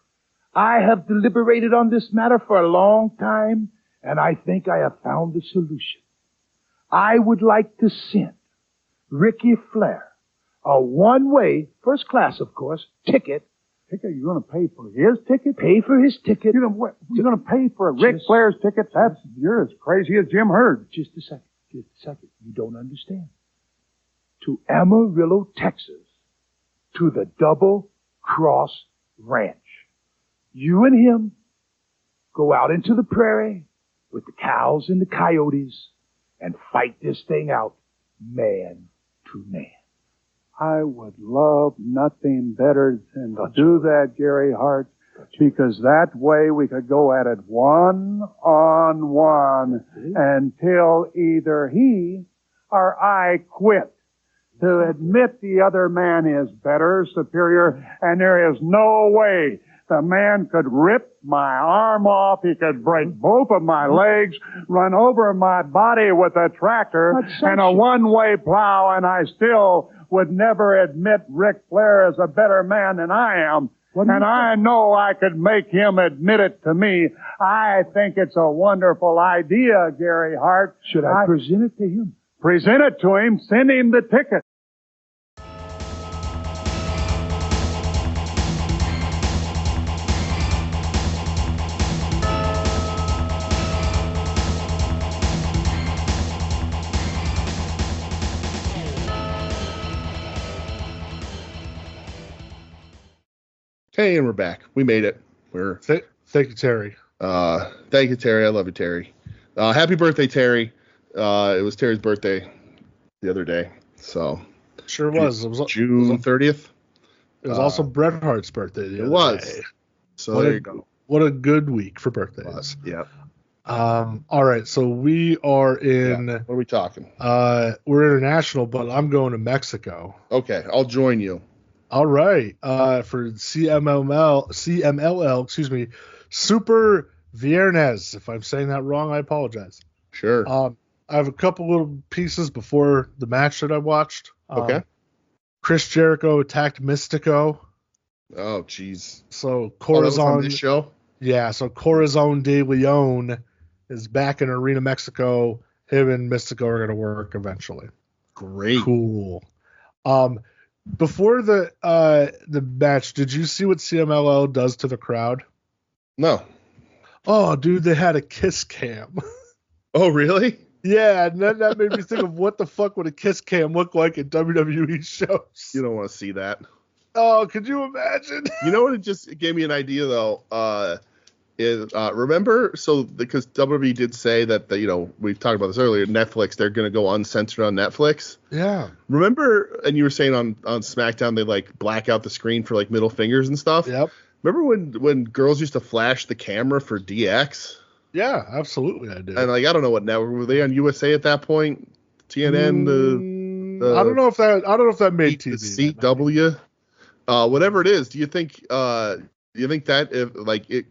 I have deliberated on this matter for a long time, and I think I have found the solution. I would like to send Ricky Flair a one-way, first class, of course, ticket. Ticket? You're going to pay for his ticket? Pay for his ticket. You're going to pay for Ric Flair's ticket? You're as crazy as Jim Herd. Just a second. You don't understand. To Amarillo, Texas, to the Double Cross Ranch. You and him go out into the prairie with the cows and the coyotes and fight this thing out man to man. I would love nothing better than to do that, Gary Hart, because that way we could go at it one-on-one until either he or I quit. To admit the other man is better, superior, and there is no way the man could rip my arm off, he could break both of my legs, run over my body with a tractor and a one-way plow, and I still would never admit Ric Flair is a better man than I am. And I know I could make him admit it to me. I think it's a wonderful idea, Gary Hart. Should I present it to him? Present it to him. Send him the ticket. Hey, and we're back. We made it. Thank you, Terry. Thank you, Terry. I love you, Terry. Happy birthday, Terry. It was Terry's birthday the other day. So Sure was. It was June 30th. It was also Bret Hart's birthday the other day. So there you go. What a good week for birthdays. Yeah. All right, so we are in. What are we talking? We're international, but I'm going to Mexico. Okay, I'll join you. All right, for CMLL, excuse me, Super Viernes. If I'm saying that wrong, I apologize. Sure. I have a couple little pieces before the match that I watched. Okay. Chris Jericho attacked Mystico. Oh, jeez. So Corazon. Corazon. On this show? Yeah, so Corazon de Leon is back in Arena Mexico. Him and Mystico are going to work eventually. Great. Cool. Before the match, did you see what CMLL does to the crowd? No. Oh, dude, they had a kiss cam. Oh, really? Yeah, and then that made me think of what the fuck would a kiss cam look like at WWE shows. You don't want to see that. Oh, could you imagine? You know what? It just gave me an idea, though. Remember, because WWE did say that, we talked about this earlier, Netflix, they're going to go uncensored on Netflix. Yeah. Remember, and you were saying on SmackDown, they black out the screen for middle fingers and stuff? Yep. Remember when girls used to flash the camera for DX? Yeah, absolutely I do. And I don't know what network, were they on USA at that point? TNN, I don't know if that made TV. The CW, whatever it is. Do you think that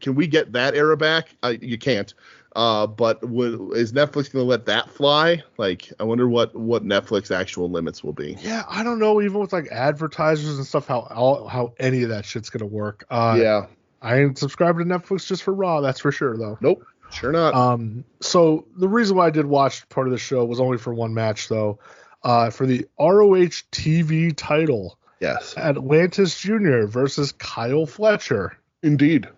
can we get that era back? You can't. But is Netflix going to let that fly? I wonder what Netflix actual limits will be. Yeah, I don't know. Even with advertisers and stuff, how any of that shit's going to work. Yeah, I ain't subscribed to Netflix just for Raw. That's for sure, though. Nope, sure not. So the reason why I did watch part of the show was only for one match, though. For the ROH TV title. Yes. Atlantis Jr. versus Kyle Fletcher. Indeed.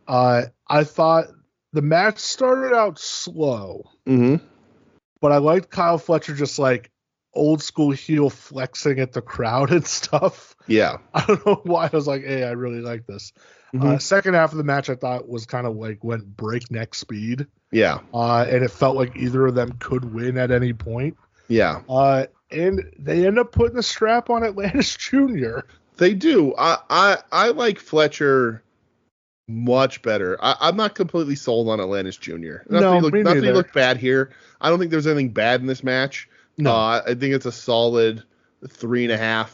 I thought the match started out slow. Mm-hmm. But I liked Kyle Fletcher just old school heel flexing at the crowd and stuff. Yeah. I don't know why. I was like, hey, I really like this. Second half of the match I thought was kind of like went breakneck speed. Yeah. And it felt like either of them could win at any point. Yeah. And they end up putting the strap on Atlantis Jr. They do. I like Fletcher much better. I'm not completely sold on Atlantis Jr. Nothing to look bad here. I don't think there's anything bad in this match. No. I think it's a solid 3.5,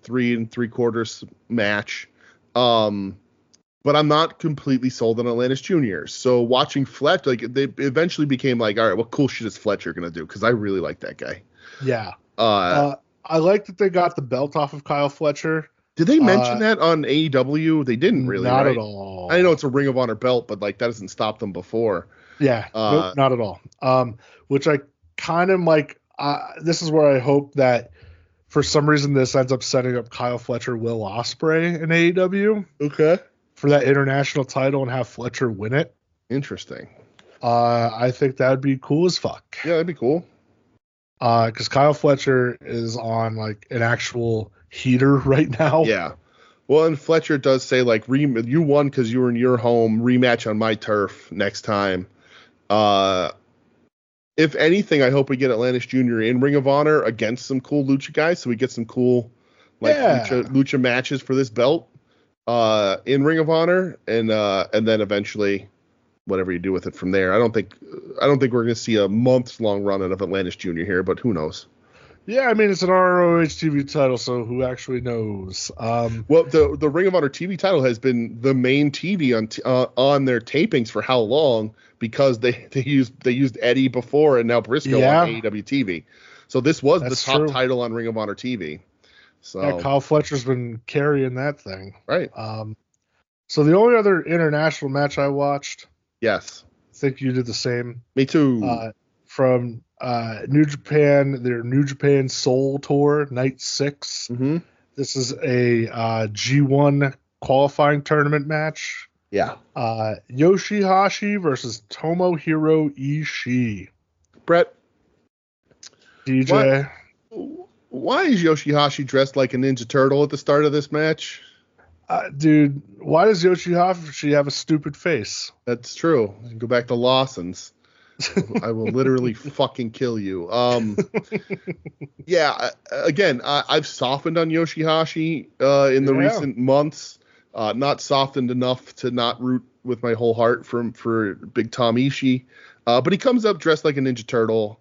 3 3/4 match. But I'm not completely sold on Atlantis Jr. So watching Fletcher, like they eventually became like, all right, what cool shit is Fletcher gonna do? Because I really like that guy. Yeah. I like that they got the belt off of Kyle Fletcher. Did they mention that on AEW? They didn't really. Not right? at all. I know it's a Ring of Honor belt, but like that doesn't stop them before. Yeah. Nope, not at all. Which I kind of like. This is where I hope that for some reason this ends up setting up Kyle Fletcher, Will Ospreay in AEW. Okay. For that international title and have Fletcher win it. Interesting. I think that would be cool as fuck. Yeah, that'd be cool. Because Kyle Fletcher is on like an actual heater right now. Yeah. Well, and Fletcher does say like, you won because you were in your home. Rematch on my turf next time. If anything, I hope we get Atlantis Jr. in Ring of Honor against some cool lucha guys, so we get some cool lucha matches for this belt. In Ring of Honor, and then eventually whatever you do with it from there. I don't think we're going to see a months long run out of Atlantis Jr. here, but who knows? Yeah, I mean it's an ROH TV title, so who actually knows? Well, the Ring of Honor TV title has been the main TV on their tapings for how long? Because they used Eddie before and now Briscoe on AEW TV. So this was the top title on Ring of Honor TV. So yeah, Kyle Fletcher's been carrying that thing. Right. So the only other international match I watched. Yes. I think you did the same. Me too. From New Japan, their New Japan Soul Tour, Night 6. Mm-hmm. This is a G1 qualifying tournament match. Yeah. Yoshihashi versus Tomohiro Ishii. Brett. DJ. Why is Yoshihashi dressed like a Ninja Turtle at the start of this match? Dude, why does Yoshihashi have a stupid face? That's true. Go back to Lawson's. I will literally fucking kill you. Yeah, again, I've softened on Yoshihashi in the recent months. Not softened enough to not root with my whole heart for Big Tom Ishii. But he comes up dressed like a Ninja Turtle.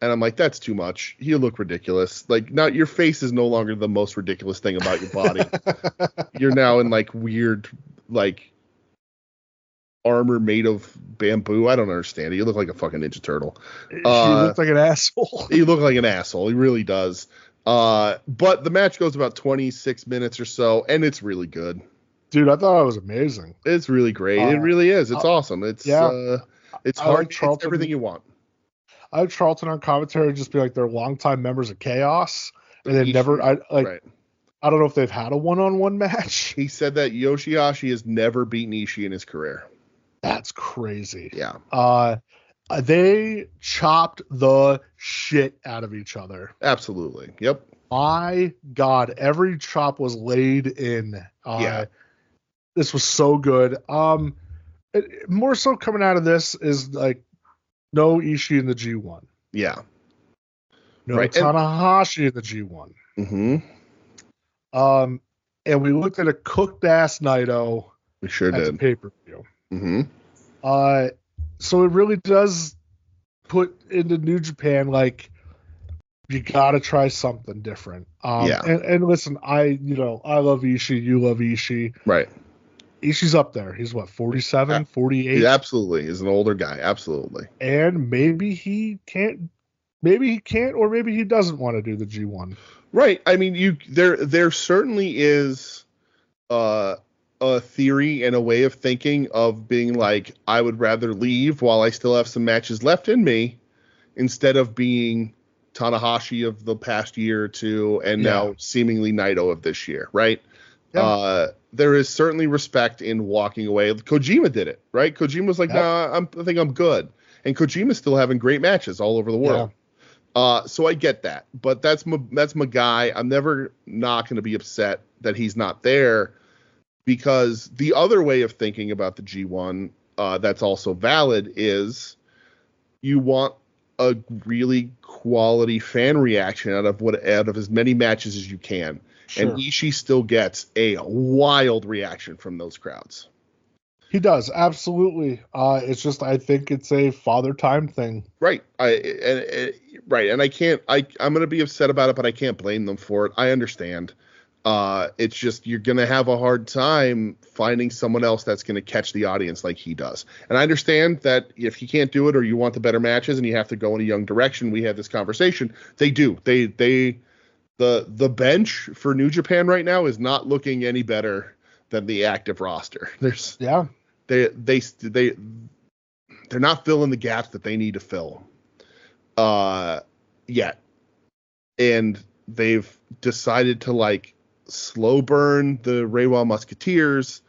And I'm like, that's too much. You look ridiculous. Like, now your face is no longer the most ridiculous thing about your body. You're now in like weird, like armor made of bamboo. I don't understand it. You look like a fucking Ninja Turtle. He looks like an asshole. He looked like an asshole. He really does. But the match goes about 26 minutes or so, and it's really good. Dude, I thought it was amazing. It's really great. It really is. It's awesome. It's hard. It's everything you want. I have Charlton on commentary just be like they're longtime members of Chaos, and they've never. I don't know if they've had a one-on-one match. He said that Yoshihashi has never beaten Ishii in his career. That's crazy. Yeah. They chopped the shit out of each other. Absolutely. Yep. My God, every chop was laid in. This was so good. More so coming out of this is like. No Ishii in the G1. Yeah. No Tanahashi in the G1. Mm-hmm. And we looked at a cooked ass Naito. We sure did. The pay-per-view. Mm-hmm. So it really does put into New Japan like you gotta try something different. And listen, I love Ishii. You love Ishii. Right. Ishii's up there. He's what, 47, 48? He absolutely is an older guy. Absolutely. And maybe he can't, or maybe he doesn't want to do the G1. Right. I mean, there certainly is a theory and a way of thinking of being like, I would rather leave while I still have some matches left in me instead of being Tanahashi of the past year or two and now seemingly Naito of this year. Right. Yeah. There is certainly respect in walking away. Kojima did it, right? Kojima was like, nah, I think I'm good. And Kojima's still having great matches all over the world. So I get that, but that's my guy. I'm never not going to be upset that he's not there, because the other way of thinking about the G1 that's also valid is you want a really quality fan reaction out of as many matches as you can. Sure. And Ishii still gets a wild reaction from those crowds. He does, absolutely. It's just, I think it's a father time thing. Right. Right. And I'm going to be upset about it, but I can't blame them for it. I understand. It's just, you're going to have a hard time finding someone else that's going to catch the audience like he does. And I understand that if he can't do it, or you want the better matches and you have to go in a young direction, we had this conversation. They do. The bench for New Japan right now is not looking any better than the active roster. They're not filling the gaps that they need to fill yet. And they've decided to like slow burn the Reiwa Musketeers,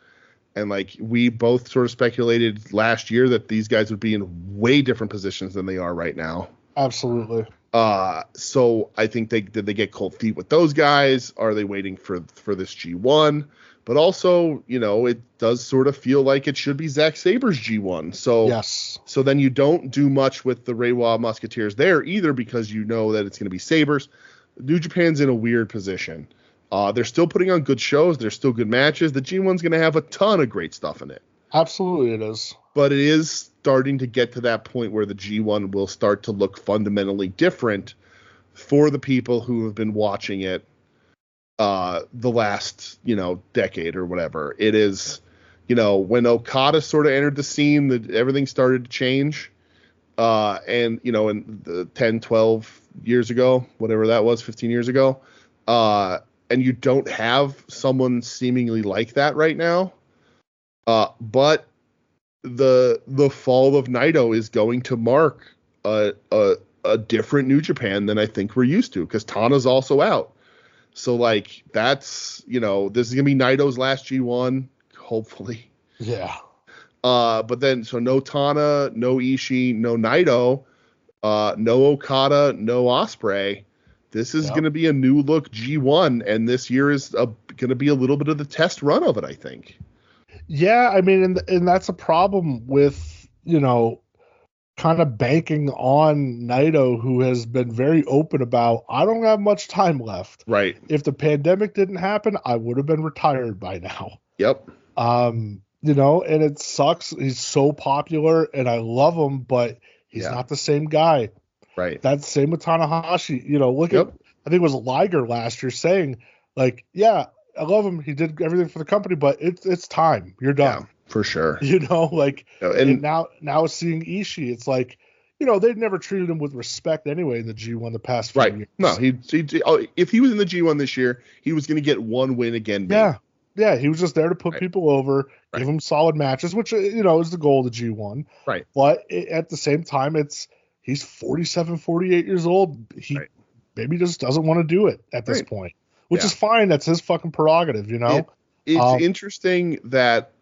and like we both sort of speculated last year that these guys would be in way different positions than they are right now. Absolutely. So I think did they get cold feet with those guys? Are they waiting for this G1? But also, it does sort of feel like it should be Zack Saber's G1. So yes. So then you don't do much with the Reiwa Musketeers there either, because you know that it's going to be Sabers. New Japan's in a weird position. They're still putting on good shows. There's still good matches. The G1's going to have a ton of great stuff in it. Absolutely it is. But it is starting to get to that point where the G1 will start to look fundamentally different for the people who have been watching it the last, decade or whatever. It is, when Okada sort of entered the scene, everything started to change. And, in the 10, 12 years ago, whatever that was, 15 years ago, and you don't have someone seemingly like that right now. But the fall of Naito is going to mark a different New Japan than I think we're used to, because Tana's also out. So like that's, this is gonna be Naito's last G1, hopefully. Yeah. But then so no Tana, no Ishii, no Naito, no Okada, no Ospreay. This is going to be a new look G1, and this year is going to be a little bit of the test run of it, I think. Yeah, I mean, and that's a problem with, kind of banking on Naito, who has been very open about, I don't have much time left. Right. If the pandemic didn't happen, I would have been retired by now. Yep. And it sucks. He's so popular, and I love him, but he's not the same guy. Right. That's the same with Tanahashi. Look at, I think it was Liger last year saying, like, yeah, I love him. He did everything for the company, but it's time. You're done. Yeah, for sure. And now seeing Ishii, it's like, they've never treated him with respect anyway in the G1 the past few years. No, if he was in the G1 this year, he was going to get one win again. Maybe. Yeah, he was just there to put people over, give him solid matches, which, is the goal of the G1. Right. But at the same time, he's 47, 48 years old. He maybe just doesn't want to do it at this point, which is fine. That's his fucking prerogative, It's interesting that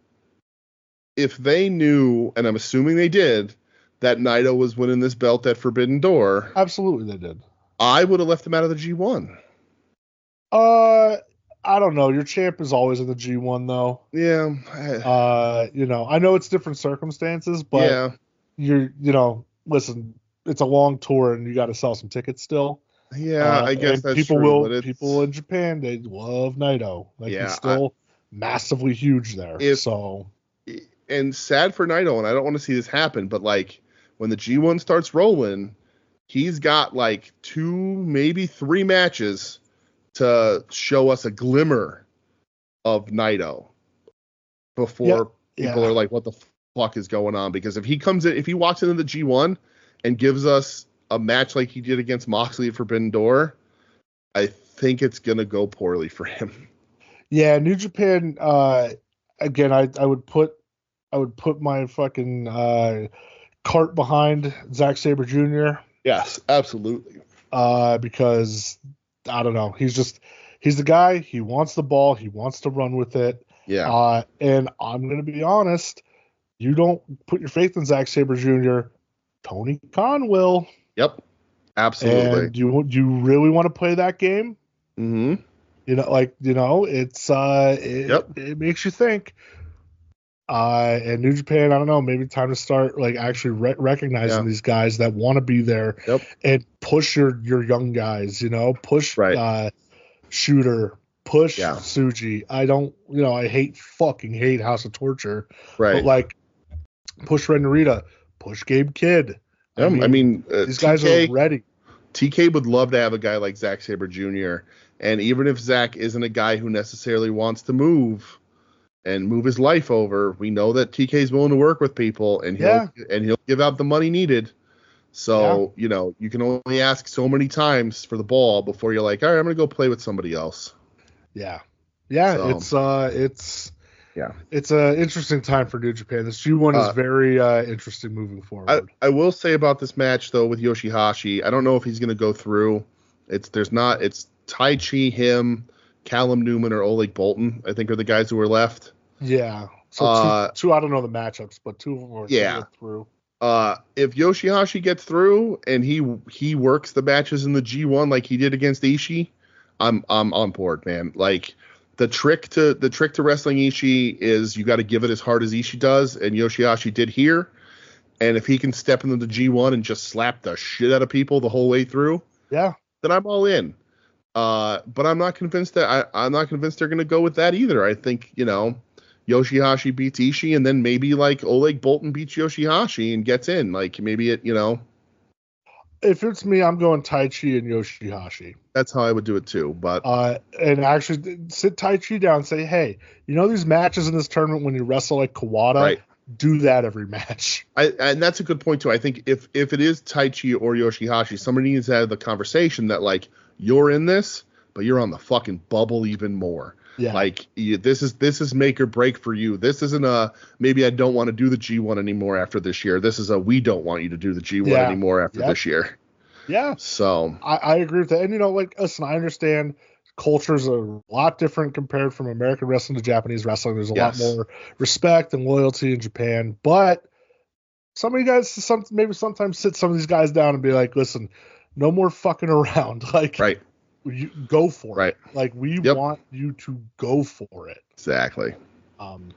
if they knew, and I'm assuming they did, that Naito was winning this belt at Forbidden Door. Absolutely they did. I would have left him out of the G1. I don't know. Your champ is always in the G1, though. Yeah. I know it's different circumstances, but listen, it's a long tour and you got to sell some tickets still. Yeah, I guess that's people true. People in Japan, they love Naito. He's still massively huge there. And sad for Naito, and I don't want to see this happen, but like when the G1 starts rolling, he's got like 2, maybe 3 matches to show us a glimmer of Naito before people are like, what the fuck is going on? Because if he walks into the G1 and gives us a match like he did against Moxley at Forbidden Door, I think it's going to go poorly for him. Yeah, New Japan, again, I would put my fucking cart behind Zack Sabre Jr. Yes, absolutely. Because I don't know, he's the guy. He wants the ball. He wants to run with it. Yeah. And I'm going to be honest, you don't put your faith in Zack Sabre Jr., Tony Khan will. Yep. Absolutely. And do you really want to play that game? Mm-hmm. It's it makes you think. And New Japan, I don't know, maybe time to start like actually recognizing these guys that want to be there and push your young guys, push Shooter, push Tsuji. I fucking hate House of Torture, but like push Red Narita, push Gabe Kidd. These guys are ready. TK would love to have a guy like Zack Sabre Jr. And even if Zack isn't a guy who necessarily wants to move his life over, we know that TK is willing to work with people, and he'll give out the money needed. So you can only ask so many times for the ball before you're like, all right, I'm gonna go play with somebody else. It's an interesting time for New Japan. This G1 is very interesting moving forward. I will say about this match though with Yoshihashi, I don't know if he's gonna go through. It's Tai Chi, him, Callum Newman, or Oleg Bolton, I think, are the guys who are left. Yeah. So two I don't know the matchups, but two of them are through. If Yoshihashi gets through and he works the matches in the G1 like he did against Ishii, I'm on board, man. Like the trick to wrestling Ishii is you got to give it as hard as Ishii does, and Yoshihashi did here. And if he can step into the G1 and just slap the shit out of people the whole way through, then I'm all in. But I'm not convinced that I'm not convinced they're going to go with that either. I think, Yoshihashi beats Ishii, and then maybe like Oleg Bolton beats Yoshihashi and gets in. Like maybe If it's me, I'm going Tai Chi and Yoshihashi. That's how I would do it too. But and actually sit Tai Chi down and say, hey, these matches in this tournament when you wrestle like Kawada, do that every match. And that's a good point too. I think if it is Tai Chi or Yoshihashi, somebody needs to have the conversation that like, you're in this, but you're on the fucking bubble even more. Yeah. Like this is make or break for you. This isn't maybe I don't want to do the G1 anymore after this year. This is we don't want you to do the G1 anymore after this year. Yeah. So I agree with that. And listen, I understand cultures are a lot different compared from American wrestling to Japanese wrestling. There's a lot more respect and loyalty in Japan, but some of you guys sometimes sit some of these guys down and be like, listen, no more fucking around. Like, you go for it. Like, we want you to go for it. Exactly. Well,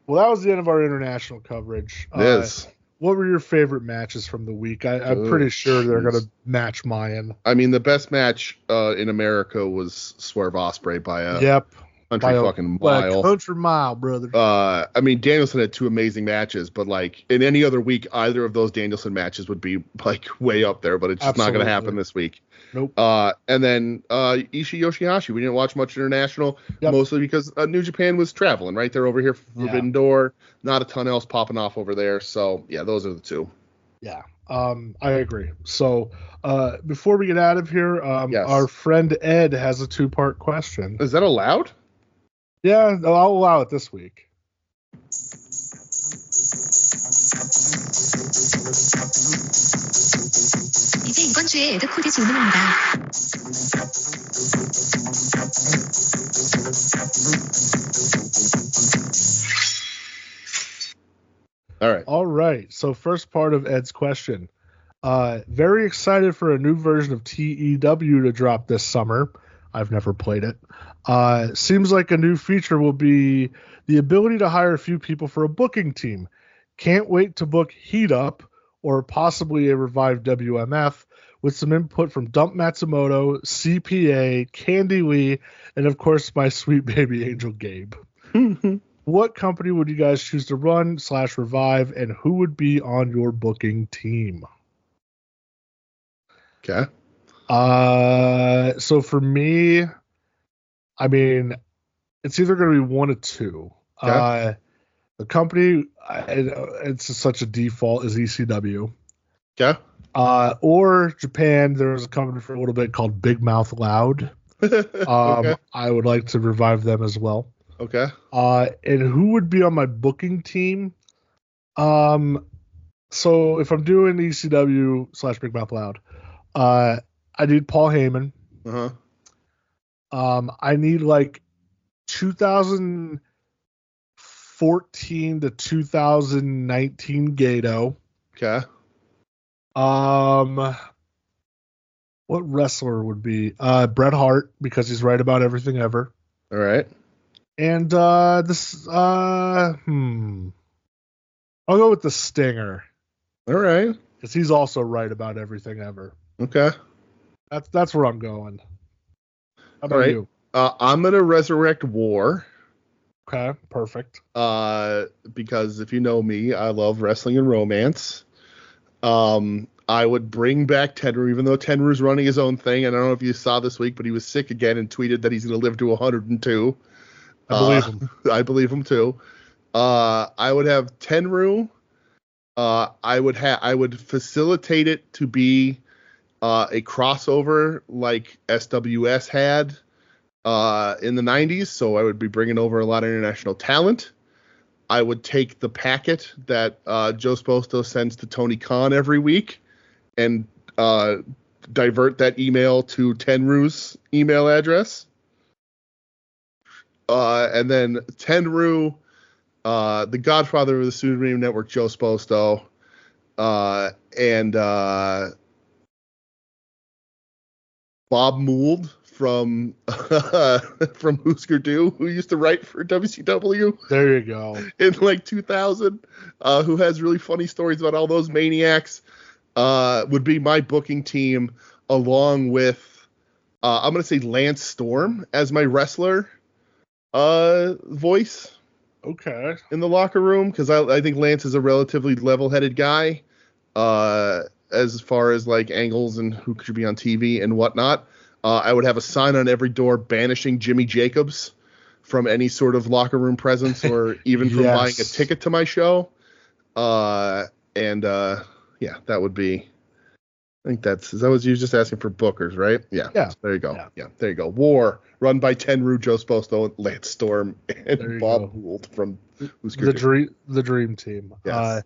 that was the end of our international coverage. It is. What were your favorite matches from the week? I'm pretty sure they're going to match mine. I mean, the best match in America was Swerve Ospreay by a fucking mile. Country mile, brother. I mean, Danielson had two amazing matches, but like in any other week, either of those Danielson matches would be like way up there, but it's just not going to happen this week. Nope. And then Ishii Yoshihashi, we didn't watch much international, mostly because New Japan was traveling, right? They're over here for Forbidden Door. Not a ton else popping off over there. So, yeah, those are the two. Yeah, I agree. So, before we get out of here, our friend Ed has a 2-part question. Is that allowed? Yeah, I'll allow it this week. 이제 이번 주에 에드 코디 질문입니다. All right. So first part of Ed's question. Very excited for a new version of TEW to drop this summer. I've never played it. Seems like a new feature will be the ability to hire a few people for a booking team. Can't wait to book Heat Up or possibly a revived WMF with some input from Dump Matsumoto, CPA, Candy Lee, and of course my sweet baby angel Gabe. What company would you guys choose to run / revive, and who would be on your booking team? Okay. So for me, I mean, it's either going to be one of two. Okay. The company, it's such a default, is ECW. Okay. Or Japan, there was a company for a little bit called Big Mouth Loud. Okay. I would like to revive them as well. Okay. And who would be on my booking team? So if I'm doing ECW / Big Mouth Loud, I need Paul Heyman. Uh-huh. I need like 2014 to 2019 Gato. Okay. What wrestler would be Bret Hart, because he's right about everything ever. All right. And I'll go with the Stinger, All right. because he's also right about everything ever. Okay. That's where I'm going. How about All right. you? I'm gonna resurrect War. Okay, perfect. Because if you know me, I love wrestling and romance. I would bring back Tenru, even though Tenru's running his own thing. And I don't know if you saw this week, but he was sick again and tweeted that he's going to live to 102. I believe him. I believe him too. I would have Tenru. I would facilitate it to be a crossover like SWS had in the 90s. So I would be bringing over a lot of international talent. I would take the packet that Joe Sposto sends to Tony Khan every week and divert that email to Tenru's email address. And then Tenru, the godfather of the STBN Network, Joe Sposto, and Bob Mould from Husker Du, who used to write for WCW. There you go. In like 2000, who has really funny stories about all those maniacs, would be my booking team, along with I'm going to say Lance Storm as my wrestler voice. Okay. In the locker room, because I think Lance is a relatively level-headed guy as far as like angles and who should be on TV and whatnot. I would have a sign on every door banishing Jimmy Jacobs from any sort of locker room presence or even from buying a ticket to my show. Yeah, that would be. I think is that what you were just asking for bookers, right? Yeah. Yeah. There you go. Yeah, there you go. War run by Tenru, Joe Sposto, Lance Storm, and Bob Gould from Husker Du. The dream team. Yes.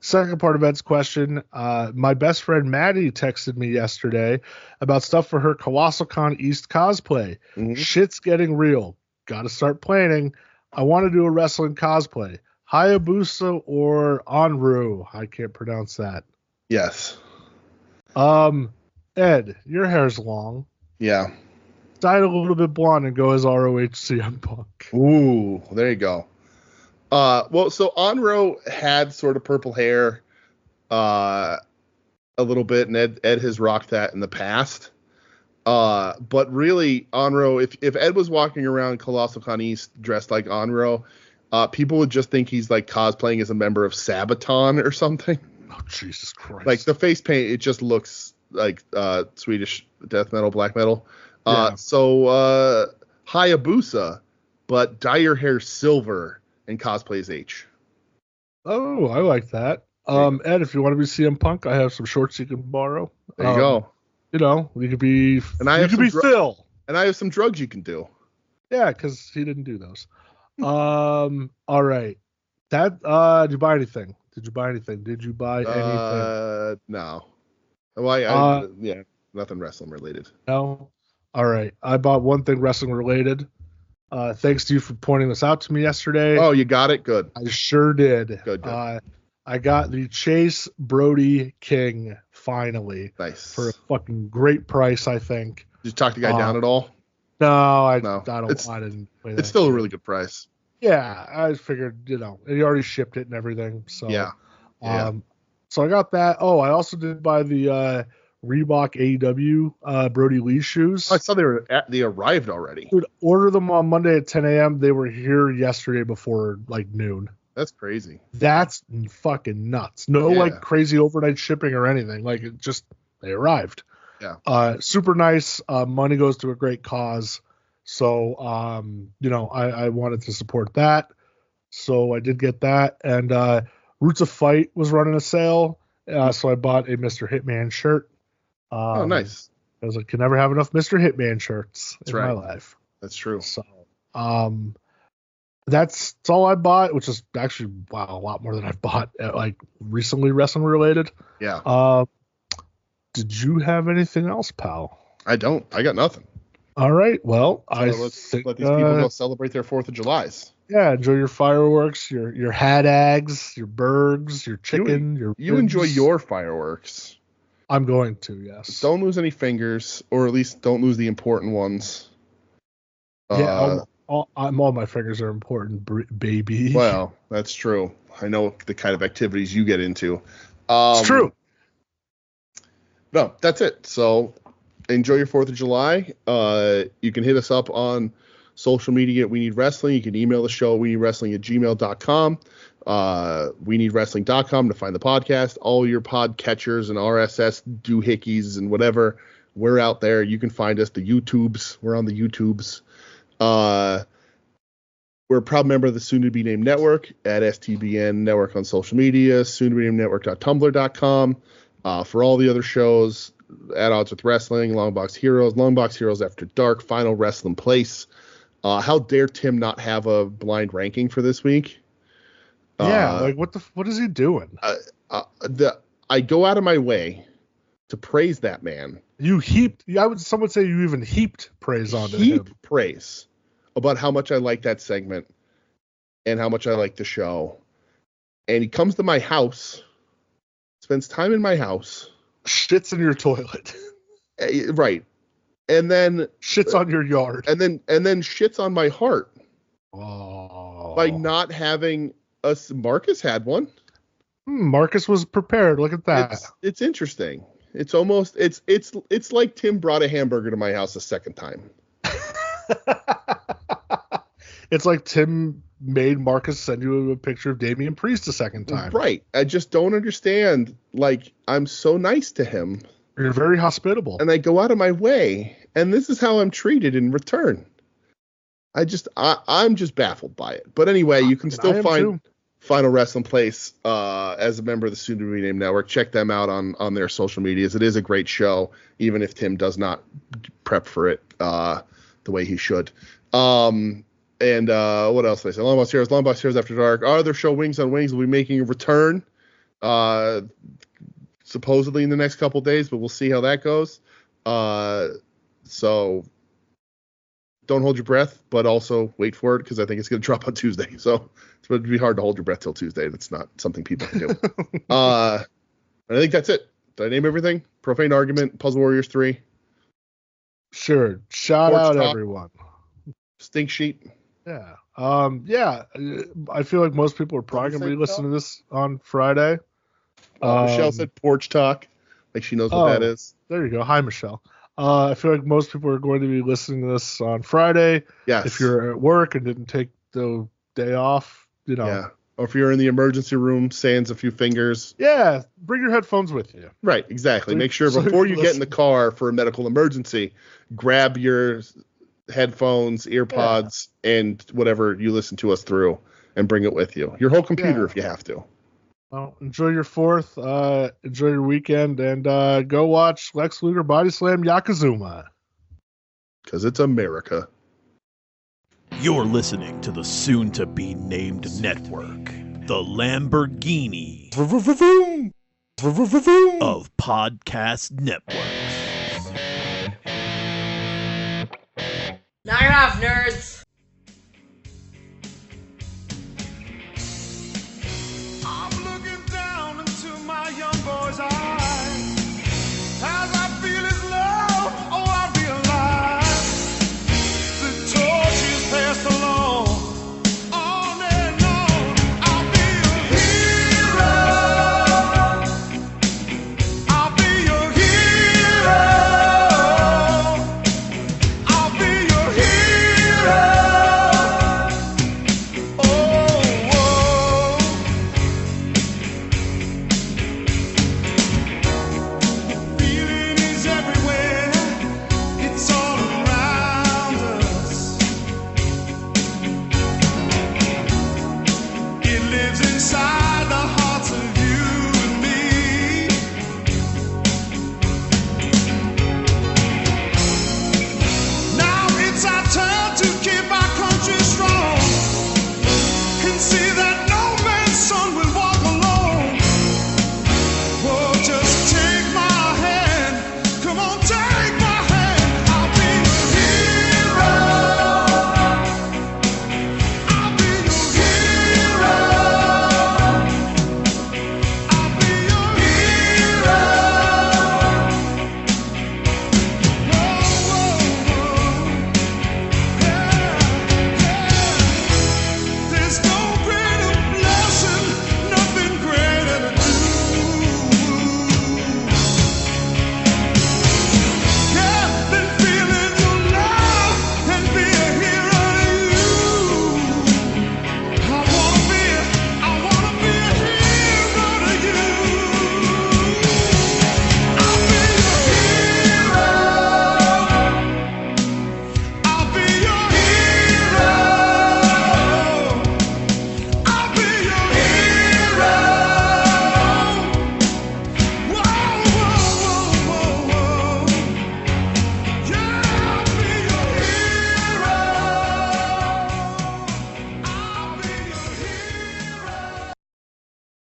Second part of Ed's question. My best friend Maddie texted me yesterday about stuff for her Kawasokan East cosplay. Mm-hmm. Shit's getting real. Got to start planning. I want to do a wrestling cosplay. Hayabusa or Onru. I can't pronounce that. Yes. Ed, your hair's long. Yeah. Dye it a little bit blonde and go as ROH CM Punk. Ooh, there you go. Well, so Onro had sort of purple hair a little bit, and Ed has rocked that in the past. But really, Onro, if Ed was walking around Colossal Con East dressed like Onro, people would just think he's like cosplaying as a member of Sabaton or something. Oh, Jesus Christ. Like the face paint, it just looks like Swedish death metal, black metal. So Hayabusa, but dye your hair silver and cosplay as H. Oh, I like that. Ed, if you want to be CM Punk, I have some shorts you can borrow. There you go. You know, you could be Phil. And I have some drugs you can do. Yeah, because he didn't do those. All right. That did you buy anything? Did you buy anything? No. Well, yeah, nothing wrestling related. No. All right. I bought one thing wrestling related. Thanks to you for pointing this out to me yesterday. Oh, you got it? Good. I sure did. Good. I got the Chase Brody King finally. Nice. For a fucking great price, I think. Did you talk the guy down at all? No, I didn't. It's still a really good price. Yeah, I figured, he already shipped it and everything. So yeah. So I got that. Oh, I also did buy the Reebok AEW Brody Lee shoes. I saw they arrived already. Dude, order them on Monday at 10 a.m. They were here yesterday before like noon. That's crazy. That's fucking nuts. No like crazy overnight shipping or anything. Like they arrived. Yeah. Super nice. Money goes to a great cause. So, I wanted to support that. So I did get that. And Roots of Fight was running a sale. So I bought a Mr. Hitman shirt. Oh, nice. I was like, can never have enough Mr. Hitman shirts my life. That's true. So, that's all I bought, which is actually, a lot more than I've bought like recently wrestling related. Yeah. Did you have anything else, pal? I don't. I got nothing. All right. Well, let's let these people go celebrate their 4th of Julys. Yeah, enjoy your fireworks, your hat eggs, your burgers, your chicken. You enjoy your fireworks. I'm going to, yes. Don't lose any fingers, or at least don't lose the important ones. Yeah, all my fingers are important, baby. Well, that's true. I know the kind of activities you get into. It's true. No, that's it. So enjoy your 4th of July. You can hit us up on social media at We Need Wrestling. You can email the show, WeNeedWrestling@gmail.com. WeNeedWrestling.com to find the podcast. All your pod catchers and RSS doohickeys and whatever. We're out there. You can find us. The YouTubes. We're on the YouTubes. We're a proud member of the soon-to-be-named network at STBN Network on social media, soon-to-be-named network.tumblr.com. For all the other shows, At Odds with Wrestling, Longbox Heroes After Dark, Final Wrestling Place. How dare Tim not have a blind ranking for this week? Yeah, what is he doing? I go out of my way to praise that man. Some would say you even heaped praise on him. Praise about how much I like that segment and how much I like the show. And he comes to my house, spends time in my house. Shits in your toilet. Right. And then shits on your yard. And then shits on my heart. Oh. By not having us. Marcus had one. Marcus was prepared. Look at that. It's interesting. It's almost it's like Tim brought a hamburger to my house a second time. It's like Tim made Marcus send you a picture of Damian Priest a second time. Right. I just don't understand. Like, I'm so nice to him. You're very hospitable. And I go out of my way. And this is how I'm treated in return. I'm just baffled by it. But anyway, you can still find Final Wrestling Place as a member of the soon-to-be-named network. Check them out on their social medias. It is a great show, even if Tim does not prep for it the way he should. And what else did I say? Longbox Heroes After Dark. Our other show, Wings on Wings, will be making a return supposedly in the next couple days, but we'll see how that goes. So don't hold your breath, but also wait for it because I think it's going to drop on Tuesday. So it's going to be hard to hold your breath till Tuesday. That's not something people can do. I think that's it. Did I name everything? Profane Argument, Puzzle Warriors 3. Sure. Shout out everyone. Stink Sheet. Yeah. I feel like most people are probably going to be listening to this on Friday. Michelle said Porch Talk. Like she knows what that is. There you go. Hi, Michelle. I feel like most people are going to be listening to this on Friday. Yes. If you're at work and didn't take the day off, Yeah. Or if you're in the emergency room, sans a few fingers. Yeah. Bring your headphones with you. Right. Exactly. Make sure before you get in the car for a medical emergency, grab your headphones, earpods, and whatever you listen to us through and bring it with you. Your whole computer if you have to. Well, enjoy your 4th, enjoy your weekend, and go watch Lex Luger Body Slam Yokozuna. Because it's America. You're listening to the soon-to-be-named network, the Lamborghini of podcast networks. Knock it off, nerds!